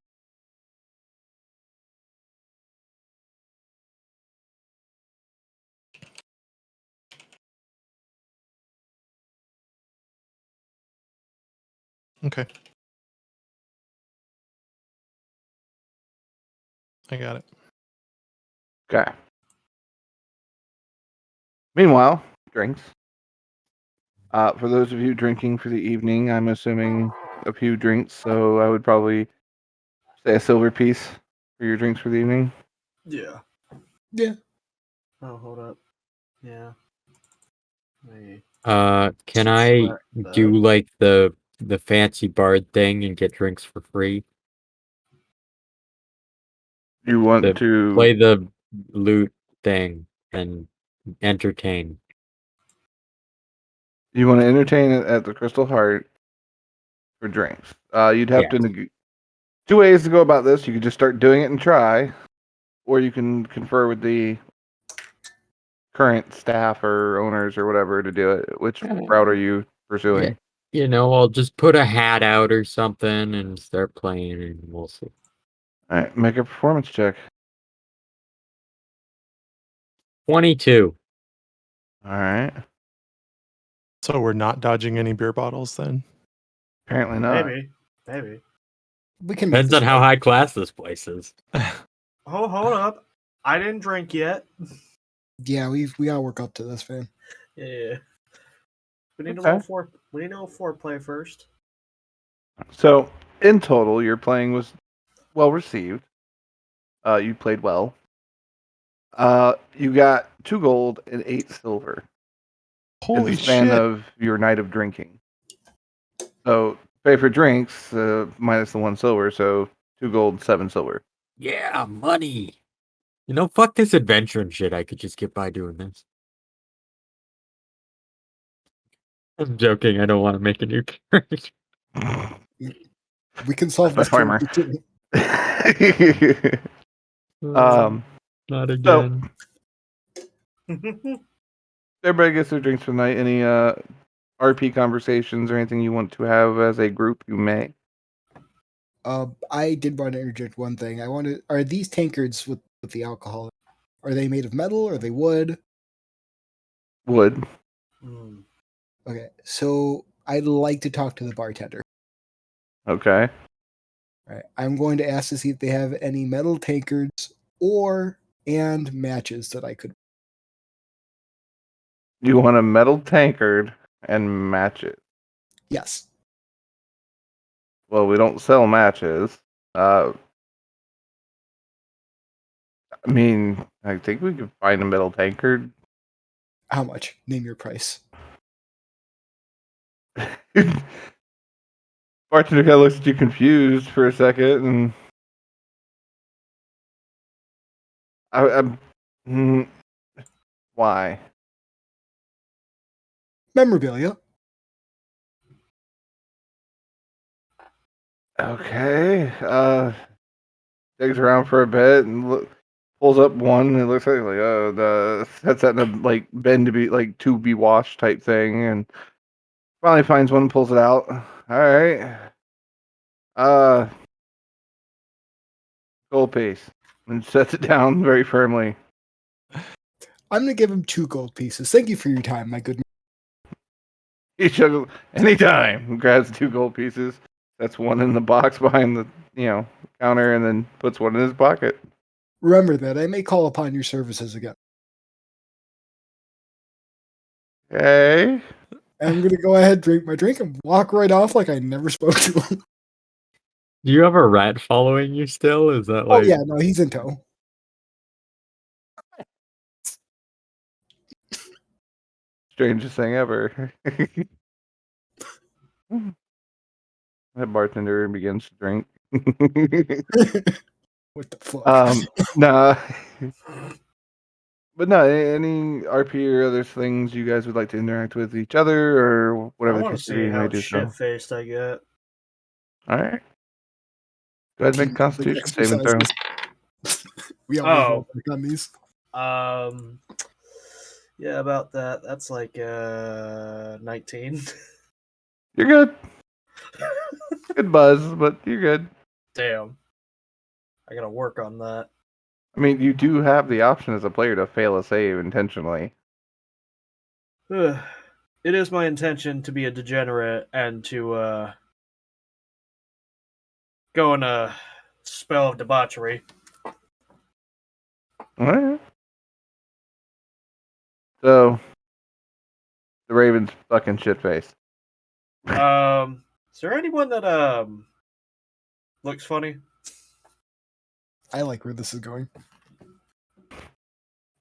Okay. I got it. Okay. Meanwhile, drinks. For those of you drinking for the evening, I'm assuming a few drinks, so I would probably say a silver piece for your drinks for the evening. Yeah. Yeah. Oh, hold up. Yeah. Wait. Can I Subtract do that. like the fancy bard thing and get drinks for free? You want The to play the loot thing and entertain. entertain it at the Crystal Heart for drinks. You'd have Yes. to two ways to go about this. You could just start doing it and try, or you can confer with the current staff or owners or whatever to do it. Which route are you pursuing? You know, I'll just put a hat out or something and start playing, and we'll see. All right, make a performance check. 22. All right. So we're not dodging any beer bottles then? Apparently not. Maybe. We can make Depends this on how work. high class this place is. Oh, hold up. I didn't drink yet. Yeah, we gotta work up to this, man. Yeah. We need a Okay. little foreplay first. So in total, your playing was well received. You played well. You got 2 gold and 8 silver in Holy the span shit. of your night of drinking. So pay for drinks minus the 1 silver, so 2 gold, 7 silver. Yeah, money. You know, fuck this adventure and shit. I could just get by doing this. I'm joking. I don't want to make a new character. We can solve That's this my character farmer. Not So again. everybody gets their drinks for the night. Any RP conversations or anything you want to have as a group, you may. I did want to interject one thing. Are these tankards with the alcohol? Are they made of metal? Are they wood? Would. Hmm. Okay, so I'd like to talk to the bartender. Okay. All right, I'm going to ask to see if they have any metal tankards and matches that I could. You want a metal tankard and match it. Yes. Well, we don't sell matches. I mean, I think we could find a metal tankard. How much? Name your price. Bartender kind of looks at you confused for a second, and I'm why? Memorabilia. Okay. Digs around for a bit and pulls up one. And it looks like that's that in a like bin to be like to be washed type thing, and finally finds one, pulls it out. All right. Gold piece, and sets it down very firmly. I'm going to give him 2 gold pieces. Thank you for your time, my good man. He chuckles anytime. Grabs 2 gold pieces. That's one in the box behind the counter, and then puts one in his pocket. Remember that I may call upon your services again. Okay. I'm gonna go ahead, drink my drink, and walk right off like I never spoke to him. Do you have a rat following you still? Is that Oh like? yeah, no, he's in tow. Strangest thing ever. That bartender begins to drink. What the fuck? No. But no, any RP or other things you guys would like to interact with each other or I whatever the want to case may be, see you may how do so. shit faced I get. Alright. Go ahead and make a Like constitution saving throw. exercises. We always Oh. work on these. Yeah, about that. That's like 19. You're good. Good buzz, but you're good. Damn. I gotta work on that. I mean, you do have the option as a player to fail a save intentionally. It is my intention to be a degenerate and to go on a spell of debauchery. Alright. So, the Raven's fucking shit faced. Is there anyone that looks funny? I like where this is going.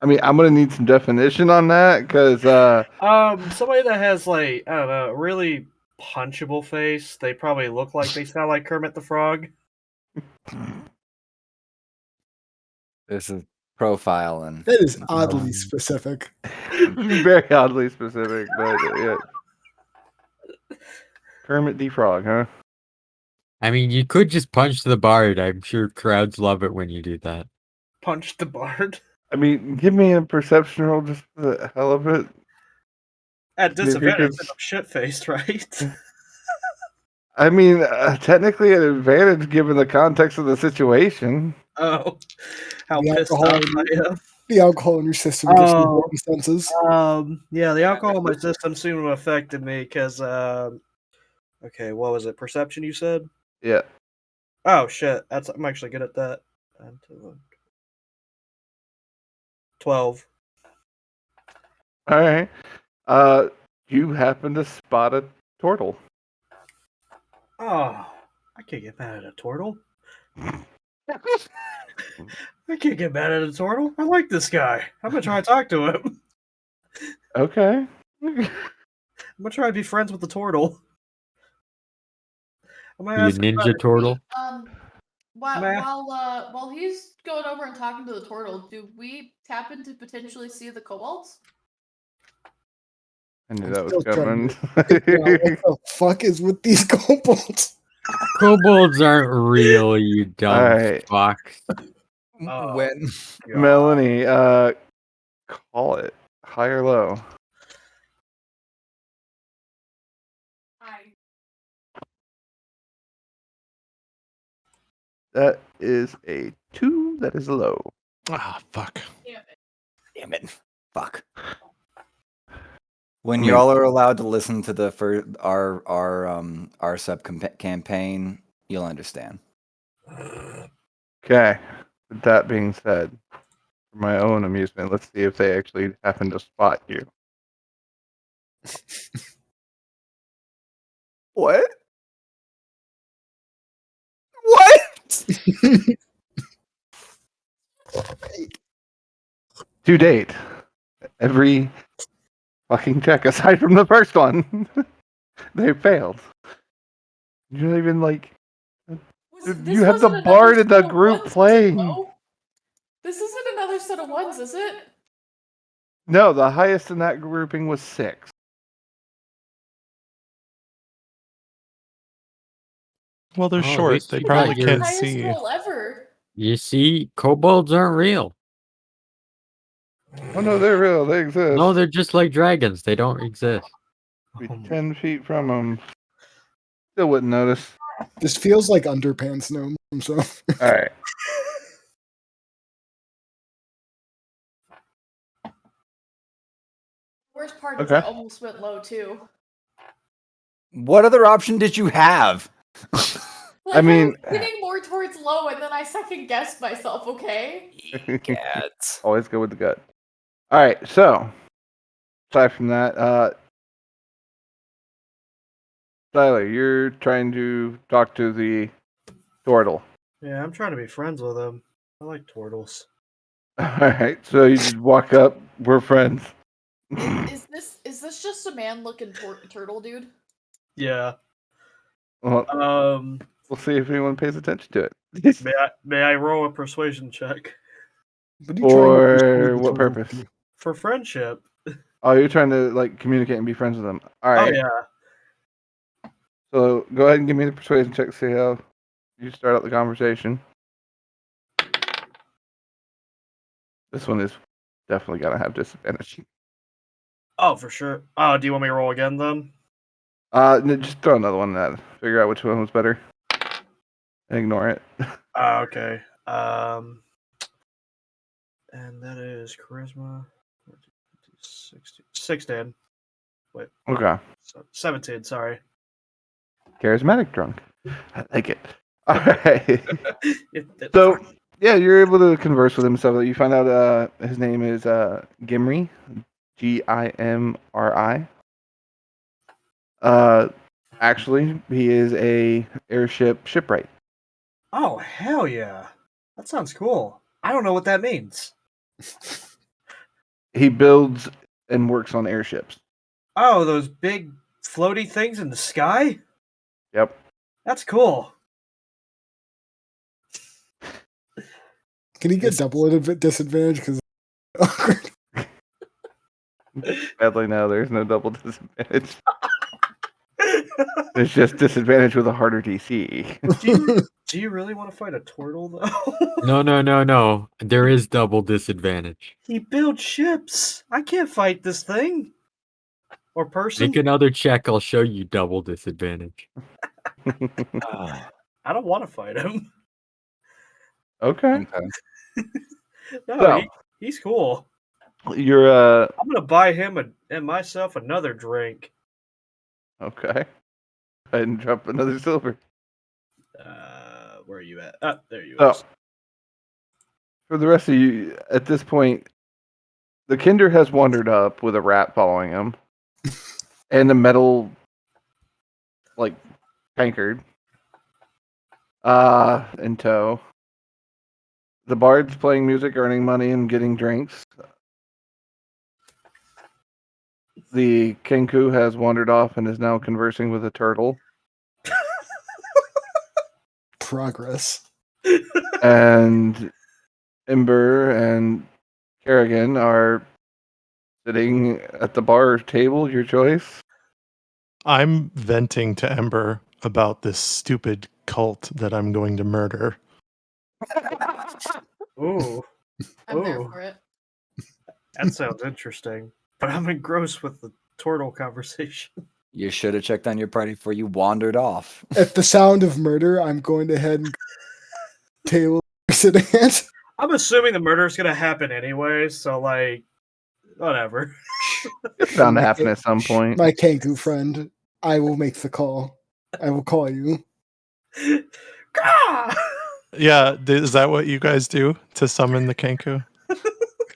I mean, I'm gonna need some definition on that because Somebody that has like, I don't know, a really punchable face. They probably look like they sound like Kermit the Frog. This is profile and That is oddly specific. very oddly specific, but yeah. Kermit the Frog, huh? I mean, you could just punch the bard. I'm sure crowds love it when you do that. Punch the bard. I mean, give me a perception roll just for the hell of it. At If you disadvantage, could- I'm shit faced, right? I mean, technically an advantage given the context of the situation. Oh, how The pissed alcohol, off I am. the alcohol in your system gives you Oh. heightened senses. Yeah, the alcohol in my system seemed to have affected me because, okay, what was it? Perception, you said? Yeah. Oh, shit. I'm actually good at that. 12. All right. You happen to spot a turtle. Oh, I can't get mad at a turtle. I can't get mad at a turtle. I like this guy. I'm gonna try to talk to him. Okay. I'm gonna try to be friends with the turtle. I'm gonna You ask him ninja about- turtle. While he's going over and talking to the turtle, do we happen to potentially see the kobolds? I knew I'm that was still trying coming. Figure out what the fuck is with these kobolds? Kobolds aren't real, you dumb Alright. fuck. Oh, when God. Melanie, call it. High or low? That is a 2. That is low. Ah, fuck. damn it, fuck. When I mean- y'all are allowed to listen to the our sub campaign, you'll understand. Okay. With that being said, for my own amusement, let's see if they actually happen to spot you. What? What? To date, every fucking check aside from the first one, they failed. You're not even like. Dude, you have the wasn't bard another in the set of group ones, is it, playing. Mo? This isn't another set of ones, is it? No, the highest in that grouping was 6. Well, they're Oh, short. this They is probably not your- can't Highest see. roll ever. You see, kobolds aren't real. Oh no, they're real. They exist. No, they're just like dragons. They don't exist. Be 10 feet from them. Still wouldn't notice. This feels like underpants gnome. So All right. Worst part is Okay. I almost went low too. What other option did you have? Like, mean- I was getting more towards low, and then I second guessed myself. Okay. Cats. Always go with the gut. All right, so aside from that, Tyler, you're trying to talk to the turtle. Yeah, I'm trying to be friends with him. I like turtles. All right, so you just walk up. We're friends. Is this just a man looking turtle dude? Yeah. Well, Um, we'll see if anyone pays attention to it. may I roll a persuasion check What are you trying to persuade For the what turtle purpose? to do? for friendship? Oh, you're trying to like communicate and be friends with them. All Oh right. yeah. So go ahead and give me the persuasion check. See how you start out the conversation. This one is definitely gonna have disadvantage. Oh, for sure. Oh, do you want me to roll again then? No, just throw another one at. Figure out which one was better. And ignore it. Okay. And that is charisma. 16. Wait, Okay. 17. Sorry. Charismatic drunk. I like it. All right. It- So yeah, you're able to converse with him. So you find out his name is Gimri, Gimri. Actually, he is a airship shipwright. oh hell yeah, that sounds cool. I don't know what that means. He builds and works on airships. Oh, those big floaty things in the sky? Yep. That's cool. Can he get double disadvantage? Because Sadly, no, there's no double disadvantage. There's just disadvantage with a harder DC. Do you really want to fight a turtle though? No. There is double disadvantage. He builds ships. I can't fight this thing. Or person. Make another check. I'll show you double disadvantage. I don't want to fight him. Okay. No, So- he's cool. You're I'm gonna buy him and myself another drink. okay. Go ahead and drop another silver. Where are you at? Ah, there you So are. for the rest of you, at this point, the Kinder has wandered up with a rat following him, and the metal, like, tankard, in tow. The bard's playing music, earning money, and getting drinks. The Kenku has wandered off and is now conversing with a turtle. progress. And Ember and Kerrigan are sitting at the bar table, your choice. I'm venting to Ember about this stupid cult that I'm going to murder. Ooh, I'm there Ooh. for it. that sounds interesting. But I'm engrossed with the turtle conversation. You should have checked on your party before you wandered off. At the sound of murder, I'm going to head and table sitting at. I'm assuming the murder's gonna happen anyway, so like, whatever. It's bound to happen at some point. My Kanku friend, I will make the call. I will call you. Gah! Yeah, is that what you guys do to summon the Kenku?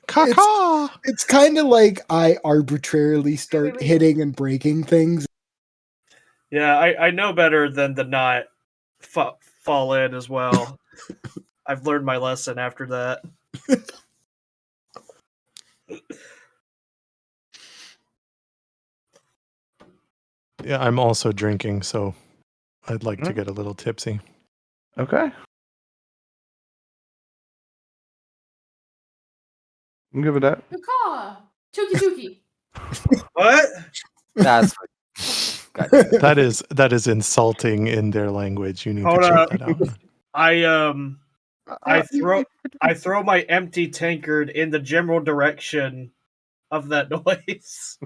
Caw-caw! It's kind of like I arbitrarily start hitting and breaking things. Yeah, I know better than to not fall in as well. I've learned my lesson after that. Yeah, I'm also drinking, so I'd like to Mm. get a little tipsy. Okay. I'm good with that. Caw! Tuki. What? That's God damn it. That is insulting in their language. You need Hold to check up. that out. I throw my empty tankard in the general direction of that noise.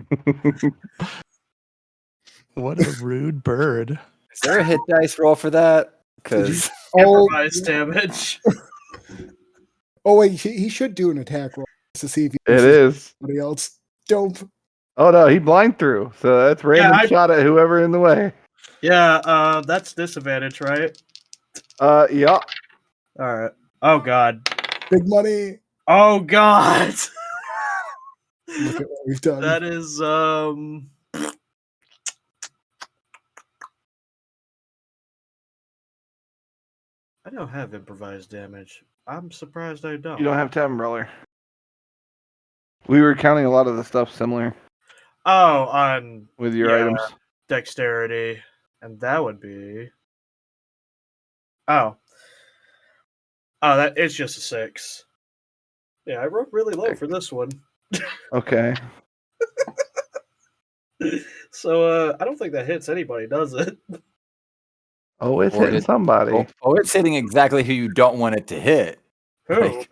What a rude bird. Is there a hit dice roll for that? Because Oh, Improvise damage. oh wait, he should do an attack roll to see if he It misses is. somebody else. Dope. Oh no, he blind through. So that's random I- shot at whoever in the way. Yeah, that's disadvantage, right? Yeah. Alright. Oh god. Big money. Oh god. Look at what we've done. That is I don't have improvised damage. I'm surprised I don't. You don't have to have umbrella. We were counting a lot of the stuff similar Oh, on with your items. dexterity, and that would be oh, that it's just a 6. Yeah, I rolled really low for this one. Okay. So I don't think that hits anybody, does it? Oh, it's Or hitting it- somebody. Oh, it's hitting exactly who you don't want it to hit. Who? Like,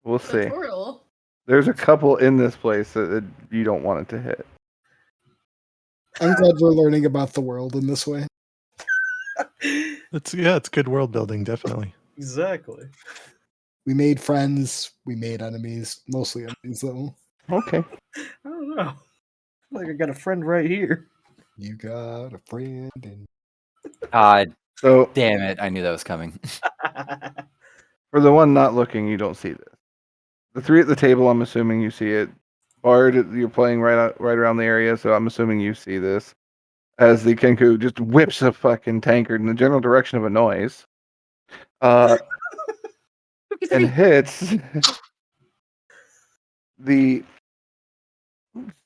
We'll The see. turtle. There's a couple in this place that you don't want it to hit. I'm glad we're learning about the world in this way. It's good world building, definitely. Exactly. We made friends. We made enemies. Mostly enemies, though. Okay. I don't know. Like I got a friend right here. You got a friend. And God So damn it! I knew that was coming. for the one not looking, you don't see this. The three at the table, I'm assuming you see it. Bard, you're playing right around the area, so I'm assuming you see this. As the Kenku just whips a fucking tankard in the general direction of a noise. And hits the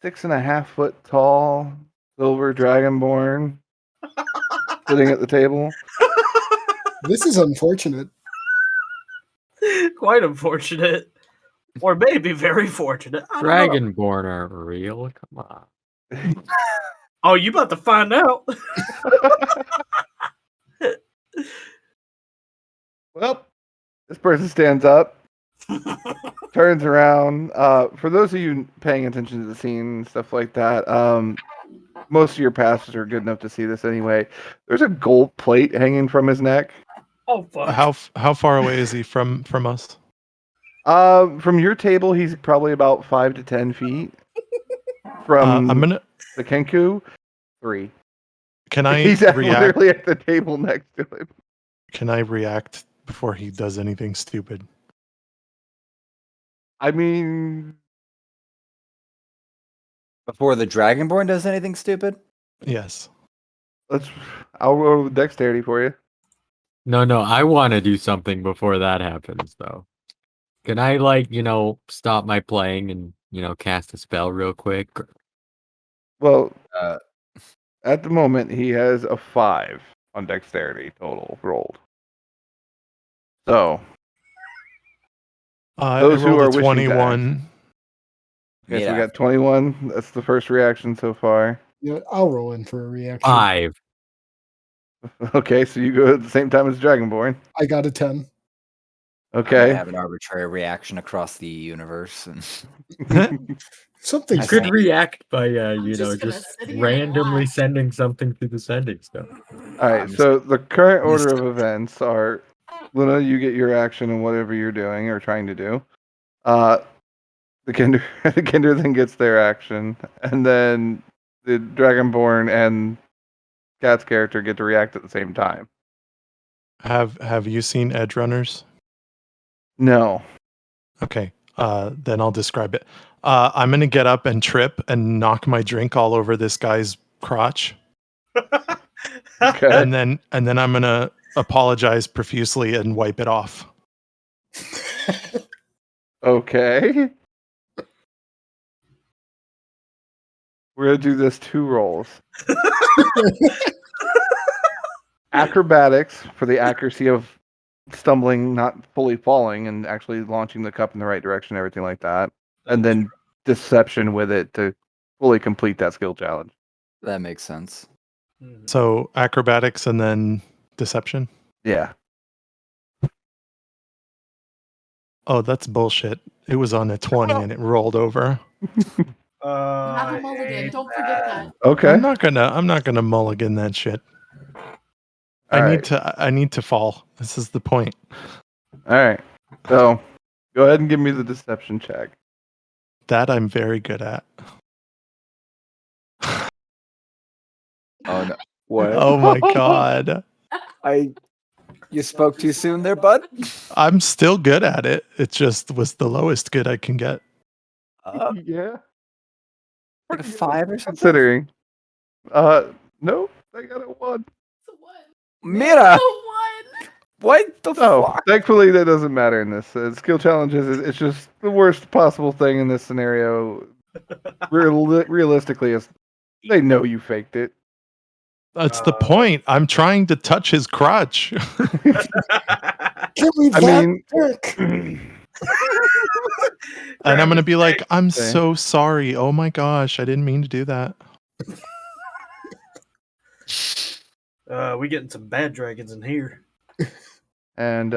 6.5 foot tall silver dragonborn sitting at the table. this is unfortunate. Quite unfortunate. Or maybe very fortunate. I don't know. Dragonborn are real. Come on. Oh, you about to find out. Well, this person stands up, turns around. For those of you paying attention to the scene and stuff like that, most of your passes are good enough to see this anyway. There's a gold plate hanging from his neck. Oh fuck. How far away is he from us? From your table, he's probably about 5 to 10 feet. From I'm gonna. the Kenku, 3. Can I He's react? literally at the table next to him. Can I react before he does anything stupid? I mean, Before the Dragonborn does anything stupid? Yes. I'll roll dexterity for you. No, I want to do something before that happens, though. Can I, stop my playing and, cast a spell real quick? Well, Uh, at the moment, he has a 5 on dexterity total rolled. So, I Those who rolled are a wishing to 21. okay, so Yeah. we got 21. That's the first reaction so far. You know, I'll roll in for a reaction. 5. Okay, so you go at the same time as Dragonborn. I got a 10. I'm gonna Okay. have an arbitrary reaction across the universe, and Something I Could see. react by, just gonna just sit here and randomly watch. sending something through the sending stuff. All right, I'm so the current I'm order just- of events are Luna, you get your action in whatever you're doing or trying to do. The Kinder, the Kinder then gets their action, and then the Dragonborn and Cat's character get to react at the same time. Have you seen Edge Runners? No. Okay. Then I'll describe it. I'm gonna get up and trip and knock my drink all over this guy's crotch, Okay. and then I'm gonna apologize profusely and wipe it off. Okay. We're gonna do this 2 rolls. Acrobatics for the accuracy of stumbling, not fully falling, and actually launching the cup in the right direction, everything like that. And then deception with it to fully complete that skill challenge. That makes sense. So acrobatics and then deception. Yeah. Oh, that's bullshit. It was on a 20 and it rolled over. Have a mulligan. Don't forget that. Okay. I'm not gonna mulligan that shit. All right. I need to fall. This is the point. All right. So go ahead and give me the deception check. That I'm very good at. Oh no! What? Oh my god. You spoke too soon there, bud. I'm still good at it. It just was the lowest good I can get. Yeah. Like a 5 or something? Considering. Nope. I got a 1. It's a one. Mira! One. What the Oh, fuck? thankfully that doesn't matter in this. Skill challenges, it's just the worst possible thing in this scenario. Realistically, is they know you faked it. That's the point. I'm trying to touch his crotch. Give me I that mean, dick. And I'm going to be like, I'm Okay. so sorry. Oh my gosh, I didn't mean to do that. We getting some bad dragons in here. And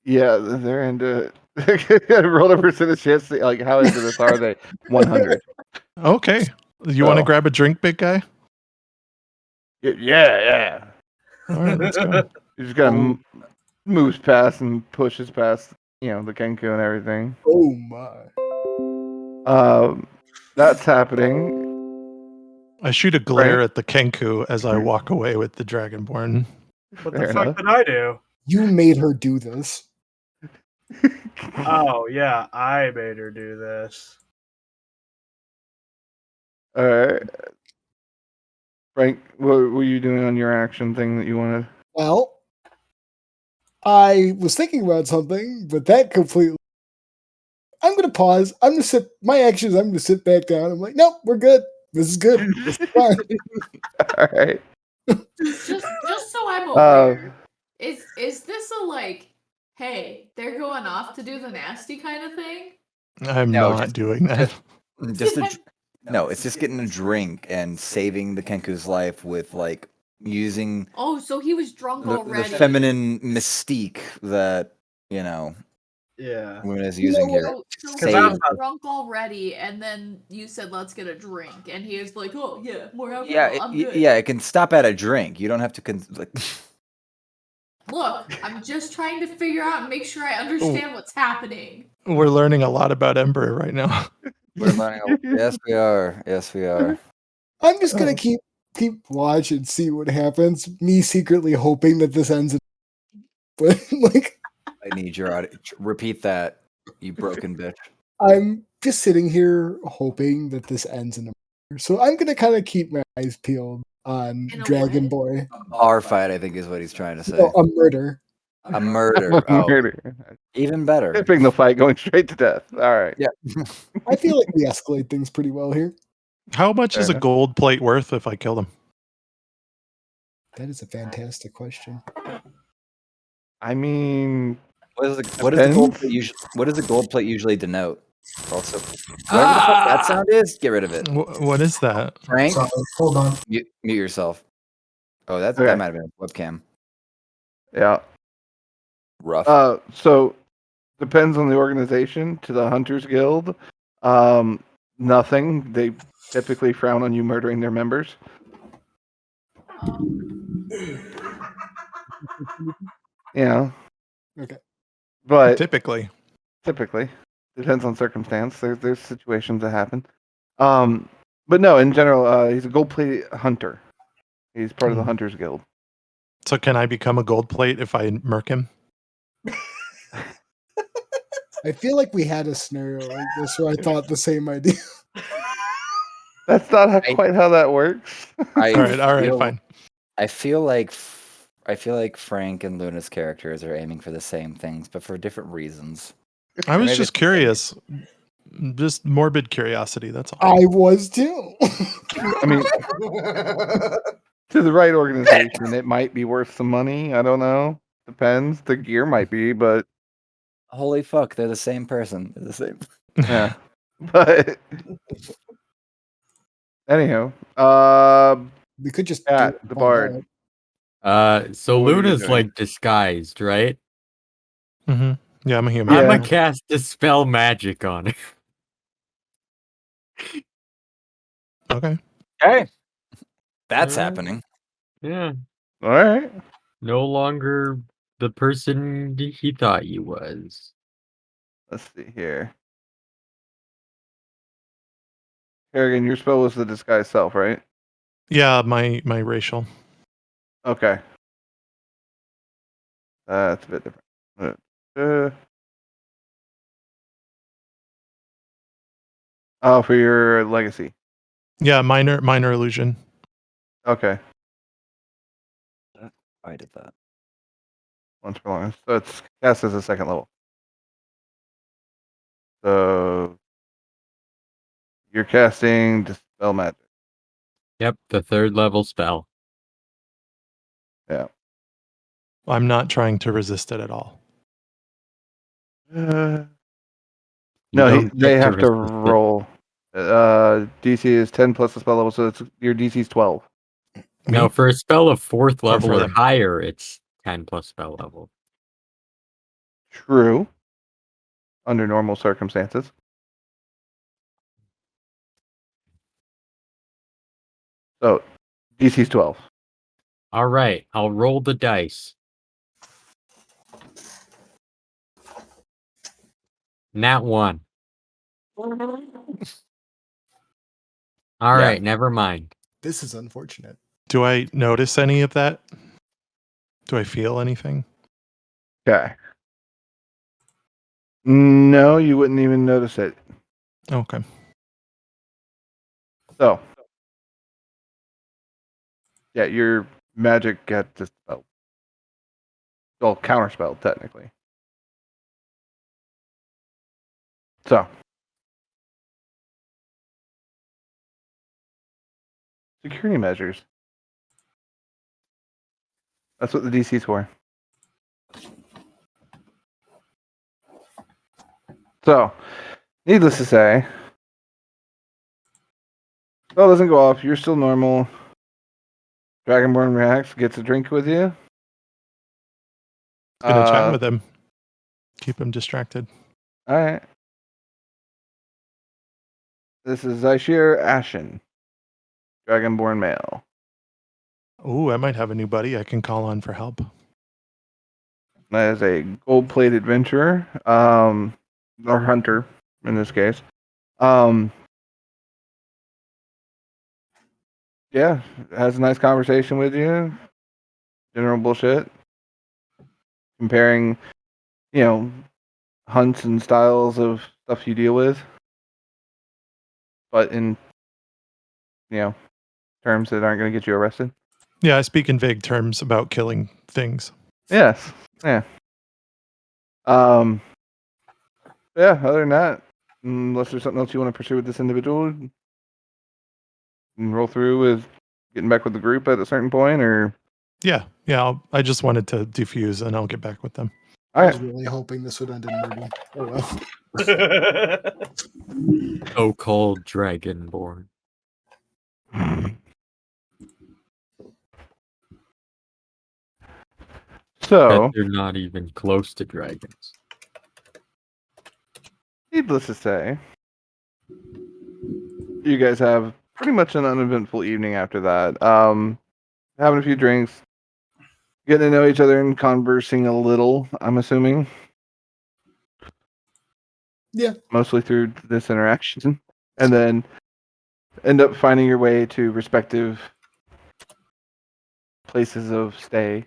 yeah, they're into it. Roll a percentage chance. Like, how into this are they? 100. Okay. You want to So- grab a drink, big guy? Yeah. All right, let's go. You just gotta moves past and pushes past, the Kenku and everything. Oh my. That's happening. I shoot a glare Right. at the Kenku as I walk away with the Dragonborn. What Fair the fuck enough. did I do? You made her do this. Oh yeah, I made her do this. All right. Frank, what were you doing on your action thing that you wanted? Well, I was thinking about something, but that completely. I'm gonna pause. I'm gonna sit. My actions. I'm gonna sit back down. I'm like, nope, we're good. This is good. This is fine. All right. Just so I'm Uh, aware, is this a like, hey, they're going off to do the nasty kind of thing? I'm No, not just- doing that. Just no, it's just getting a drink and saving the Kenku's life with like using Oh, so he was drunk the already. feminine mystique that Yeah. Luna is You know using what? here. So to he save was drunk already, and then you said, "Let's get a drink," and he was like, "Oh yeah, more alcohol. Yeah, I'm good." yeah, it can stop at a drink. You don't have to like. Look, I'm just trying to figure out and make sure I understand what's happening. We're learning a lot about Ember right now. We're learning. Yes, we are. Yes, we are. I'm just gonna keep watch and see what happens. Me secretly hoping that this ends. But like, I need your audio. Repeat that, you broken bitch. I'm just sitting here hoping that this ends in a murder. So I'm gonna kind of keep my eyes peeled on In a Dragon what? Boy. Bar fight, I think, is what he's trying to say. No, a murder. A murder. Oh, Murder. even better. Tipping the fight, going straight to death. All right. Yeah. I feel like we escalate things pretty well here. How much Fair is a enough. gold plate worth if I kill them? That is a fantastic question. I mean, What is the gold Depends. plate usually? What does the gold plate usually denote? Also, whatever the fuck that sound is, get rid of it. What is that? Frank, Sorry, hold on. mute yourself. Oh, that Okay. might have been a webcam. yeah. Rough. So depends on the organization. To the Hunters Guild, nothing. They typically frown on you murdering their members. Yeah. Okay. But Typically. typically depends on circumstance. There's situations that happen. But no, in general, he's a gold-plated hunter. He's part of the Hmm. Hunters Guild. So can I become a gold plate if I murk him? I feel like we had a scenario like this where I thought the same idea. That's not quite how that works. I All right, feel- fine. I feel like Frank and Luna's characters are aiming for the same things, but for different reasons. I was maybe just it's- curious. Just morbid curiosity, that's all. I was too. I mean, to the right organization, it might be worth some money. I don't know. Depends. The gear might be, but Holy fuck, they're the same person. They're the same. yeah. But anyhow, We could just Cat, do it the all bard. out. So What are you Luna's doing? like disguised, right? Hmm. Yeah, I'm a human. Yeah. I'm gonna cast Dispel Magic on it. Okay. Okay. That's Alright. happening. Yeah. All right. No longer the person he thought he was. Let's see here. Kerrigan, your spell was the disguise self, right? Yeah, my racial. Okay. That's a bit different. Oh, for your legacy. Yeah, minor illusion. Okay. I did that. Once per long. So it's cast as a second level. So you're casting Dispel Magic. Yep, the 3rd level spell. Yeah. I'm not trying to resist it at all. No, don't they get to have to resist it. roll. DC is 10 plus the spell level, so your DC is 12. No, Me? for a spell of 4th Or level for or them? higher, it's 10 plus spell level. True. Under normal circumstances. So DC is 12. All right, I'll roll the dice. Nat 1. All Yeah. right, never mind. This is unfortunate. Do I notice any of that? Do I feel anything? Okay. No, you wouldn't even notice it. Okay. So, yeah, your magic got dispelled. Well, counterspelled, technically. So, security measures. That's what the DC's for. So, needless to say, spell doesn't go off. You're still normal. Dragonborn reacts, gets a drink with you. Gonna chat with him. Keep him distracted. All right. This is Zaishir Ashen, Dragonborn male. Ooh, I might have a new buddy I can call on for help. That is a gold-plated adventurer, or hunter in this case. Yeah, has a nice conversation with you. General bullshit. Comparing, hunts and styles of stuff you deal with, but in, terms that aren't going to get you arrested. Yeah, I speak in vague terms about killing things. Yes. Yeah. Yeah, other than that, unless there's something else you want to pursue with this individual, and roll through with getting back with the group at a certain point, or... Yeah. I just wanted to defuse and I'll get back with them. All I was right. really hoping this would end in murder. Oh well. So-called Dragonborn. So, Bet they're not even close to dragons. needless to say, you guys have pretty much an uneventful evening after that. Having a few drinks, getting to know each other and conversing a little, I'm assuming. Yeah. Mostly through this interaction. And then end up finding your way to respective places of stay.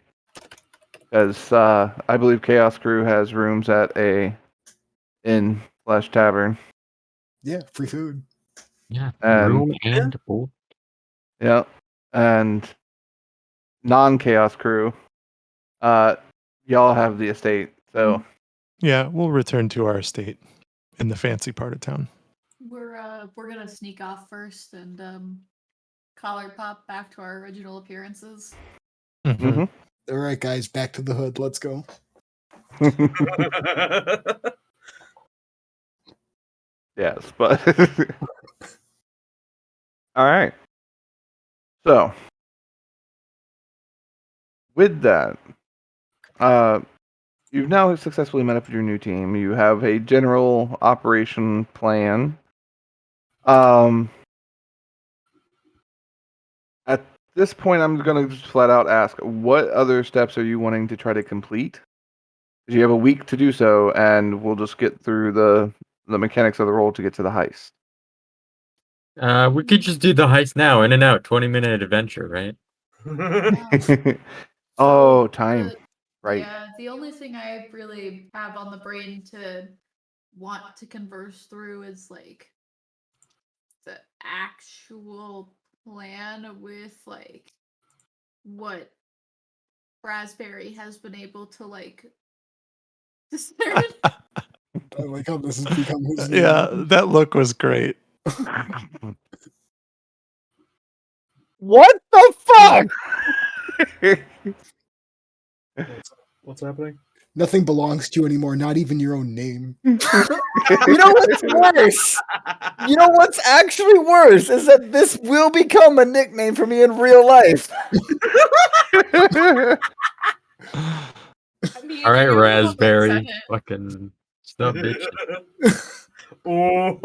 As I believe Chaos Crew has rooms at a inn/tavern. Yeah, free food. Yeah, And room and board. yeah, and non-Chaos Crew, y'all have the estate. So Yeah, we'll return to our estate in the fancy part of town. We're gonna sneak off first and collar pop back to our original appearances. Mm-hmm. All right, guys, back to the hood. Let's go. yes, but all right. So with that, you've now successfully met up with your new team. You have a general operation plan. At this point, I'm going to just flat out ask, what other steps are you wanting to try to complete? You have a week to do so, and we'll just get through the mechanics of the role to get to the heist. We could just do the heist now, in and out, 20-minute adventure, right? Oh, So time. Right. Yeah, the only thing I really have on the brain to want to converse through is like the actual plan with like what Raspberry has been able to like discern. I like how this has become his new Yeah, name. that look was great. What the fuck? What's happening? Nothing belongs to you anymore, not even your own name. You know what's worse? You know what's actually worse is that this will become a nickname for me in real life. I mean, All right, you're the one that Raspberry. said it. Fucking stop bitching. Oh.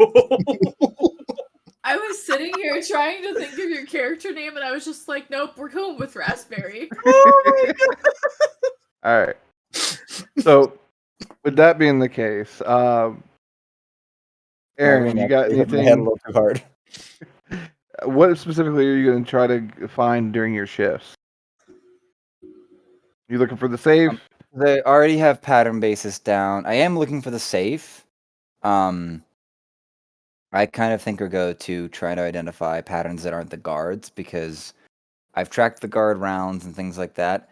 I was sitting here trying to think of your character name, and I was just like, nope, we're going with Raspberry. All right. So, with that being the case, Aaron, you got Hit my head a anything? little too hard. What specifically are you going to try to find during your shifts? You looking for the safe? They already have pattern basis down. I am looking for the safe. I kind of think or go to try to identify patterns that aren't the guards because I've tracked the guard rounds and things like that.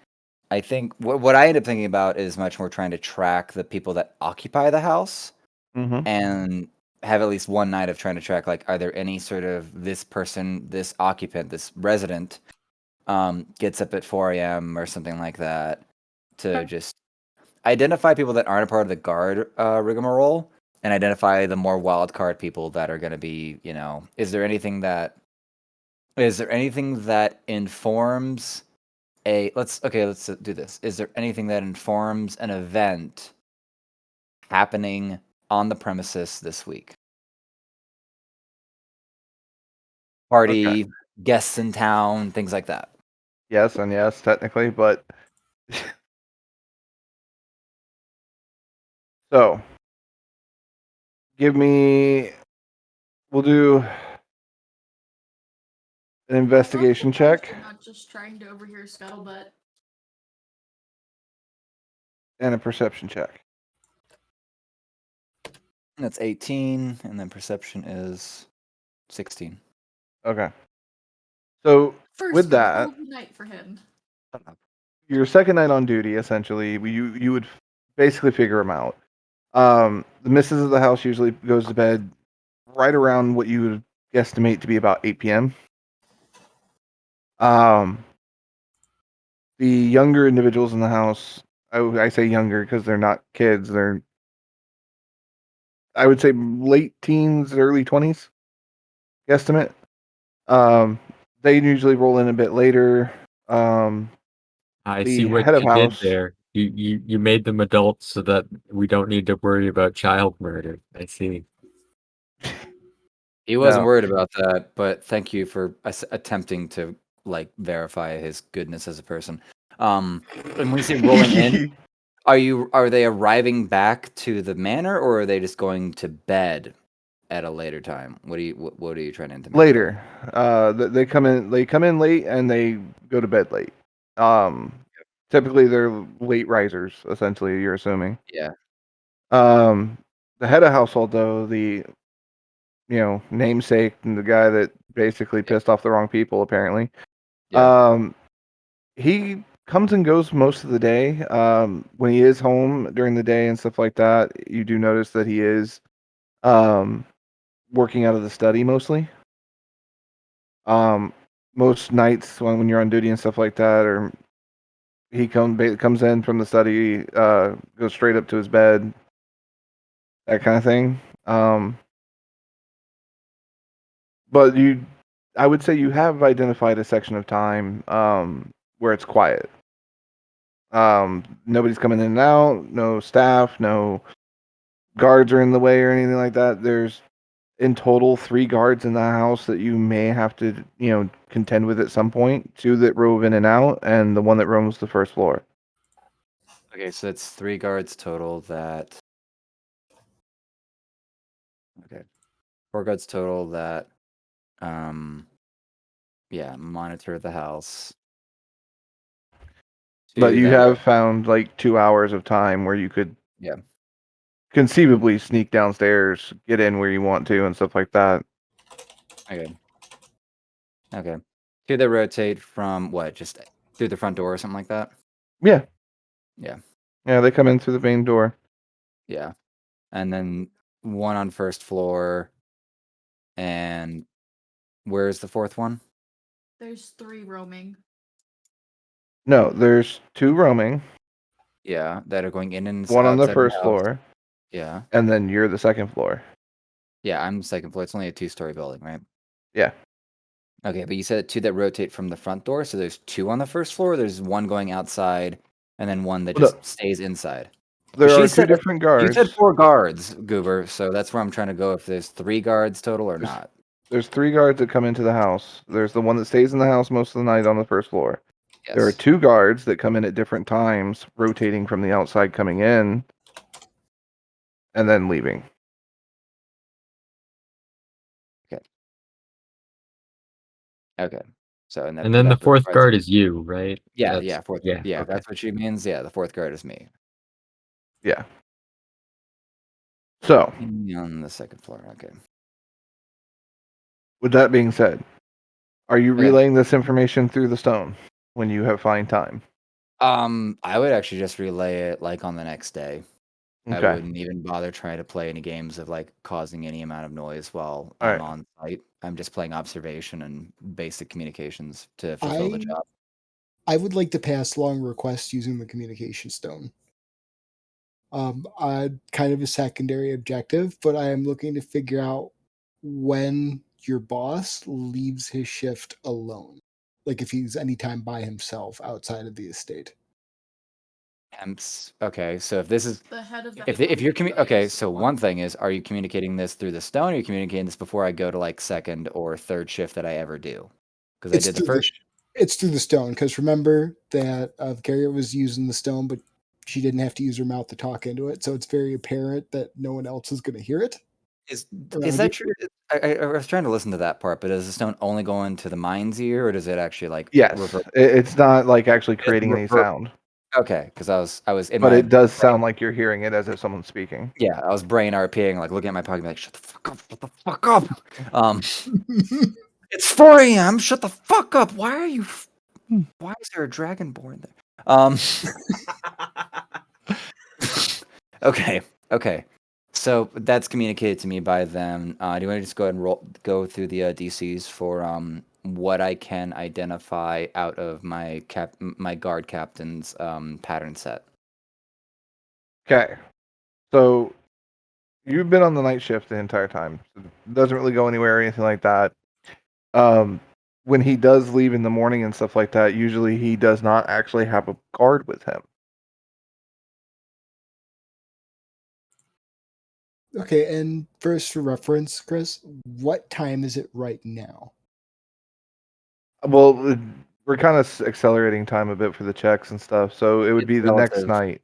I think what I end up thinking about is much more trying to track the people that occupy the house Mm-hmm. and have at least one night of trying to track like are there any sort of this person, this occupant, this resident gets up at 4 a.m. or something like that to just identify people that aren't a part of the guard rigmarole and identify the more wild card people that are going to be, you know, is there anything that informs let's do this. Is there anything that informs an event happening on the premises this week? Party, guests in town, things like that. Yes and yes, technically, but so we'll do an investigation check I'm not just trying to overhear scuttlebutt. and a perception check. And that's 18, and then perception is 16. Okay. So First with that, night for him. your second night on duty, essentially, you would basically figure them out. The missus of the house usually goes to bed right around what you would guesstimate to be about 8 p.m. The younger individuals in the house, I say younger because they're not kids. They're, I would say, late teens, early 20s, guesstimate. They usually roll in a bit later. I The see what head of you did house. there. You made them adults so that we don't need to worry about child murder. I see. He wasn't No. worried about that, but thank you for attempting to like verify his goodness as a person. And when you say rolling in, are they arriving back to the manor or are they just going to bed at a later time? What are you trying to intimate? Later. They come in late and they go to bed late. Typically they're late risers, essentially, you're assuming. Yeah. The head of household, though, the namesake and the guy that basically pissed off the wrong people, apparently. Yeah. He comes and goes most of the day. When he is home during the day and stuff like that, you do notice that he is working out of the study mostly. Most nights when you're on duty and stuff like that, or he comes in from the study, goes straight up to his bed, that kind of thing. But I would say you have identified a section of time where it's quiet. Nobody's coming in and out, no staff, no guards are in the way or anything like that. There's in total 3 guards in the house that you may have to, contend with at some point. 2 that rove in and out, and the one that roams the first floor. Okay, so it's 3 guards total that. Okay, 4 guards total that. Yeah, monitor the house. But 2 you that have found like 2 hours of time where you could Yeah. conceivably sneak downstairs, get in where you want to, and stuff like that. Okay. Okay. Two that rotate from what? Just through the front door or something like that? Yeah. Yeah. Yeah, they come in through the main door. Yeah. And then one on first floor. And where's the fourth one? There's 3 roaming. No, there's 2 roaming, Yeah, that are going in and one on the outside of the first house. floor, Yeah. and then you're the second floor. Yeah, I'm second floor. It's only a 2-story building, right? Yeah. Okay, but you said 2 that rotate from the front door, so there's 2 on the first floor. There's one going outside, and then one that Well, just stays inside. There She are 2 said different you said guards. 4 guards, Goober. So that's where I'm trying to go. If there's 3 guards total or not. There's 3 guards that come into the house. There's the one that stays in the house most of the night on the first floor. There are Yes. 2 guards that come in at different times, rotating from the outside coming in and then leaving. Okay. So and And then the that 4th provides- guard is you, right? Yeah, That's, yeah, fourth. yeah, Yeah, okay. that's what she means. Yeah, the 4th guard is me. Yeah. So, On the second floor. Okay. with that being said, are you Okay. relaying this information through the stone when you have fine time? I would actually just relay it like on the next day. I Okay. wouldn't even bother trying to play any games of like causing any amount of noise while All I'm right. on site. I'm just playing observation and basic communications to fulfill the job. I would like to pass along requests using the communication stone. Kind of a secondary objective, but I am looking to figure out when your boss leaves his shift alone. Like if he's anytime by himself outside of the estate. Okay, so if this is The head of the if you're okay, so one one thing is, are you communicating this through the stone? Or are you communicating this before I go to like second or third shift that I ever do? Because I It's did the through first. It's through the stone because remember that Garrett was using the stone, but she didn't have to use her mouth to talk into it, so it's very apparent that no one else is going to hear it. Is around that true? I was trying to listen to that part, but does the stone only go into the mind's ear, or does it actually like Yes. revert? It's not like actually creating any revert- sound, Okay, because I was in but my it does brain- sound like you're hearing it as if someone's speaking. Yeah, I was brain RPing, like looking at my pocket, like shut the fuck up, shut the fuck up. It's 4 a.m. Shut the fuck up. Why are you? Why is there a dragonborn there? Okay, okay. So that's communicated to me by them. Do you want to just go ahead and go through the DCs for what I can identify out of my guard captain's pattern set? Okay. So you've been on the night shift the entire time. So it doesn't really go anywhere or anything like that. When he does leave in the morning and stuff like that, usually he does not actually have a guard with him. Okay, and first for reference, Chris, what time is it right now? Well, we're kind of accelerating time a bit for the checks and stuff, so it would It's be the next relative. night.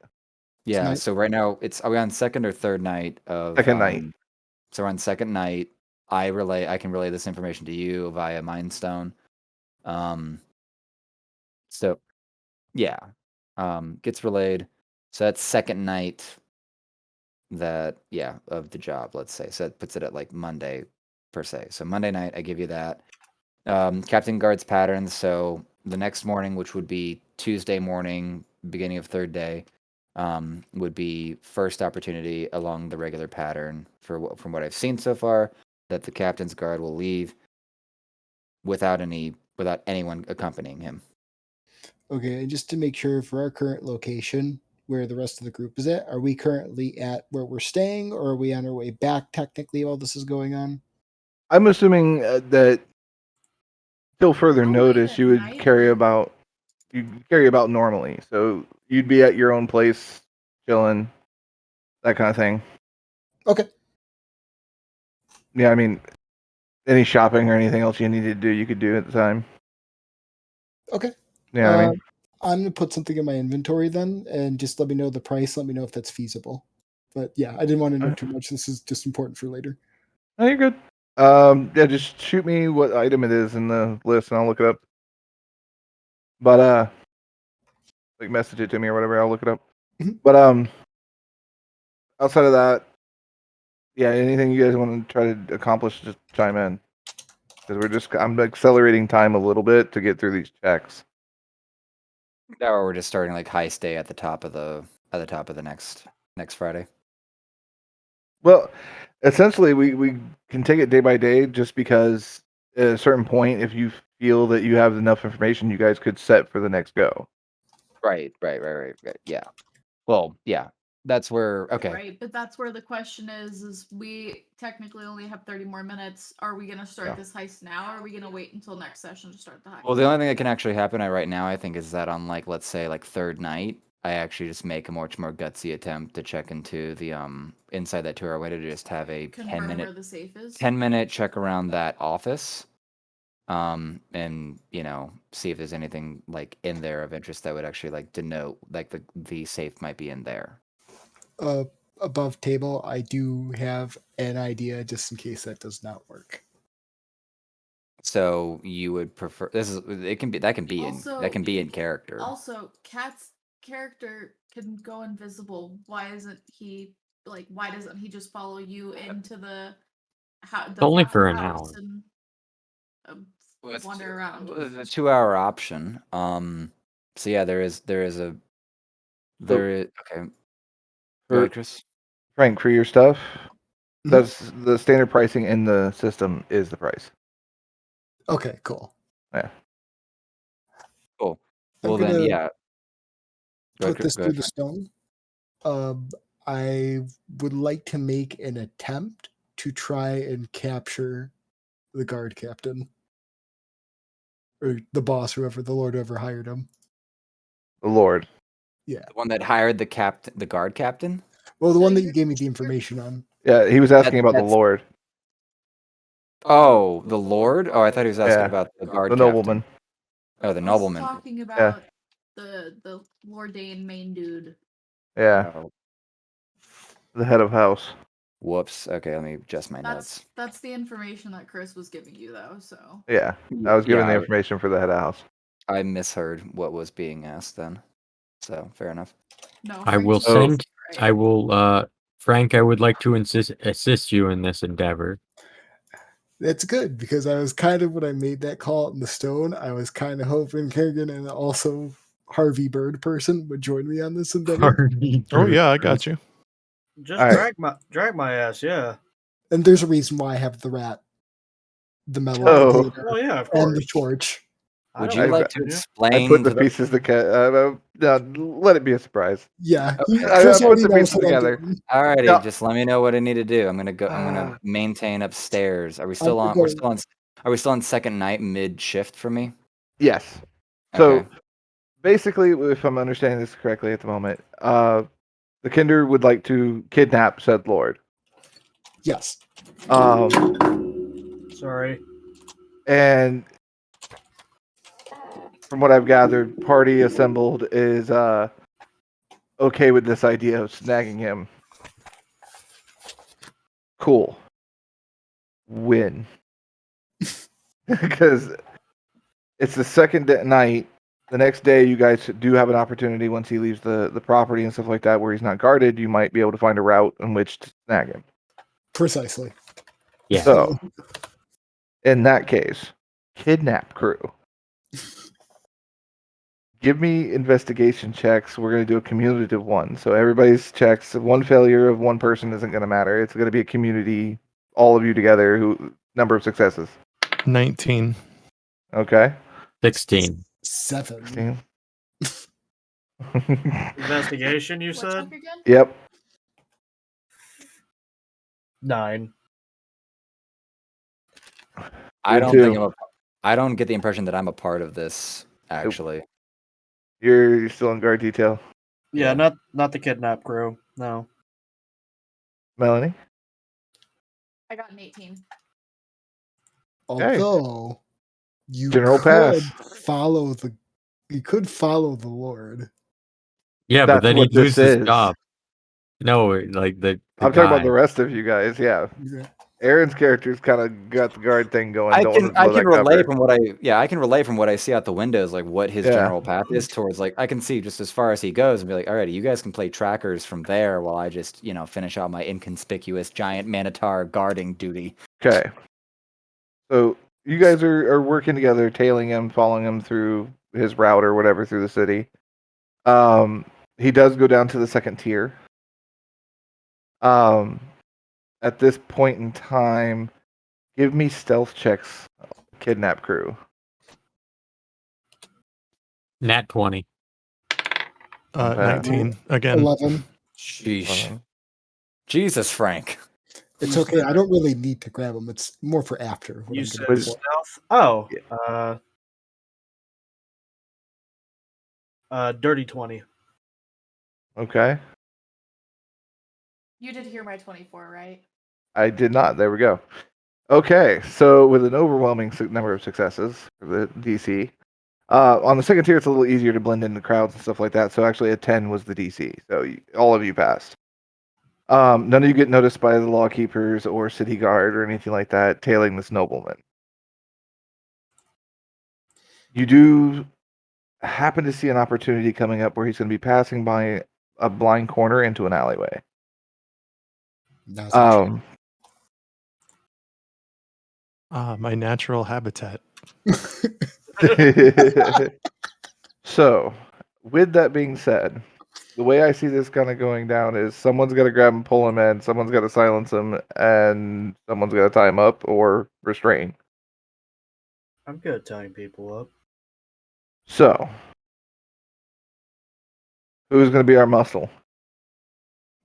Yeah. Tonight? So right now are we on second or third night of Second night. So we're on second night. I can relay this information to you via Mind Stone. So yeah. Gets relayed. So that's second night of the job, let's say. So that puts it at like Monday per se. So Monday night, I give you that. Captain Guard's patterns. So the next morning, which would be Tuesday morning, beginning of third day, would be first opportunity along the regular pattern from what I've seen so far, that the Captain's Guard will leave without anyone accompanying him. Okay, and just to make sure for our current location, where the rest of the group is at, are we currently at where we're staying, or are we on our way back technically while this is going on? I'm assuming that till further Oh, wait, notice, at you would night carry then? about normally. So you'd be at your own place, chilling, that kind of thing. Okay. Yeah, I mean, any shopping or anything else you needed to do, you could do at the time. Okay. Yeah, I mean, I'm gonna put something in my inventory then, and just let me know the price. Let me know if that's feasible. But yeah, I didn't want to know too much. This is just important for later. oh, you're good. Yeah, just shoot me what item it is in the list, and I'll look it up. But like message it to me or whatever, I'll look it up. Mhm. But outside of that, yeah, anything you guys want to try to accomplish, just chime in. because I'm accelerating time a little bit to get through these checks. Or we're just starting like heist day at the top of the next Friday. Well, essentially, we can take it day by day, just because at a certain point, if you feel that you have enough information, you guys could set for the next go. Right. Yeah. Well, yeah. That's where Right, but that's where the question is we technically only have 30 more minutes. Are we gonna start Yeah. this heist now, or are we gonna wait until next session to start the heist? Well, the only thing that can actually happen right now, I think, is that on like let's say like third night, I actually just make a much more gutsy attempt to check into the inside that 2 hour window to just have a Confirm where the safe is. 10-minute check around that office. And see if there's anything like in there of interest that would actually like denote like the safe might be in there. Above table, I do have an idea just in case that does not work. So you would prefer that can be in character. Also, Cat's character can go invisible. Why doesn't he just follow you into the only for an house hour. and With wander around? the 2 hour option. So yeah, there is okay. Go For ahead, Chris. Frank, for your stuff, Mhm. that's the standard pricing in the system is the price. Okay, cool. Yeah. Cool. I'm Well then, gonna yeah. put this Go through ahead, the Frank. stone. I would like to make an attempt to try and capture the guard captain. Or the boss, the Lord whoever hired him. The Lord. Yeah. The one that hired the guard captain? Well, the one that you gave me the information on. Yeah, he was asking about the that's- Lord. Oh, the Lord? Oh, I thought he was asking Yeah. about the guard The captain. nobleman. Oh, the I was nobleman. talking about the Lordane main dude. Yeah, Oh, the head of house. whoops. Okay, let me adjust my notes. That's the information that Chris was giving you though, so Yeah, I was given the Yeah, information for the head of house. I misheard what was being asked then. So, fair enough. no. I will Frank's send. right. I will. Frank, I would like to assist you in this endeavor. That's good because I was kind of when I made that call in the stone, I was kind of hoping Kerrigan and also Harvey Bird person would join me on this endeavor. Oh yeah, I got you. Just All right. drag my ass, yeah. And there's a reason why I have the rat, the metal Oh. container, Well, yeah, of and the course. torch. Would I you don't like mind, to yeah. I explain put the to pieces together. Let it be a surprise. Yeah, Okay. Chris I put already the knows pieces what I'm together. doing. Alrighty, No. just let me know what I need to do. I'm gonna Ah. maintain upstairs. Are we I'm still gonna on? go- Are we still on second night mid shift for me? Yes. So Okay. basically, if I'm understanding this correctly at the moment, the Kinder would like to kidnap said Lord. Yes. Sorry. And from what I've gathered, party assembled is okay with this idea of snagging him. Cool. Win. Because it's the second night. The next day, you guys do have an opportunity once he leaves the property and stuff like that, where he's not guarded. You might be able to find a route in which to snag him. Precisely. Yeah. So, in that case, kidnap crew. Give me investigation checks. We're going to do a cumulative one. So everybody's checks. One failure of one person isn't going to matter. It's going to be a community, all of you together. Number of successes. 19. Okay. 16. 7. 16. Investigation, you What said? check again? Yep. 9. I Me don't too. think I don't get the impression that I'm a part of this. Actually, You're still in guard detail. Yeah, Yeah. not the kidnap crew. No. Melanie. I got an 18. Although you General could pass. follow the Lord. Yeah, but That's then what he'd lose this his is. job. No, like the I'm talking about guy. the rest of you guys. Yeah. Yeah. Aaron's character's kind of got the guard thing going. I Don't can want to blow that relate cover. from what I can relate from what I see out the windows, like what his Yeah. general path is towards. Like I can see just as far as he goes, and be like, all right, you guys can play trackers from there, while I just finish out my inconspicuous giant Manitar guarding duty. Okay. So you guys are working together, tailing him, following him through his route or whatever through the city. He does go down to the second tier. At this point in time, give me stealth checks, kidnap crew. Nat 20. Okay. 19 again. 11. Sheesh. Jesus, Frank. It's okay. I don't really need to grab them. It's more for after. What You I'm said gonna do. stealth? Oh. Dirty 20. Okay. You did hear my 24, right? I did not. There we go. Okay, so with an overwhelming number of successes for the DC, on the second tier, it's a little easier to blend into crowds and stuff like that. So actually, a 10 was the DC. So all of you passed. None of you get noticed by the law keepers or city guard or anything like that tailing this nobleman. You do happen to see an opportunity coming up where he's going to be passing by a blind corner into an alleyway. Now's your chance. My natural habitat. So, with that being said, the way I see this kind of going down is someone's got to grab him, pull him in, someone's got to silence him, and someone's got to tie him up or restrain. I'm good at tying people up. So, who's going to be our muscle?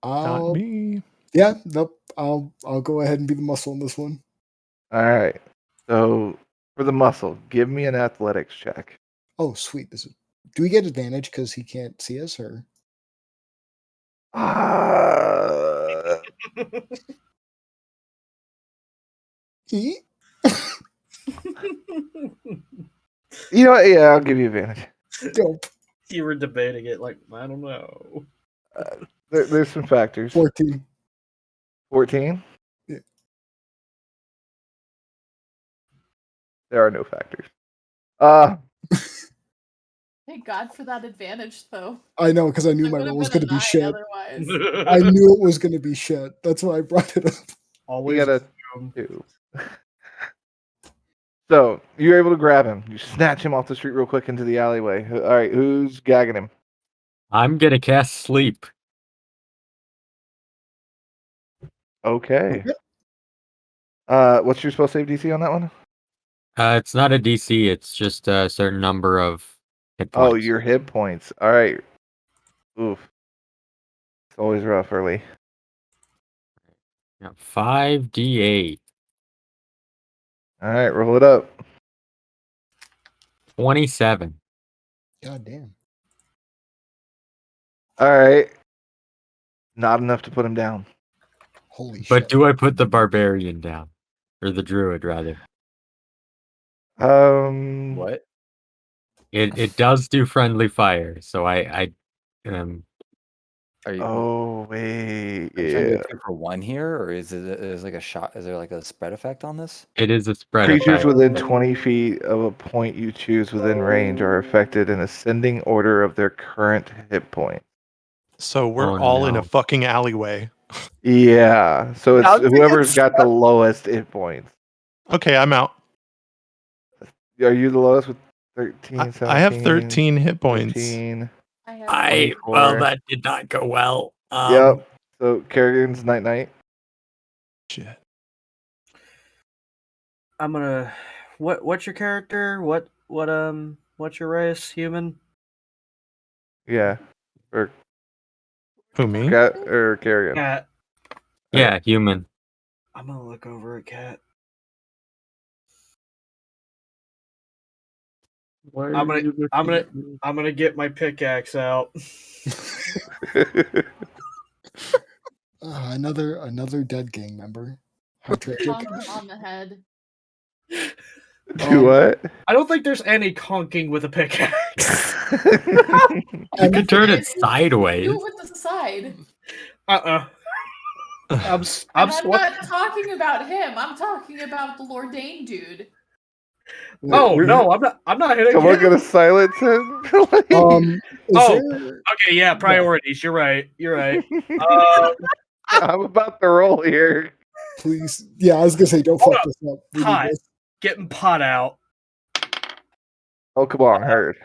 Not me. Yeah, nope. I'll go ahead and be the muscle in this one. All right. So, for the muscle, give me an athletics check. Oh, sweet. Do we get advantage because he can't see us, or? He? You know what? Yeah, I'll give you advantage. Dope. You were debating it like, I don't know. There's some factors. 14. 14? Yeah. There are no factors. Thank God for that advantage, though. I know, because I knew It my would have roll was been going a to be 9 shit. otherwise. I knew it was going to be shit. That's why I brought it up. Always You got a assume. 2. So, you're able to grab him. You snatch him off the street real quick into the alleyway. All right, who's gagging him? I'm gonna cast sleep. Okay. What's your spell save DC on that one? It's not a DC, it's just a certain number of hit Oh, points. your hit points. All right. Oof. It's always rough early. Yeah, 5d8. All right, roll it up. 27. God damn. All right. Not enough to put him down. Holy shit. But do I put the barbarian down? Or the druid, rather? What? It does do friendly fire, so I Are you, Oh, wait. are you trying to do Yeah. a 2 for 1 here, or is like a shot? Is there like a spread effect on this? it is a spread Creatures effect. within 20 feet of a point you choose within range are affected in ascending order of their current hit point. So we're Oh, all in a no. fucking alleyway. Yeah. So it's How'd you whoever's get got the lowest hit points. Okay, I'm out. Are you the lowest with 13, 17? I have 13 hit points. 15. I have Well, 24. that did not go well. Yep. So Kerrigan's night. Shit. I'm gonna. What's your character? What's your race? Human? Yeah. Or Who, me? Cat or Kerrigan. Cat. Yeah, human. I'm gonna look over at Cat. Why I'm are gonna- you I'm looking gonna- at me? I'm gonna get my pickaxe out. Another dead gang member. How tragic. conk on the head. Do what? I don't think there's any conking with a pickaxe. You could turn it Do sideways. it with the side. I'm And I'm sweating. not talking about him. I'm talking about the Lordain dude. Oh no, I'm not hitting Someone him. gonna silence him? Is Oh. there... Okay, yeah, priorities. You're right. I'm about to roll here. Please. Yeah, I was going to say, don't Hold fuck up. this up. We need Hi. this. getting pot out. Oh, come on, heard.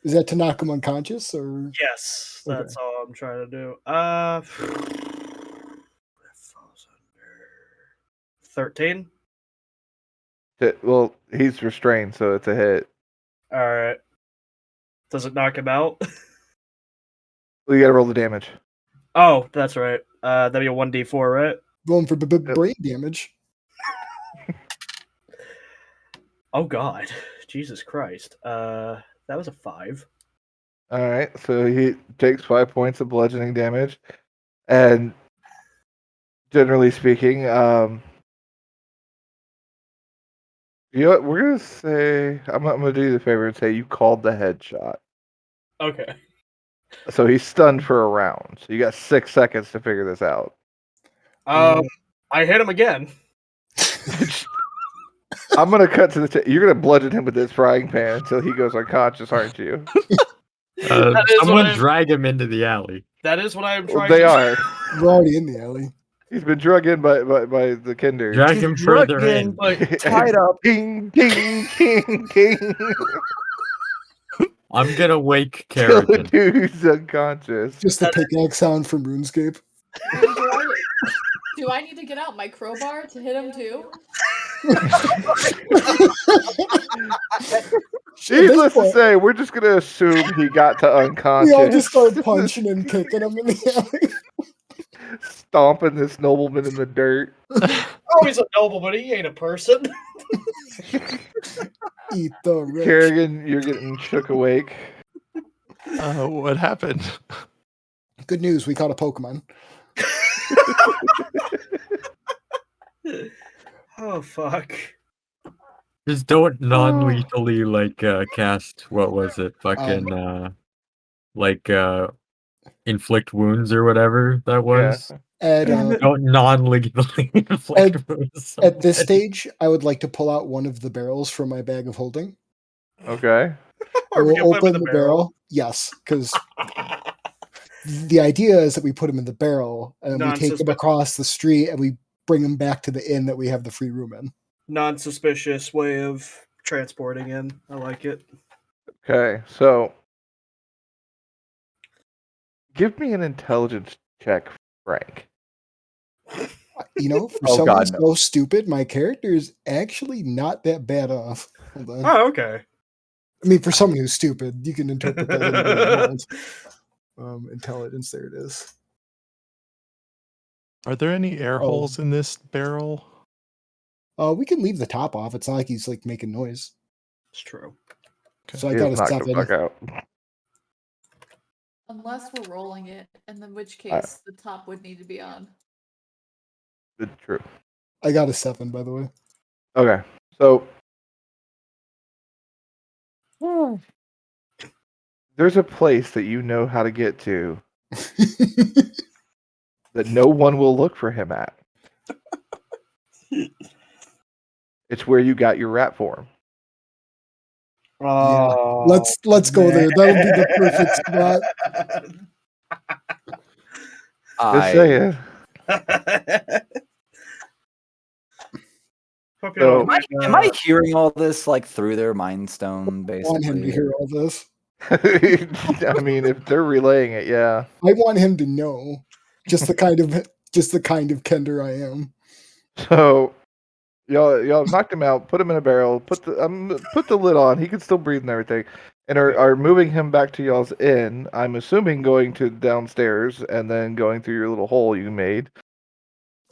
Is that to knock him unconscious or? Yes, Okay. that's all I'm trying to do. 13. Well, he's restrained, so it's a hit. All right. Does it knock him out? Well, you gotta roll the damage. Oh, that's right. That'd be a 1d4, right? Rolling for brain damage. Oh God, Jesus Christ. That was a 5. All right, so he takes 5 points of bludgeoning damage, and generally speaking, you know what, we're gonna say I'm gonna do you the favor and say you called the headshot. Okay. So he's stunned for a round. So you got 6 seconds to figure this out. I hit him again. I'm gonna cut to the. You're gonna bludgeon him with this frying pan until he goes unconscious, aren't you? That is what Someone I'm- drag him into the alley. That is what I am Well, trying they to are. We're already in the alley. He's been drug in by the kinder. Drag him further in. Tied up. Ding, ding, ding, ding. I'm gonna wake Till the Kerrigan. dude's unconscious. Just the pickaxe sound from RuneScape. Do I need to get out my crowbar to hit him too? Needless to say, we're just gonna assume he got to unconscious. We all just start punching and kicking him in the alley. Stomping this nobleman in the dirt. Oh, he's a nobleman. He ain't a person. Eat the rich. Kerrigan, you're getting shook awake. What happened? Good news, we caught a Pokemon. Oh fuck. Just don't non-lethally cast what was it? Fucking inflict wounds or whatever that was. At Don't non-lethally inflict wounds. at this stage, I would like to pull out one of the barrels from my bag of holding. Okay. I will open the barrel. Yes, because the idea is that we put him in the barrel and we take him across the street and we bring him back to the inn that we have the free room in. Non-suspicious way of transporting in. I like it. Okay, so give me an intelligence check, Frank. You know, for Oh, someone God, no. so stupid, my character is actually not that bad off. Hold on. Oh, okay. I mean, for someone who's stupid, you can interpret that any way you want. Intelligence, there it is. Are there any air holes in this barrel? We can leave the top off. It's not like he's like making noise. It's true. So I He got has a knocked the 7. fuck out. Unless we're rolling it, and in which case the top would need to be on. It's true. I got a 7, by the way. Okay, so there's a place that you know how to get to that no one will look for him at. It's where you got your rat form. Oh, Let's go there. That'll be the perfect spot. Just saying. So- Am I hearing all this like through their mind stone, I want him to basically? hear all this. I mean, if they're relaying it, yeah. I want him to know just the kind of Kender I am. So y'all knocked him out, put him in a barrel, put the lid on. He can still breathe and everything, and are moving him back to y'all's inn. I'm assuming going to downstairs and then going through your little hole you made,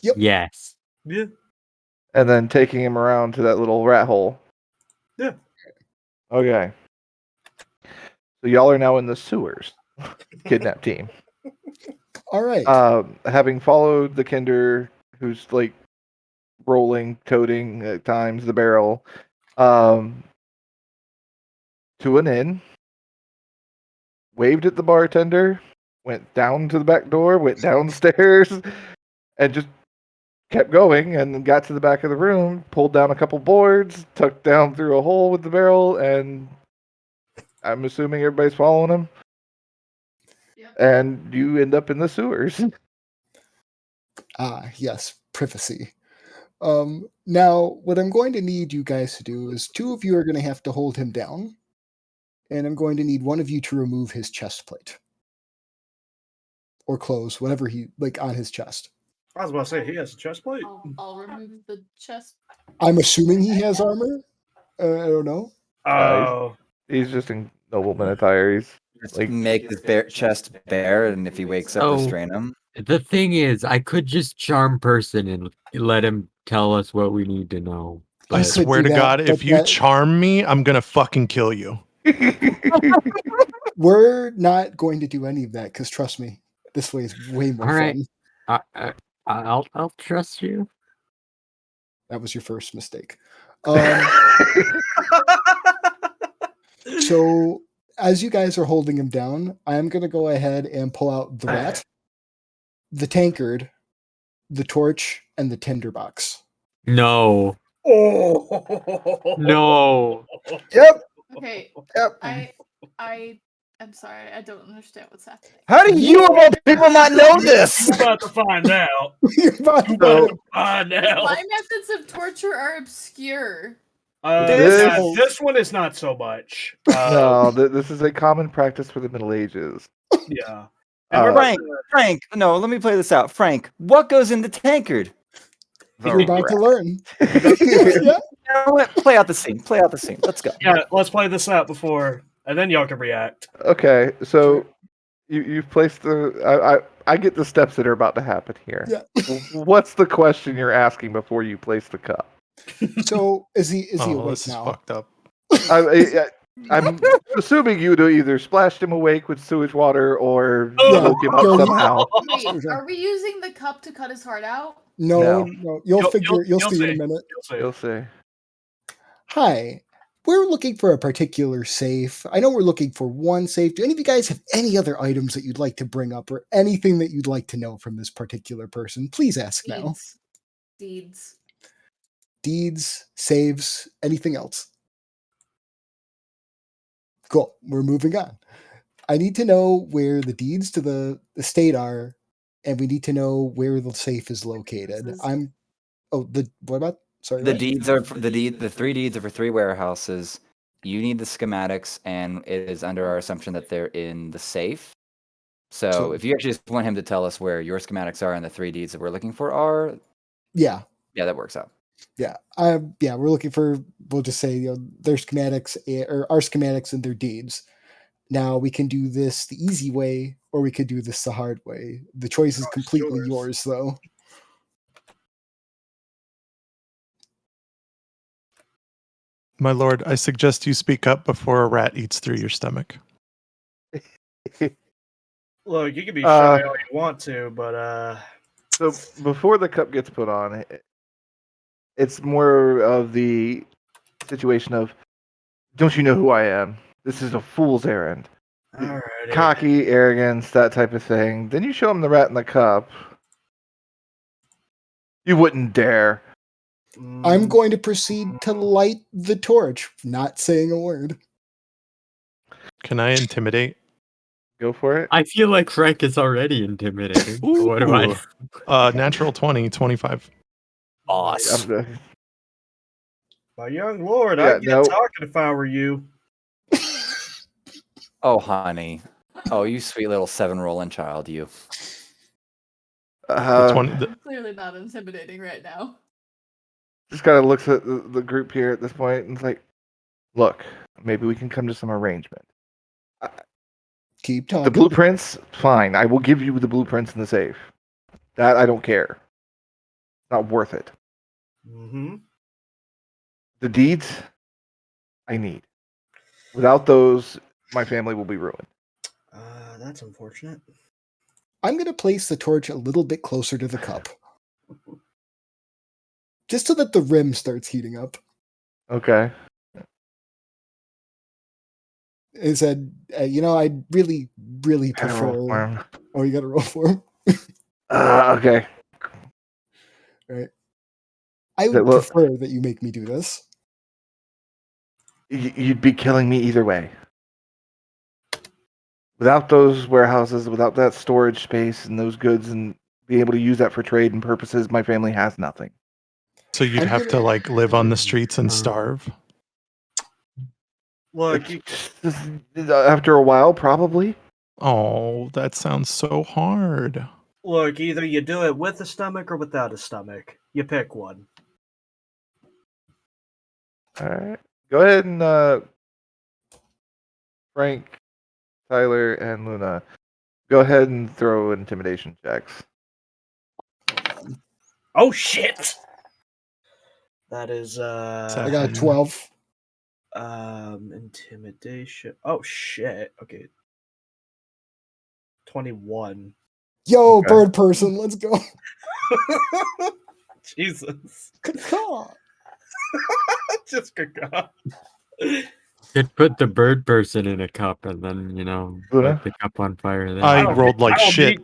Yes. Yeah. and then taking him around to that little rat hole. Yeah. Okay. So y'all are now in the sewers, kidnap team. All right. Having followed the Kinder, who's like rolling, toting at times the barrel, to an inn, waved at the bartender, went down to the back door, went downstairs, and just kept going, and then got to the back of the room, pulled down a couple boards, tucked down through a hole with the barrel, and I'm assuming everybody's following him. Yep. And you end up in the sewers. Yes, privacy. Now, what I'm going to need you guys to do is 2 of you are going to have to hold him down, and I'm going to need one of you to remove his chest plate or clothes, whatever he like on his chest. I was about to say he has a chest plate. I'll remove the chest. I'm assuming he has armor. I don't know. Oh, He's just in nobleman attire. He's Just like make his chest bare, and if he wakes up, Oh. restrain him. The thing is, I could just charm person and let him tell us what we need to know. I I But could swear do to that, God, if but you that- charm me, I'm gonna fucking kill you. We're not going to do any of that because trust me, this way is way more All right. fun. I'll trust you. That was your first mistake. So as you guys are holding him down, I'm going to go ahead and pull out the rat, the tankard, the torch, and the tinderbox. No. oh, No. Yep. Okay, Yep. I'm sorry, I don't understand what's happening. How do you of all people not know this? You're about to find out. You're about to You're about know. to find out. My methods of torture are obscure. This one is not so much. no, this is a common practice for the Middle Ages. Yeah. Frank, no, let me play this out. Frank, what goes in the tankard? You're about to learn. Yeah. You know what? Play out the scene. Play out the scene. Let's go. Yeah, let's play this out before, and then y'all can react. Okay, so you've placed the. I get the steps that are about to happen here. Yeah. What's the question you're asking before you place the cup? So is he Oh, awake this is now? fucked up. I'm assuming you'd either splashed him awake with sewage water or Yeah, woke him up no, somehow. Wait, are we using the cup to cut his heart out? No, No. no. You'll see in a minute. You'll see. You'll see. Hi. We're looking for a particular safe. I know we're looking for one safe. Do any of you guys have any other items that you'd like to bring up or anything that you'd like to know from this particular person? Please ask now. Deeds, saves, anything else? Cool. We're moving on. I need to know where the deeds to the estate are, and we need to know where the safe is located. What about? Sorry. The what? deeds are the 3 deeds are for 3 warehouses. You need the schematics, and it is under our assumption that they're in the safe. So if you actually just want him to tell us where your schematics are and the 3 deeds that we're looking for are, Yeah. that works out. Yeah. We're looking for, we'll just say, their schematics or our schematics and their deeds. Now we can do this the easy way, or we could do this the hard way. The choice is completely yours, though. My lord, I suggest you speak up before a rat eats through your stomach. Look, you can be shy all you want to, but So before the cup gets put on, it's more of the situation of, don't you know who I am? This is a fool's errand. alrighty. Cocky, arrogance, that type of thing. Then you show him the rat in the cup. You wouldn't dare. I'm going to proceed to light the torch, not saying a word. Can I intimidate? Go for it. I feel like Frank is already intimidating. What do I? Natural 20, 25. Boss. My young lord, Yeah, I'd get talking if I were you. Oh, honey. Oh, you sweet little 7 rolling child, you. I'm clearly not intimidating right now. Just kind of looks at the group here at this point and is like, look, maybe we can come to some arrangement. Keep talking. The blueprints, fine. I will give you the blueprints in the safe. That I don't care. Not worth it. Mm-hmm. The deeds, I need. Without those, my family will be ruined. That's unfortunate. I'm going to place the torch a little bit closer to the cup. Just so that the rim starts heating up. Okay. It said, I'd really, really Gotta roll for prefer. him. Oh, you got to roll for him. Okay. Right. I would Look, prefer that you make me do this. you'd be killing me either way. Without those warehouses, without that storage space and those goods and being able to use that for trade and purposes, my family has nothing. So you'd I'm have to gonna- like live on the streets and starve. Look, you, After a while, probably. Oh, that sounds so hard. look, either you do it with a stomach or without a stomach. You pick one. All right. Go ahead and Frank, Tyler, and Luna. Go ahead and throw intimidation checks. Oh shit! That is I got a 7. 12. intimidation. Oh shit. Okay. 21. Yo, Okay. bird person, let's go. Jesus. Caw. Just caca. Could put the bird person in a cup and then, you know, Luna? light the cup on fire there. I don't rolled like I don't shit.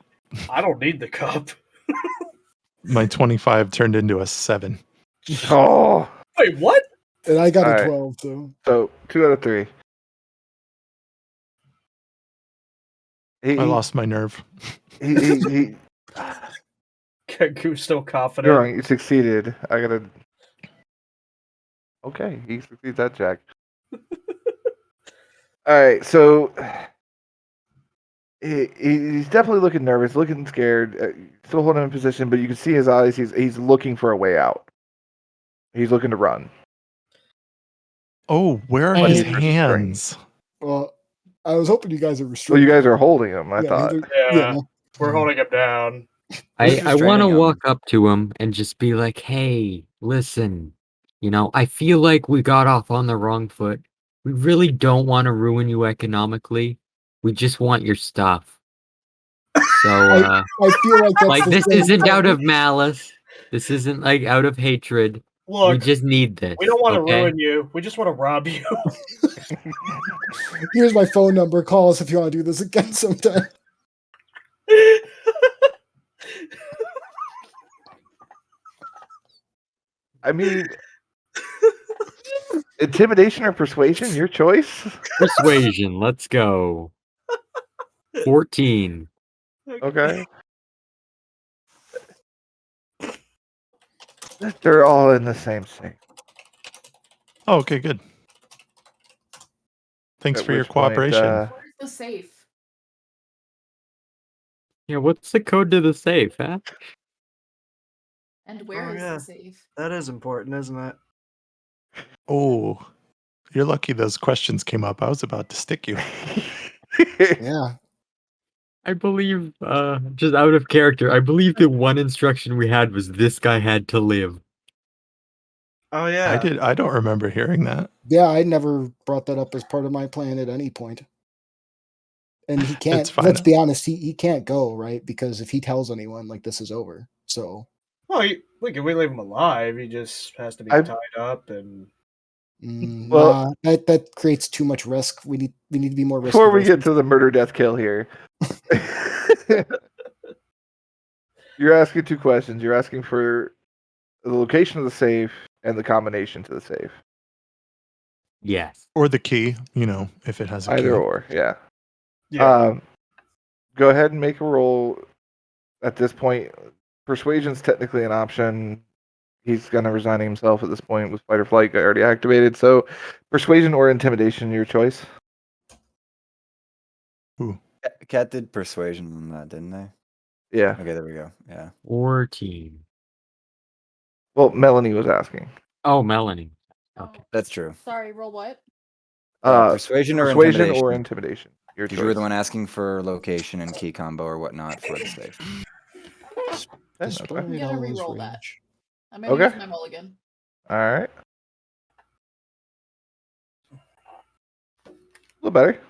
I don't need the cup. My 25 turned into a 7. Oh. Wait, what? And I got All a right. 12, so. So 2 out of 3. I lost my nerve. He Kenku's still You're confident. wrong. You succeeded. I gotta. Okay, he succeeds that check. All right, so he's definitely looking nervous, looking scared, still holding in position, but you can see his eyes. He's looking for a way out. He's looking to run. Oh, where are But his he's restrained. hands? Well, I was hoping you guys are Well, restrained. you guys are holding him. I Yeah, thought. Yeah. We're holding him down. I Who's want to restraining him? walk up to him and just be like, hey, listen, you know, I feel like we got off on the wrong foot. We really don't want to ruin you economically. We just want your stuff. So, I feel like that's like, the this same isn't thing. out of malice. This isn't like out of hatred. We Look, just need this. we don't want to okay? ruin you. We just want to rob you. Here's my phone number. Call us if you want to do this again sometime. I mean, intimidation or persuasion, your choice. Persuasion. Let's go. 14. Okay. They're all in the same sync. Oh, okay, good. Thanks At for your which point, cooperation. Where's the safe? Yeah, what's the code to the safe, huh? And where Oh, is yeah. the safe? That is important, isn't it? Oh, you're lucky those questions came up. I was about to stick you. Yeah. I believe, just out of character, I believe the one instruction we had was this guy had to live. Oh yeah. I don't remember hearing that. Yeah, I never brought that up as part of my plan at any point. And he can't, It's fine. let's be honest, he can't go, right? Because if he tells anyone, like, this is over. So, Well, look, if we leave him alive, he just has to be I've- tied up and. Well- nah, that creates too much risk. We need to be more risk Before we averse. get to the murder, death, kill here, you're asking 2 questions. You're asking for the location of the safe and the combination to the safe. Yes. Or the key, you know, if it has a Either key. or, yeah. Yeah. Go ahead and make a roll at this point. Persuasion's technically an option. He's gonna resign himself at this point with fight or flight already activated. So, persuasion or intimidation, your choice. Cat did persuasion on that, didn't they? Yeah. Okay, there we go. Yeah. 14. Well, Melanie was asking. Oh, Melanie. Okay. That's true. Sorry, roll what? Persuasion or Persuasion intimidation? or intimidation. Your Because choice. you were the one asking for location and key combo or whatnot for the safe. Despite I'm gonna all his re-roll that. rage. I'm gonna Okay. use my mulligan. All right. A little better.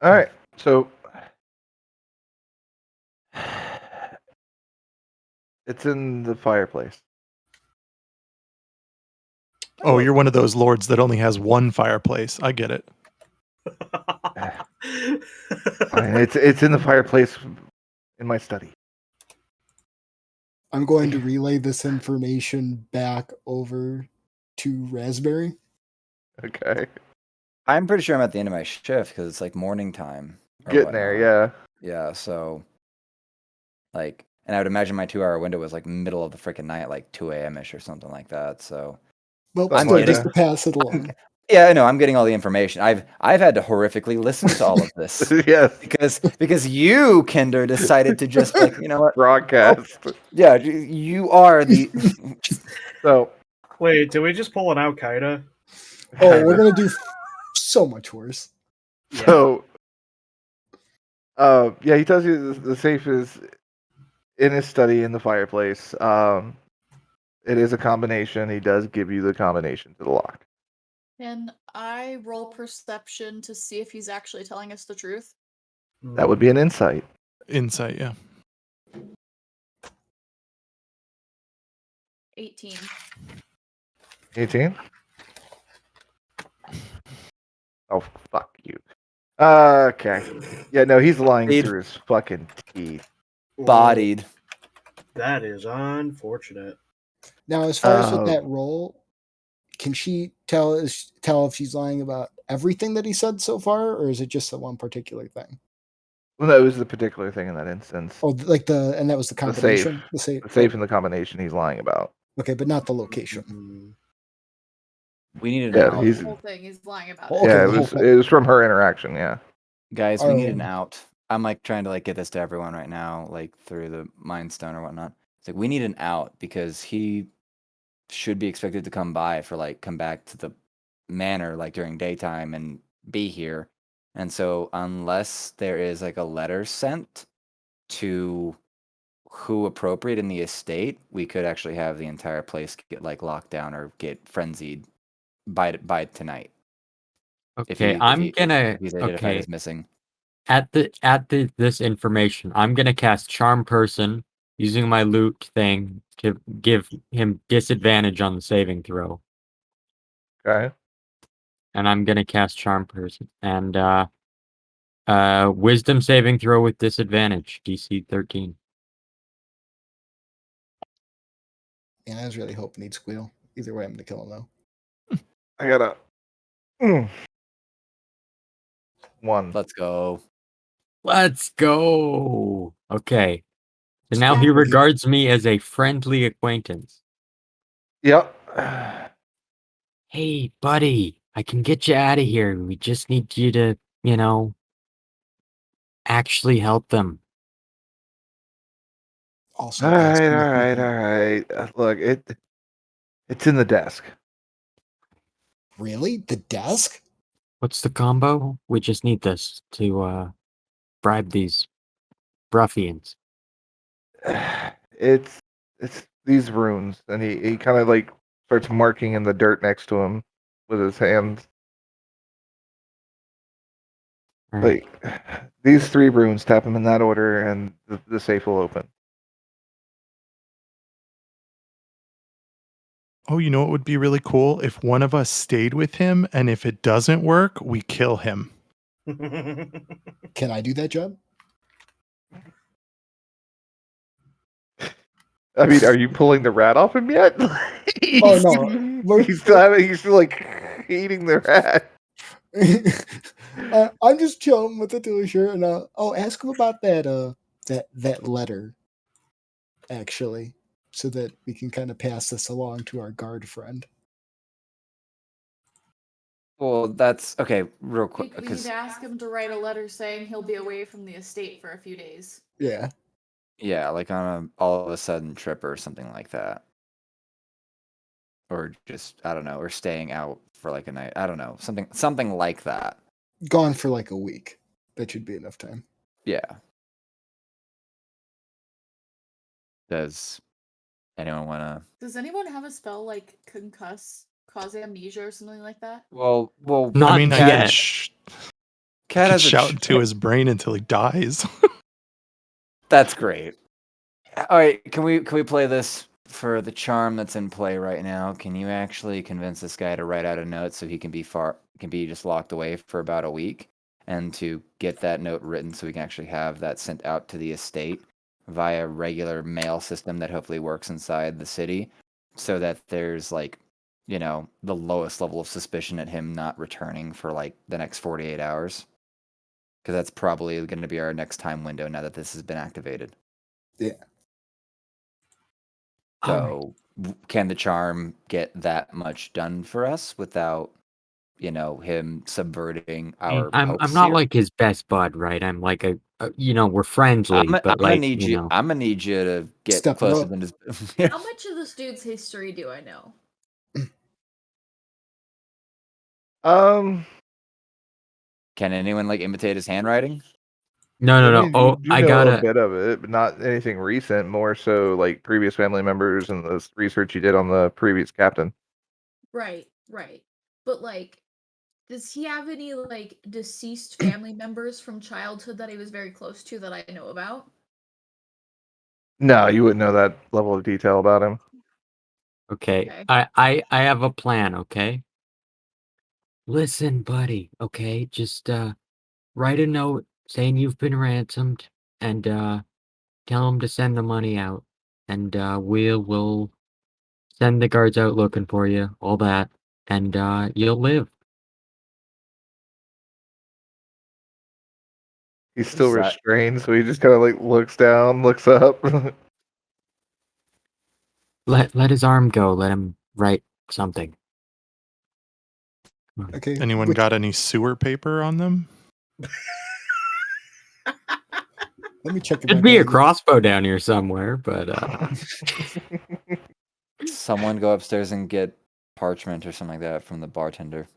All right. So it's in the fireplace. Oh, you're one of those lords that only has one fireplace. I get it. Fine, it's in the fireplace in my study. I'm going to relay this information back over to Raspberry. Okay. I'm pretty sure I'm at the end of my shift because it's like morning time. or Getting there, whatnot. yeah. Yeah, so like And I would imagine my 2-hour window was like middle of the freaking night, like 2 a.m. ish or something like that. So Well, I'm still, like just that. to pass it along. yeah, I know. I'm getting all the information. I've had to horrifically listen to all of this Yes. because you, Kinder, decided to just like, you know what? Broadcast. Yeah, you are the. So Wait, did we just pull an Al Qaeda? Oh, kind we're of. gonna do so much worse. So yeah, he tells you the safe is in his study in the fireplace. It is a combination. He does give you the combination to the lock. Can I roll perception to see if he's actually telling us the truth? That would be an insight. Insight, yeah. 18. 18? Oh, fuck you. Okay. Yeah, no, he's lying Bodied. through his fucking teeth. Bodied. That is unfortunate. Now, as far as with Oh. that roll, can she tell if she's lying about everything that he said so far, or is it just the one particular thing? Well, no, it was the particular thing in that instance. Oh, like and that was the The safe. combination. The safe. The safe and the combination he's lying about. Okay, but not the location. Mm. We needed Yeah, an out. he's The whole thing he's lying about. Oh, okay, yeah, the whole it thing. was from her interaction, yeah. Guys, we need an Oh. out. I'm like trying to like get this to everyone right now, like through the Mind Stone or whatnot. It's like we need an out because he should be expected to come back to the manor like during daytime and be here. And so unless there is like a letter sent to who appropriate in the estate, we could actually have the entire place get like locked down or get frenzied by tonight. Okay, I'm gonna if he's identified okay as missing. at this information. I'm gonna cast Charm Person using my loot thing to give him disadvantage on the saving throw, Okay. and I'm gonna cast Charm Person and Wisdom saving throw with disadvantage, DC 13. Yeah, I was really hoping he'd squeal. Either way, I'm gonna kill him though. I got a 1. Let's go. Let's go. Okay, and now he Yeah. regards me as a friendly acquaintance. Yep. Hey, buddy, I can get you out of here. We just need you to, actually help them. Also, All guys, right. Look, it's in the desk. Really? The desk? What's the combo? We just need this to bribe these ruffians. It's these runes, and he kind of like starts marking in the dirt next to him with his hands. All right. Like these 3 runes, tap them in that order, and the safe will open. Oh, you know what would be really cool? If one of us stayed with him, and if it doesn't work, we kill him. Can I do that job? I mean, are you pulling the rat off him yet? Oh, no. He's still like eating the rat. I'm just chilling with the two shirt, and I'll ask him about that letter, actually, so that we can kind of pass this along to our guard friend. Well, that's okay. Real We, quick, we need because to ask him to write a letter saying he'll be away from the estate for a few days. Yeah. yeah, like on a all of a sudden trip or something like that, or just I don't know, or staying out for like a night. I don't know, something like that. Gone for like a week. That should be enough time. Yeah. Does anyone want to? Does anyone have a spell like concuss, cause amnesia, or something like that? Well, Not I mean, I yet. could Cat has a shout into his brain until he dies. That's great. All right, can we play this for the charm that's in play right now? Can you actually convince this guy to write out a note so he can be just locked away for about a week, and to get that note written so we can actually have that sent out to the estate via regular mail system that hopefully works inside the city, so that there's like, the lowest level of suspicion at him not returning for like the next 48 hours. Because that's probably going to be our next time window now that this has been activated. Yeah. So, can the charm get that much done for us without, him subverting our I'm hopes not here? like his best bud, right? I'm like we're friendly, I'm but gonna like, need you. I'm gonna need you to get Step it closer up. than his. How much of this dude's history do I know? Um, Can anyone like imitate his handwriting? no, I no, no. mean, Oh, you I know a gotta. bit of it, but not anything recent. More so like previous family members and the research you did on the previous captain. Right, right. But like, does he have any like deceased family members from childhood that he was very close to that I know about? No, you wouldn't know that level of detail about him. Okay, Okay. I have a plan. Okay, listen, buddy. Okay, just write a note saying you've been ransomed, and tell him to send the money out, and we'll send the guards out looking for you. All that, and you'll live. He's still Is that- restrained, so he just kind of like looks down, looks up. Let his arm go. Let him write something. Okay. Anyone got any sewer paper on them? Let me check in Should my be a bag. crossbow down here somewhere, but Someone go upstairs and get parchment or something like that from the bartender.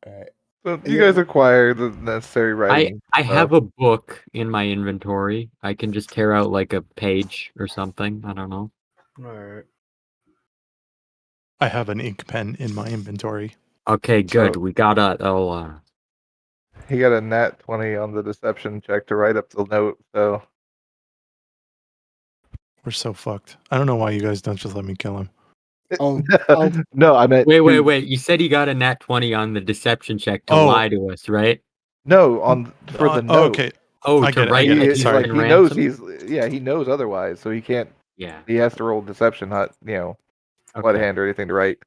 All right. So you guys acquire the necessary writing. I have a book in my inventory. I can just tear out like a page or something. I don't know. Alright. I have an ink pen in my inventory. Okay, good. So- We gotta. He got a nat 20 on the deception check to write up the note. So We're so fucked. I don't know why you guys don't just let me kill him. Oh, no, I meant Wait. You said he got a nat 20 on the deception check to Oh. lie to us, right? No, for the note. Okay. Oh, I to get it, I write get that it. he's Sorry. Like been he knows ransomed? he knows otherwise, so he can't. Yeah. He has to roll deception, not blood Okay. hand or anything to write.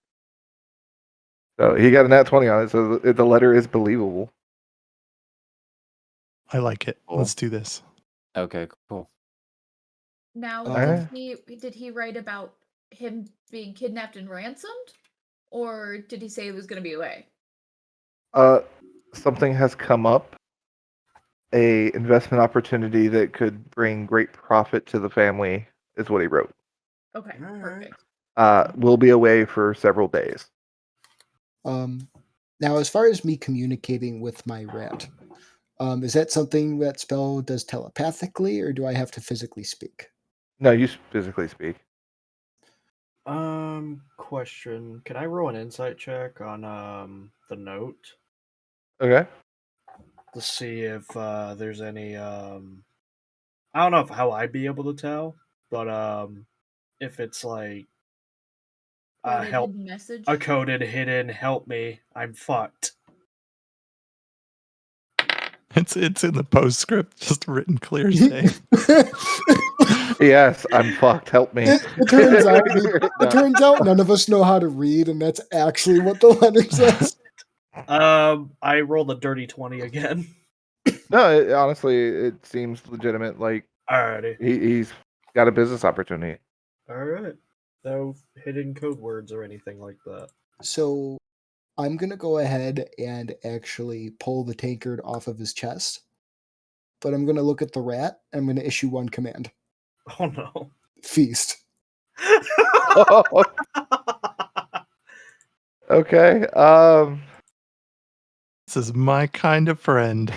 So he got a nat 20 on it, so the letter is believable. I like it. Cool. Let's do this. Okay, cool. Now, Okay. did he write about him being kidnapped and ransomed, or did he say he was going to be away? Something has come up, a investment opportunity that could bring great profit to the family, is what he wrote. Okay, Alright. perfect. We'll be away for several days. now as far as me communicating with my rat, is that something that spell does telepathically, or do I have to physically speak? No, you physically speak. Question. Can I roll an insight check on the note Okay. to see if there's any I don't know how I'd be able to tell, but if it's like Coded help hidden message. a coded hidden help me, I'm fucked. It's in the postscript, just written clear as day. Yes, I'm fucked. Help me. It turns out none of us know how to read, and that's actually what the letter says. I rolled a dirty 20 again. No, honestly, it seems legitimate. Like Alrighty. he's got a business opportunity. Alright. No hidden code words or anything like that. So I'm going to go ahead and actually pull the tankard off of his chest. But I'm going to look at the rat, and I'm going to issue one command. Oh no. Feast. Okay. This is my kind of friend.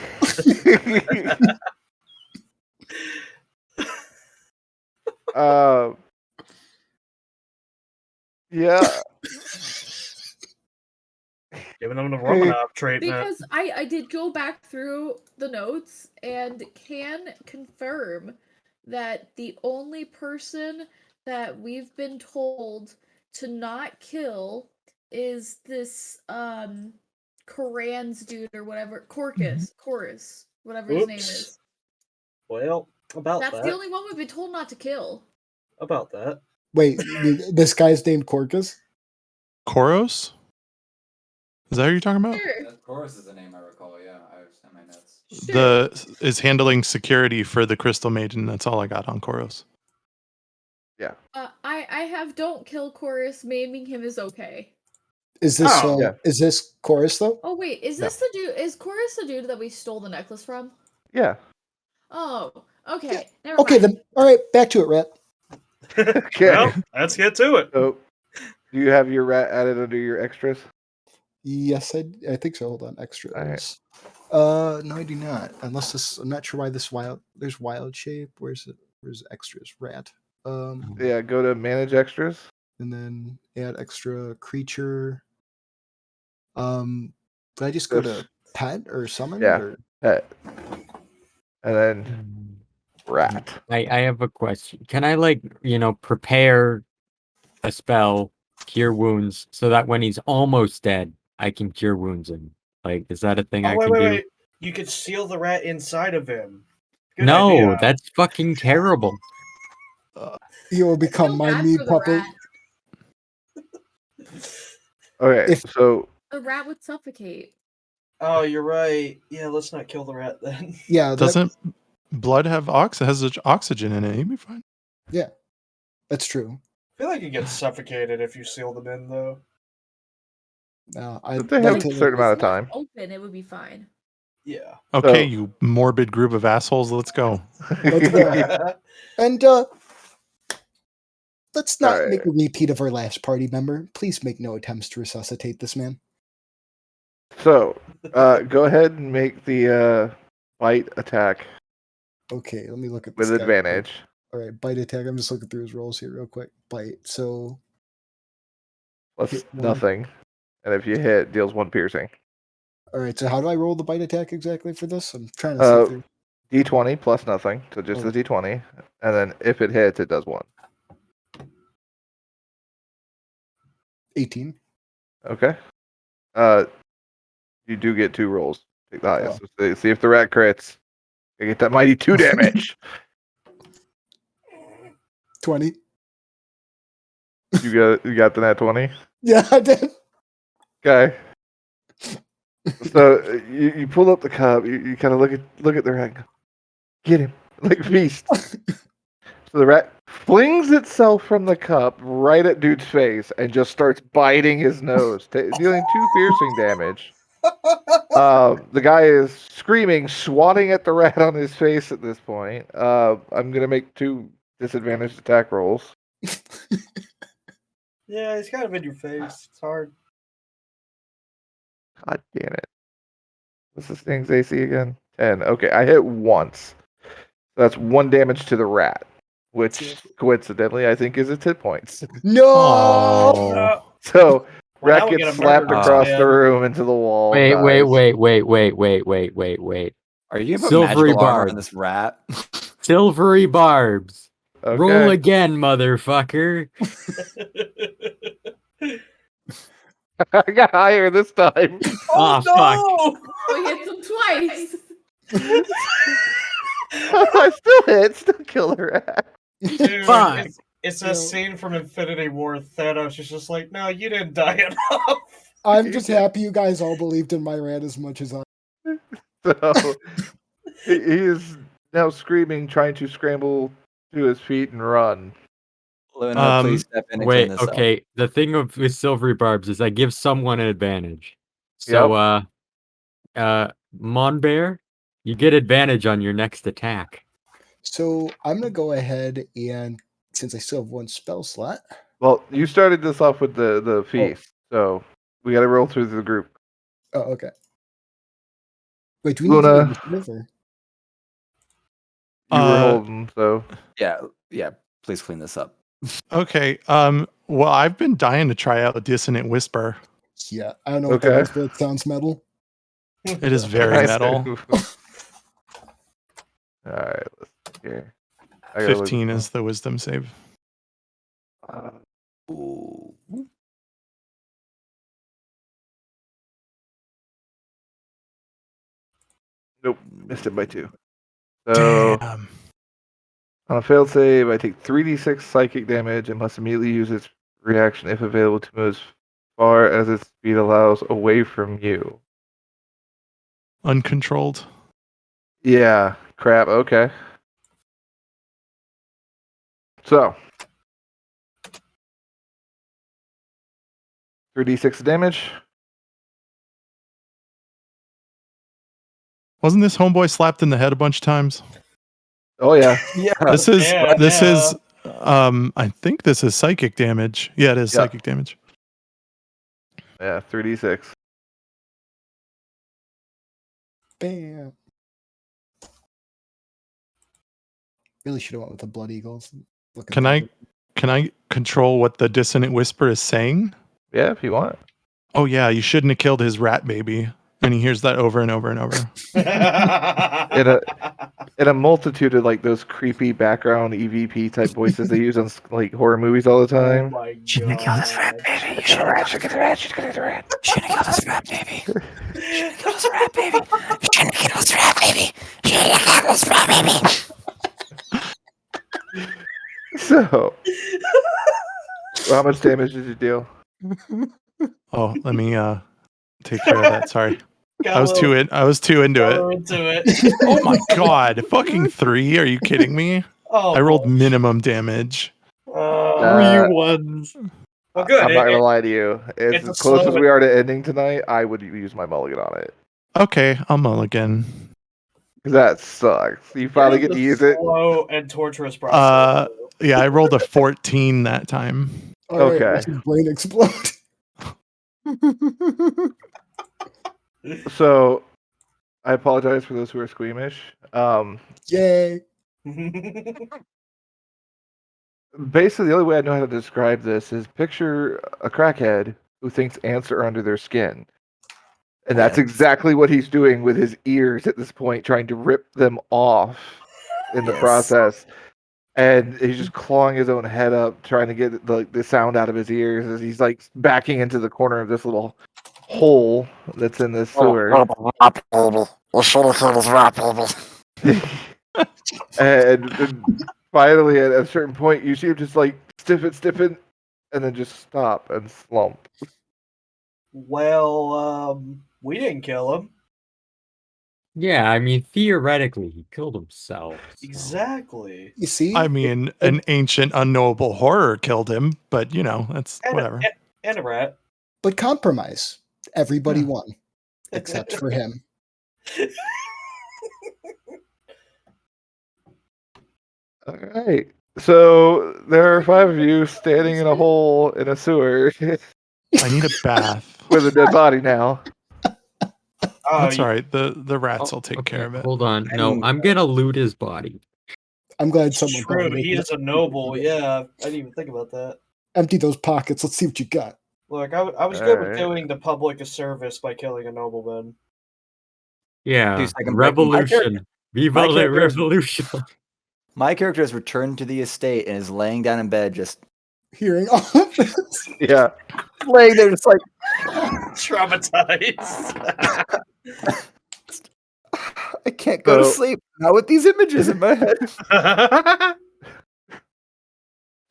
Yeah. Giving them the Romanov treatment. Because I did go back through the notes and can confirm that the only person that we've been told to not kill is this Koran's dude or whatever, Chorus, whatever his name Oops. is. Well, about That's that. the only one we've been told not to kill. About that. Wait, this guy's named Corcus? Koros? Is that who you're talking about? Sure. Of course is the name I recall, yeah. I have in my notes. Sure. Is handling security for the Crystal Maiden. That's all I got on Koros. I have don't kill chorus. Maiming him is okay. Is this Oh, yeah. is this chorus though? Oh wait, is No. this the dude? Is chorus the dude that we stole the necklace from? Yeah. Oh, okay. Yeah. Never Okay, mind. then. All right, back to it, Rat. Okay. Well, let's get to it. So, do you have your rat added under your extras? Yes, I think so. Hold on, extras. Alright. No, I do not. Unless this, I'm not sure why this there's wild shape. Where's it? Where's extras? Rat. Yeah, go to manage extras. And then add extra creature. Did I just go This- to pet or summon? Yeah. Or? Pet. And then rat. I have a question. Can I prepare a spell, cure wounds, so that when he's almost dead, I can cure wounds him? Like, is that a thing I Oh, can do? wait. You could seal the rat inside of him. Good No, idea. that's fucking terrible. He will I become feel my bad meat for the puppet. rat. Okay, If- so The rat would suffocate. Oh, you're right. Yeah, let's not kill the rat then. Yeah, Doesn't blood have has oxygen in it? You'd be fine. that's true. I feel like you get suffocated if you seal them in, though. I'd they like have to a certain amount of It's left time. open, it would be fine. Yeah. Okay, So- you morbid group of assholes. Let's go. Let's go. And let's not make Alright. a repeat of our last party member. Please make no attempts to resuscitate this man. So, go ahead and make the bite attack Okay, let me look at with this guy real quick. advantage. All right, bite attack. I'm just looking through his rolls here real quick. Bite. So Plus hit one. nothing. And if you hit, deals 1 piercing. All right, so how do I roll the bite attack exactly for this? I'm trying to see through. D20 plus nothing, so just Oh. the D20. And then if it hits, it does 1. 18. Okay. You do get 2 rolls. Take the highest. Oh. So see if the rat crits. You get that mighty 2 damage. 20. You got the nat 20. Yeah, I did. Okay. So you pull up the cup. You kind of look at the rat. And go, get him like feast. So the rat flings itself from the cup right at dude's face and just starts biting his nose, dealing 2 piercing damage. The guy is screaming, swatting at the rat on his face at this point. I'm gonna make 2 disadvantaged attack rolls. Yeah, it's kind of in your face. It's hard. God damn it! What's this thing's AC again? 10. Okay, I hit once. That's 1 damage to the rat, which coincidentally I think is its hit points. No. Oh. So Well, rat now we gets get a slapped murder across man. the room into the wall. Wait. dies. Are you gonna put Silvery magical armor barb. on this rat? Silvery barbs. Roll Okay. again, motherfucker. I got higher this time. Oh, fuck. We hit them twice. I still hit. Still kill the rat. Dude, Fuck. it's No. a scene from Infinity War. Thanos is just like, no, you didn't die enough. I'm just happy you guys all believed in my rat as much as I. So he is now screaming, trying to scramble to his feet and run. Luna, please step in and clean Wait, this up. okay. The thing with silvery barbs is I give someone an advantage. So, Monbear, you get advantage on your next attack. So I'm gonna go ahead and since I still have 1 spell slot. Well, you started this off with the feast, so we got to roll through the group. Oh, okay. Wait, do we need to do Luna. initiative or? You were holding, so Yeah. Please clean this up. Okay. Well, I've been dying to try out a dissonant whisper. Yeah, I don't know what that Okay. is, but it sounds metal. It is very I metal. do. All right, let's see here. I gotta look- 15 is the wisdom save. Ooh. Nope, missed it by 2. So Damn. on a failed save, I take 3d6 psychic damage and must immediately use its reaction if available to move as far as its speed allows away from you. Uncontrolled. Yeah, crap. Okay. So 3d6 damage. Wasn't this homeboy slapped in the head a bunch of times? Oh yeah, yeah. This is Yeah, this yeah. is I think this is psychic damage. Yeah, it is Yeah. psychic damage. Yeah, 3d6. Bam. Really should have went with the Blood Eagles. Looking Can better. I control what the dissonant whisper is saying? Yeah, if you want. Oh yeah, you shouldn't have killed his rat baby. And he hears that over and over and over. In a multitude of like those creepy background EVP type voices they use on like horror movies all the Oh time. my Shouldn't have killed this rat god. baby. You shouldn't have killed this rat. Shouldn't have killed this rat baby. Shouldn't have killed this rat baby. Shouldn't have killed this rat baby. Shouldn't have killed this rat baby. So, how much damage did you deal? Oh, let me take care of that. Sorry. Got I was too into it. into it. Oh my god, fucking 3? Are you kidding me? Oh, I rolled minimum damage. 3 ones. Well, good. I'm not gonna lie to you. it's As a close slow as we are to ending tonight, I would use my mulligan on it. Okay, I'll mulligan. 'Cause that sucks. You finally get to use it. Slow and torturous process. Yeah, I rolled a 14 that time. All right, Okay. watch his brain explode. So, I apologize for those who are squeamish. Yay. Basically, the only way I know how to describe this is picture a crackhead who thinks ants are under their skin. And that's Yes. exactly what he's doing with his ears at this point, trying to rip them off in the Yes. process. And he's just clawing his own head up, trying to get the sound out of his ears as he's like backing into the corner of this little hole that's in this sewer. And finally, at a certain point, you see him just like stiffen, and then just stop and slump. Well, we didn't kill him. Yeah, I mean, theoretically, he killed himself. so- Exactly. You see? I mean, an ancient unknowable horror killed him, but you know, that's And whatever. and a rat. But compromise. Everybody Yeah. won. Except for him. All right. So there are 5 of you standing in a hole in a sewer I need a bath. with a dead body now. Oh, That's all right. The rats will take Okay, care of it. hold on. No, And- I'm gonna loot his body. I'm glad someone thought True, of it. he is a noble. Yeah, I didn't even think about that. Empty those pockets. Let's see what you got. Look, I was good with Alright. doing the public a service by killing a nobleman. Yeah, 2-second break. revolution. Viva my la character is- revolution. My character has returned to the estate and is laying down in bed, just Hearing all of this. Yeah. laying there, just like Traumatized. I can't go to So- sleep now with these images in my head.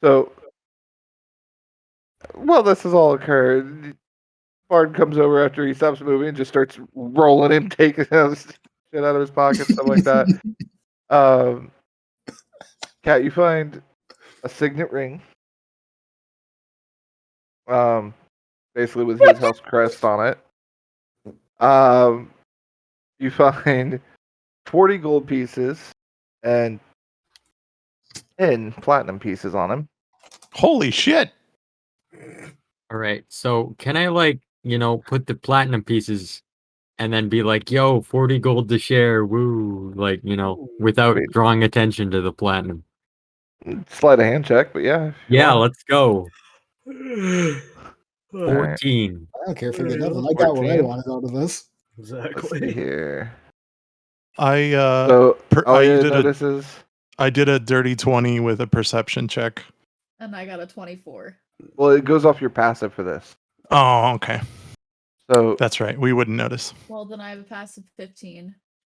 So, well, this has all occurred. Bard comes over after he stops moving and just starts rolling him, taking shit out of his pocket, stuff like that. Kat, you find a signet ring. Basically with his house crest on it. You find 40 gold pieces and 10 platinum pieces on him. Holy shit! All right, so can I put the platinum pieces and then be like, yo, 40 gold to share, woo, without Wait. drawing attention to the platinum. Sleight of hand check, but yeah. if you Yeah, want. let's go. Alright. 14. I don't care if I There get you go. nothing. I got what I 14. wanted out of this. Let's see Exactly. here. I So, I Alia did notices. I did a dirty 20 with a perception check. And I got a 24. Well, it goes off your passive for this. Oh, okay. So, That's right. We wouldn't notice. Well, then I have a passive 15.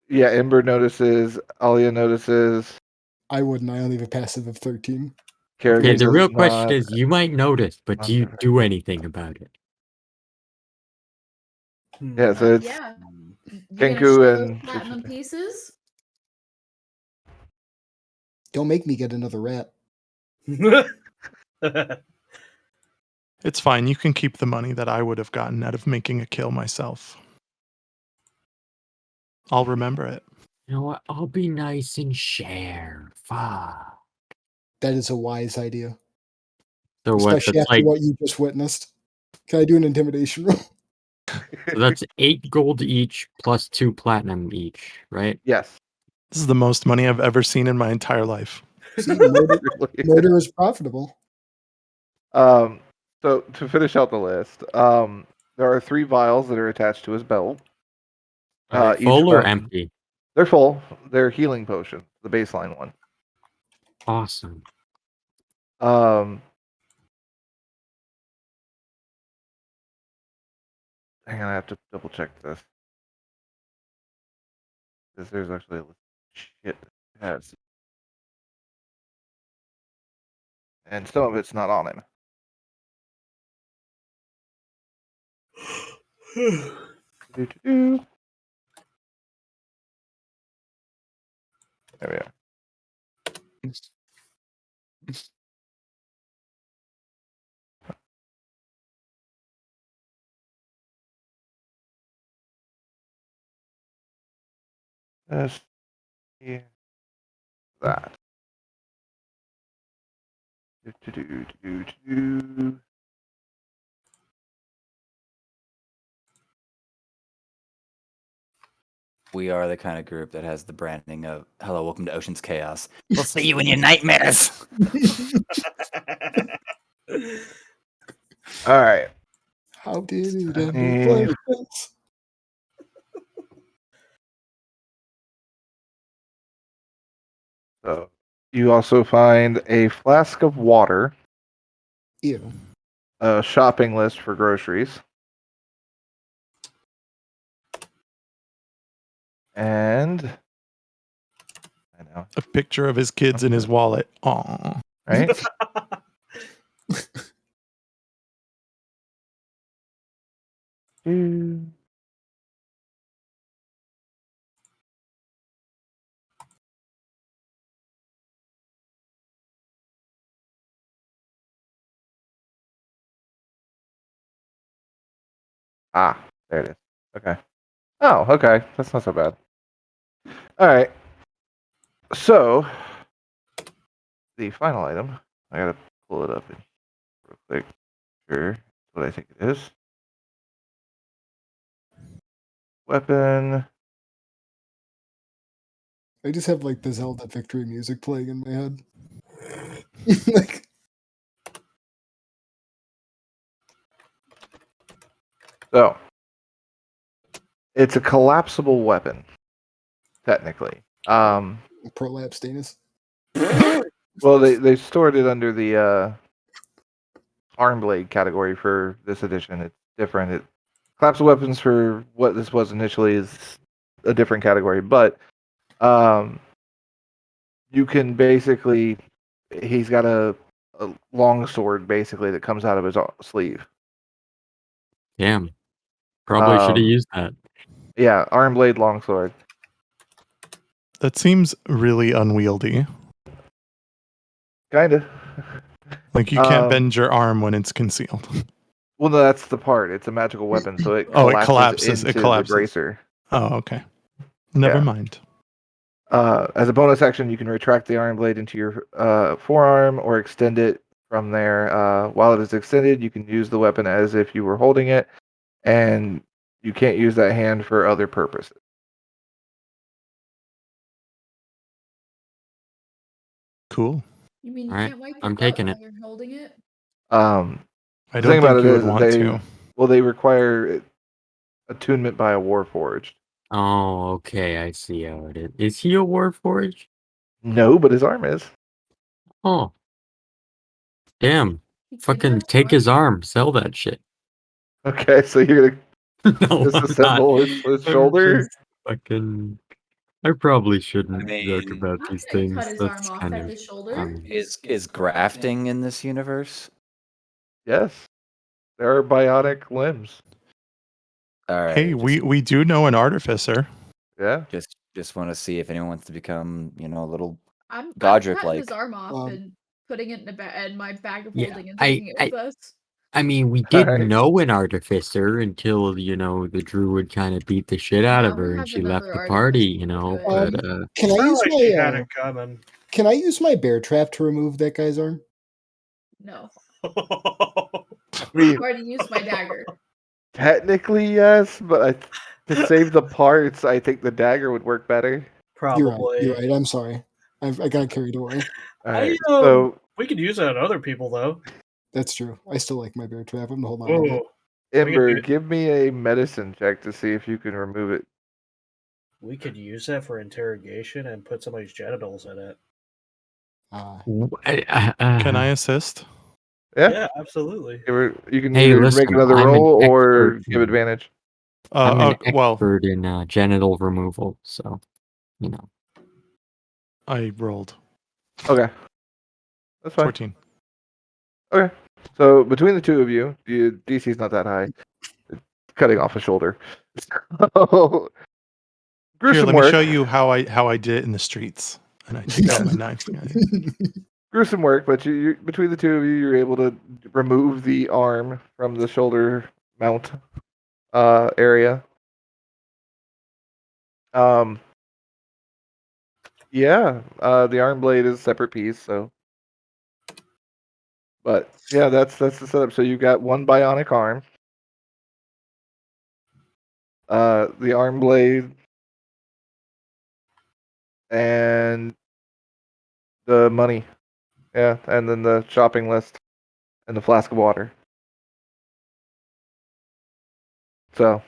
yeah, Ember notices. Alia notices. I wouldn't. I only have a passive of 13. Kerrigan Okay, the does real not. question is, you might notice, but do you do anything about it? Yeah, so it's Yeah. You Kenku gonna share those and- platinum pieces? Don't make me get another rat. It's fine. You can keep the money that I would have gotten out of making a kill myself. I'll remember it. You know what? I'll be nice and share. Fuck. That is a wise idea, So what? especially That's after like what you just witnessed. Can I do an intimidation roll? that's 8 gold each plus 2 platinum each, right? Yes. This is the most money I've ever seen in my entire life. See, murder, Really. murder is profitable. So to finish out the list, there are 3 vials that are attached to his belt. Are they Each full or one- empty? They're full. They're healing potion, the baseline one. Awesome. Hang on, I have to double check this. Because there's actually a list of shit it has. And some of it's not on him. Doo-doo-doo. There we are. Let's see that. Do-do-do-do-do. We are the kind of group that has the branding of "Hello, welcome to Ocean's Chaos." We'll see you in your nightmares. All right. How did it And- end like this? So you also find a flask of water, Ew. a shopping list for groceries, and I know, A picture of his kids in his wallet. Aw. right? Do- Ah, there it is. Okay. Oh, okay. That's not so bad. All right. So, the final item, I gotta pull it up real quick. Sure, what I think it is. Weapon. I just have like the Zelda victory music playing in my head. Like, So, it's a collapsible weapon, technically. prolapse Danis. Well, they stored it under the arm blade category for this edition. It's different. Collapsible weapons for what this was initially is a different category, but you can basically, he's got a long sword basically that comes out of his sleeve. Damn. Probably should have used that. Yeah, arm blade longsword. That seems really unwieldy. Kinda. Like you can't bend your arm when it's concealed. Well, no, that's the part. It's a magical weapon, so it Oh, collapses, it collapses. into It collapses. the bracer. Oh, okay. Never Yeah. mind. As a bonus action, you can retract the iron blade into your forearm or extend it from there. While it is extended, you can use the weapon as if you were holding it, and you can't use that hand for other purposes. Cool. You mean you Alright, can't wipe your I'm butt taking while it. you're holding it? Um, I the don't thing about think it you would is want to. well, they require attunement by a warforged. Oh, okay. I see how it is. Is he a Warforged? No, but his arm is. Oh. Damn. He did Fucking have take one. his arm. Sell that shit. Okay, so you're gonna No, I'm not. disassemble his I'm shoulder. just fucking. I probably shouldn't I joke mean, about I'm these gonna things. cut his That's arm off kind at of. the shoulder. is grafting in this universe? Yes, there are bionic limbs. All right. Hey, we do know an artificer. Yeah. just want to see if anyone wants to become, a little I'm Godric cutting his like. arm off Um, and putting it in my bag of Yeah, holding and I- taking it with us. I mean, we did Alright. know an artificer until, the druid kind of beat the shit out of Yeah, we her and have she left another the party, artificer to do it. but Can I Sounded use like she had my it coming. Can I use my bear trap to remove that guy's arm? No. I mean, I've already used my dagger. technically yes, but to save the parts, I think the dagger would work better. Probably. You're right. I'm sorry. I got carried away. Alright, so We could use it on other people though. That's true. I still like my bear trap. I'm gonna hold on to it. Oh, Ember, do- give me a medicine check to see if you can remove it. we could use that for interrogation and put somebody's genitals in it. Can I assist? Yeah, Yeah, absolutely. you can Hey, either make listen, another I'm an roll or expert give in- advantage. I'm an Well, expert in genital removal, so I rolled Okay, that's fine. 14. Okay, so between the two of you, DC's not that high. It's cutting off a shoulder. So, Here, gruesome let me work. show you how I did it in the streets. And I take out my knife. Gruesome work, but you between the two of you, you're able to remove the arm from the shoulder mount area. Yeah, the arm blade is a separate piece, so. But yeah, that's the setup. So you got one bionic arm, the arm blade, and the money. Yeah, and then the shopping list and the flask of water. So,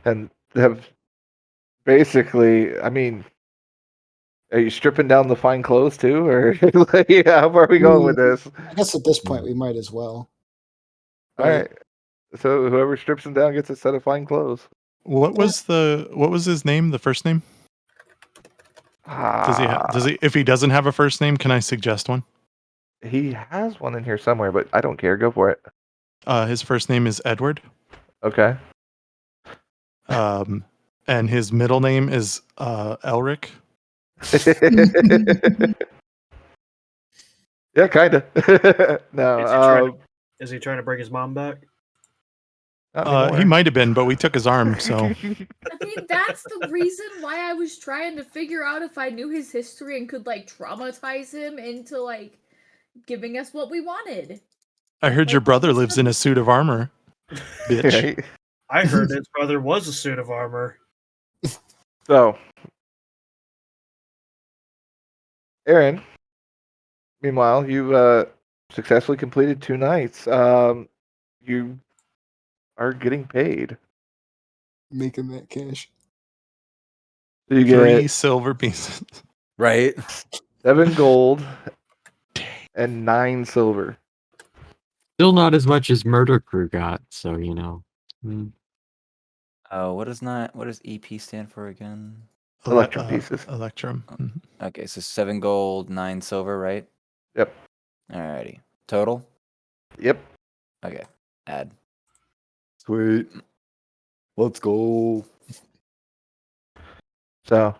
and have basically, I mean, are you stripping down the fine clothes too, or like, yeah, how far are we going with this? I guess at this point we might as well. All right. So whoever strips them down gets a set of fine clothes. What was his name? The first name? Does he if he doesn't have a first name, can I suggest one? He has one in here somewhere, but I don't care. Go for it. His first name is Edward. Okay. And his middle name is Elric. Yeah, kind of. No. Is he trying to bring his mom back? Not He anymore. might have been, but we took his arm, so I mean, that's the reason why I was trying to figure out if I knew his history and could like traumatize him into like giving us what we wanted. I heard your brother lives in a suit of armor. Bitch. Right? I heard his brother was a suit of armor. So, Aaron, meanwhile, you successfully completed 2 nights. You are getting paid. Making that cash. So you 3 get silver pieces. Right? 7 gold and 9 silver. still not as much as Murder Crew got. So Oh, what does EP stand for again? Electrum pieces. Electrum. Mhm. Okay, so 7 gold, 9 silver, right? Yep. Alrighty. Total? Yep. Okay. Add. Sweet. Let's go. So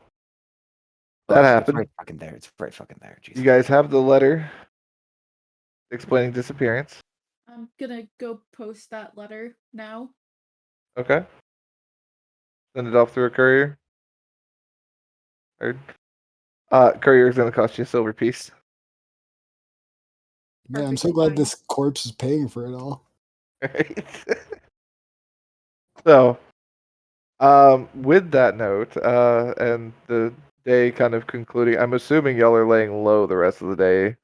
that It's happened. right fucking there. It's right fucking there. Jesus. You guys have the letter explaining disappearance. I'm gonna go post that letter now. Okay. Send it off through a courier. Or, courier is going to cost you a silver piece. Man, I'm so Perfectly glad fine. this corpse is paying for it all. Right. So, with that note, and the day kind of concluding, I'm assuming y'all are laying low the rest of the day.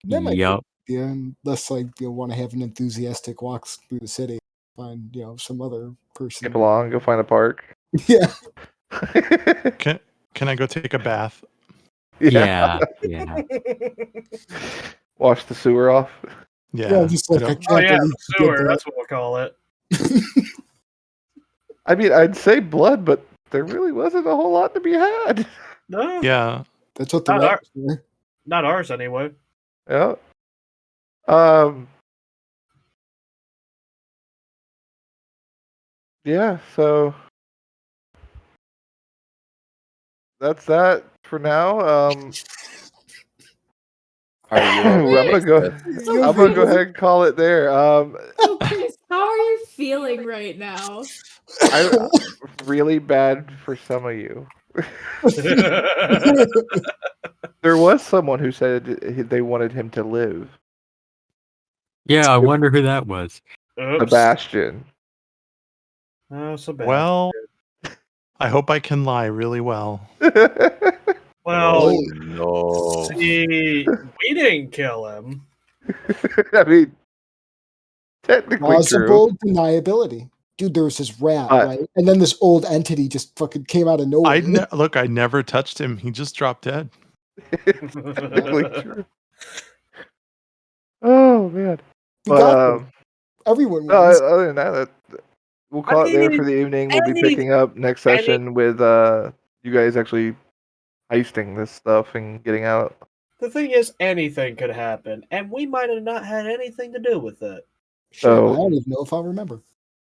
That might Yup. be, unless like you want to have an enthusiastic walk through the city, find some other person. Skip along, go find a park. Yeah. Can I go take a bath? Yeah. Wash the sewer off. Yeah. Just like I can't Oh yeah, believe the you did sewer. that. That's what we'll call it. I mean, I'd say blood, but there really wasn't a whole lot to be had. No. Yeah. That's what the Not rats were. Not ours anyway. Yeah. Yeah, so that's that for now. Are you I'm okay gonna go. with- You're I'm gonna go good. ahead and call it there. So, Chris, how are you feeling right now? I really bad for some of you. There was someone who said they wanted him to live. Yeah, I wonder who that was. Oops. Sebastian. Oh, so bad. Well, I hope I can lie really well. Well, Oh no. see, we didn't kill him. I mean, technically true. Plausible deniability. Dude, there was this rat, But- right? And then this old entity just fucking came out of nowhere. Look, I never touched him. He just dropped dead. It's technically true. Oh man. We got But this. Everyone no, wins. other than that, we'll call it there for the evening. We'll be picking up next session with you guys actually heisting this stuff and getting out. The thing is, anything could happen, and we might have not had anything to do with it. Shit, So- I don't even know if I'll remember.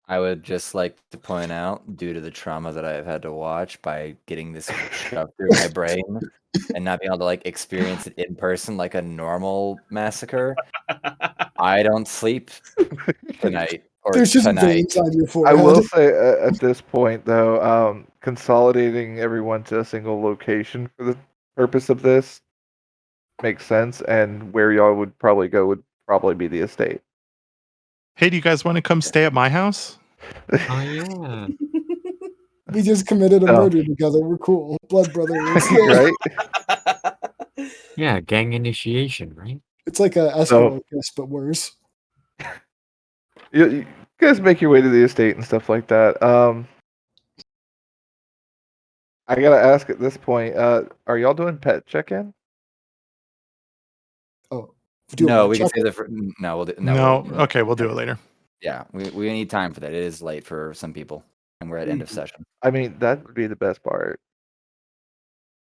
I would just like to point out, due to the trauma that I have had to watch by getting this shoved through my brain and not being able to like experience it in person like a normal massacre, I don't sleep tonight or There's just tonight. veins on your I forehead. will say at this point though, consolidating everyone to a single location for the purpose of this makes sense, and where y'all would probably go would probably be the estate. Hey, do you guys want to come stay at my house? Oh yeah. We just committed a Oh. murder together. We're cool. Blood brothers. Right? Yeah, gang initiation, right? It's like a Eskimo kiss, but worse. You guys make your way to the estate and stuff like that. I gotta ask at this point, are y'all doing pet check-in? Do No, a we can check- say that for no. We'll do, No. we'll- Okay, we'll do it later. Yeah, we need time for that. It is late for some people, and we're at end of session. I mean, that would be the best part.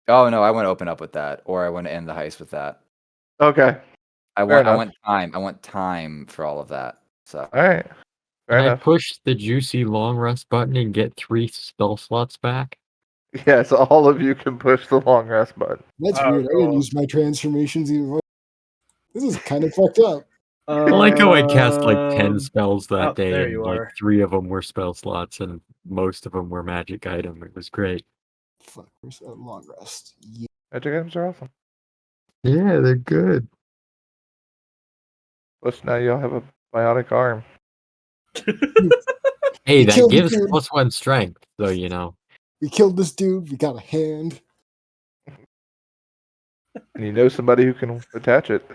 Oh no, I want to open up with that, or I want to end the heist with that. Okay. I Fair want enough. time. I want time for all of that. So All right. Fair Can I enough. push the juicy long rest button and get 3 spell slots back? Yes, all of you can push the long rest button. That's Oh, weird. I didn't cool. use my transformations either. This is kind of fucked up. I like how I cast like 10 Um, spells that oh, day, there and you like are. 3 of them were spell slots, and most of them were magic item. It was great. Fuck, where's that long rest? Yeah. Magic items are awesome. Yeah, they're good. Plus now y'all have a bionic arm. Hey, You that killed the gives dude. +1 strength, so you know. We killed this dude. We got a hand. And you know somebody who can attach it.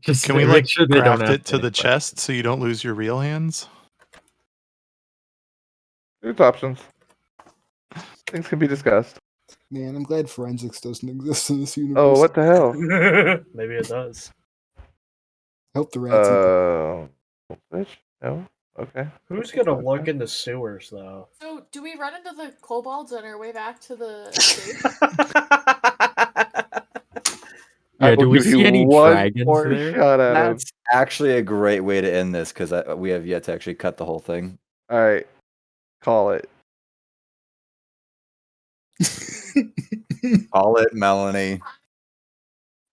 Just Can we make like sure they don't graft have it to the any chest so you don't lose your real hands? There's options. Things can be discussed. Man, I'm glad forensics doesn't exist in this universe. Oh, what the hell? Maybe it does. Help the rats. Which? No? Okay. Who's gonna look in the sewers though? So, do we run into the kobolds on our way back to the estate? Yeah, I do will we give you see any one dragons more there? shot at him. that's actually a great way to end this because we have yet to actually cut the whole thing. All right. Call it. Call it, Melanie.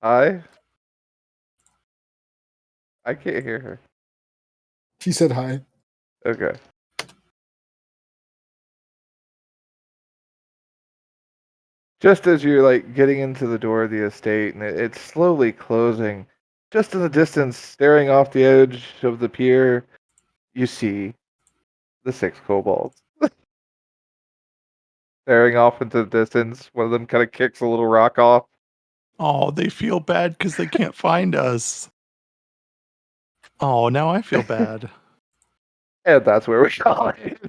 I can't hear her. She said hi. Okay. Just as you're like getting into the door of the estate and it's slowly closing, just in the distance, staring off the edge of the pier, you see the 6 kobolds. Staring off into the distance, one of them kind of kicks a little rock off. Oh, they feel bad because they can't find us. Oh, now I feel bad. And that's where we call it.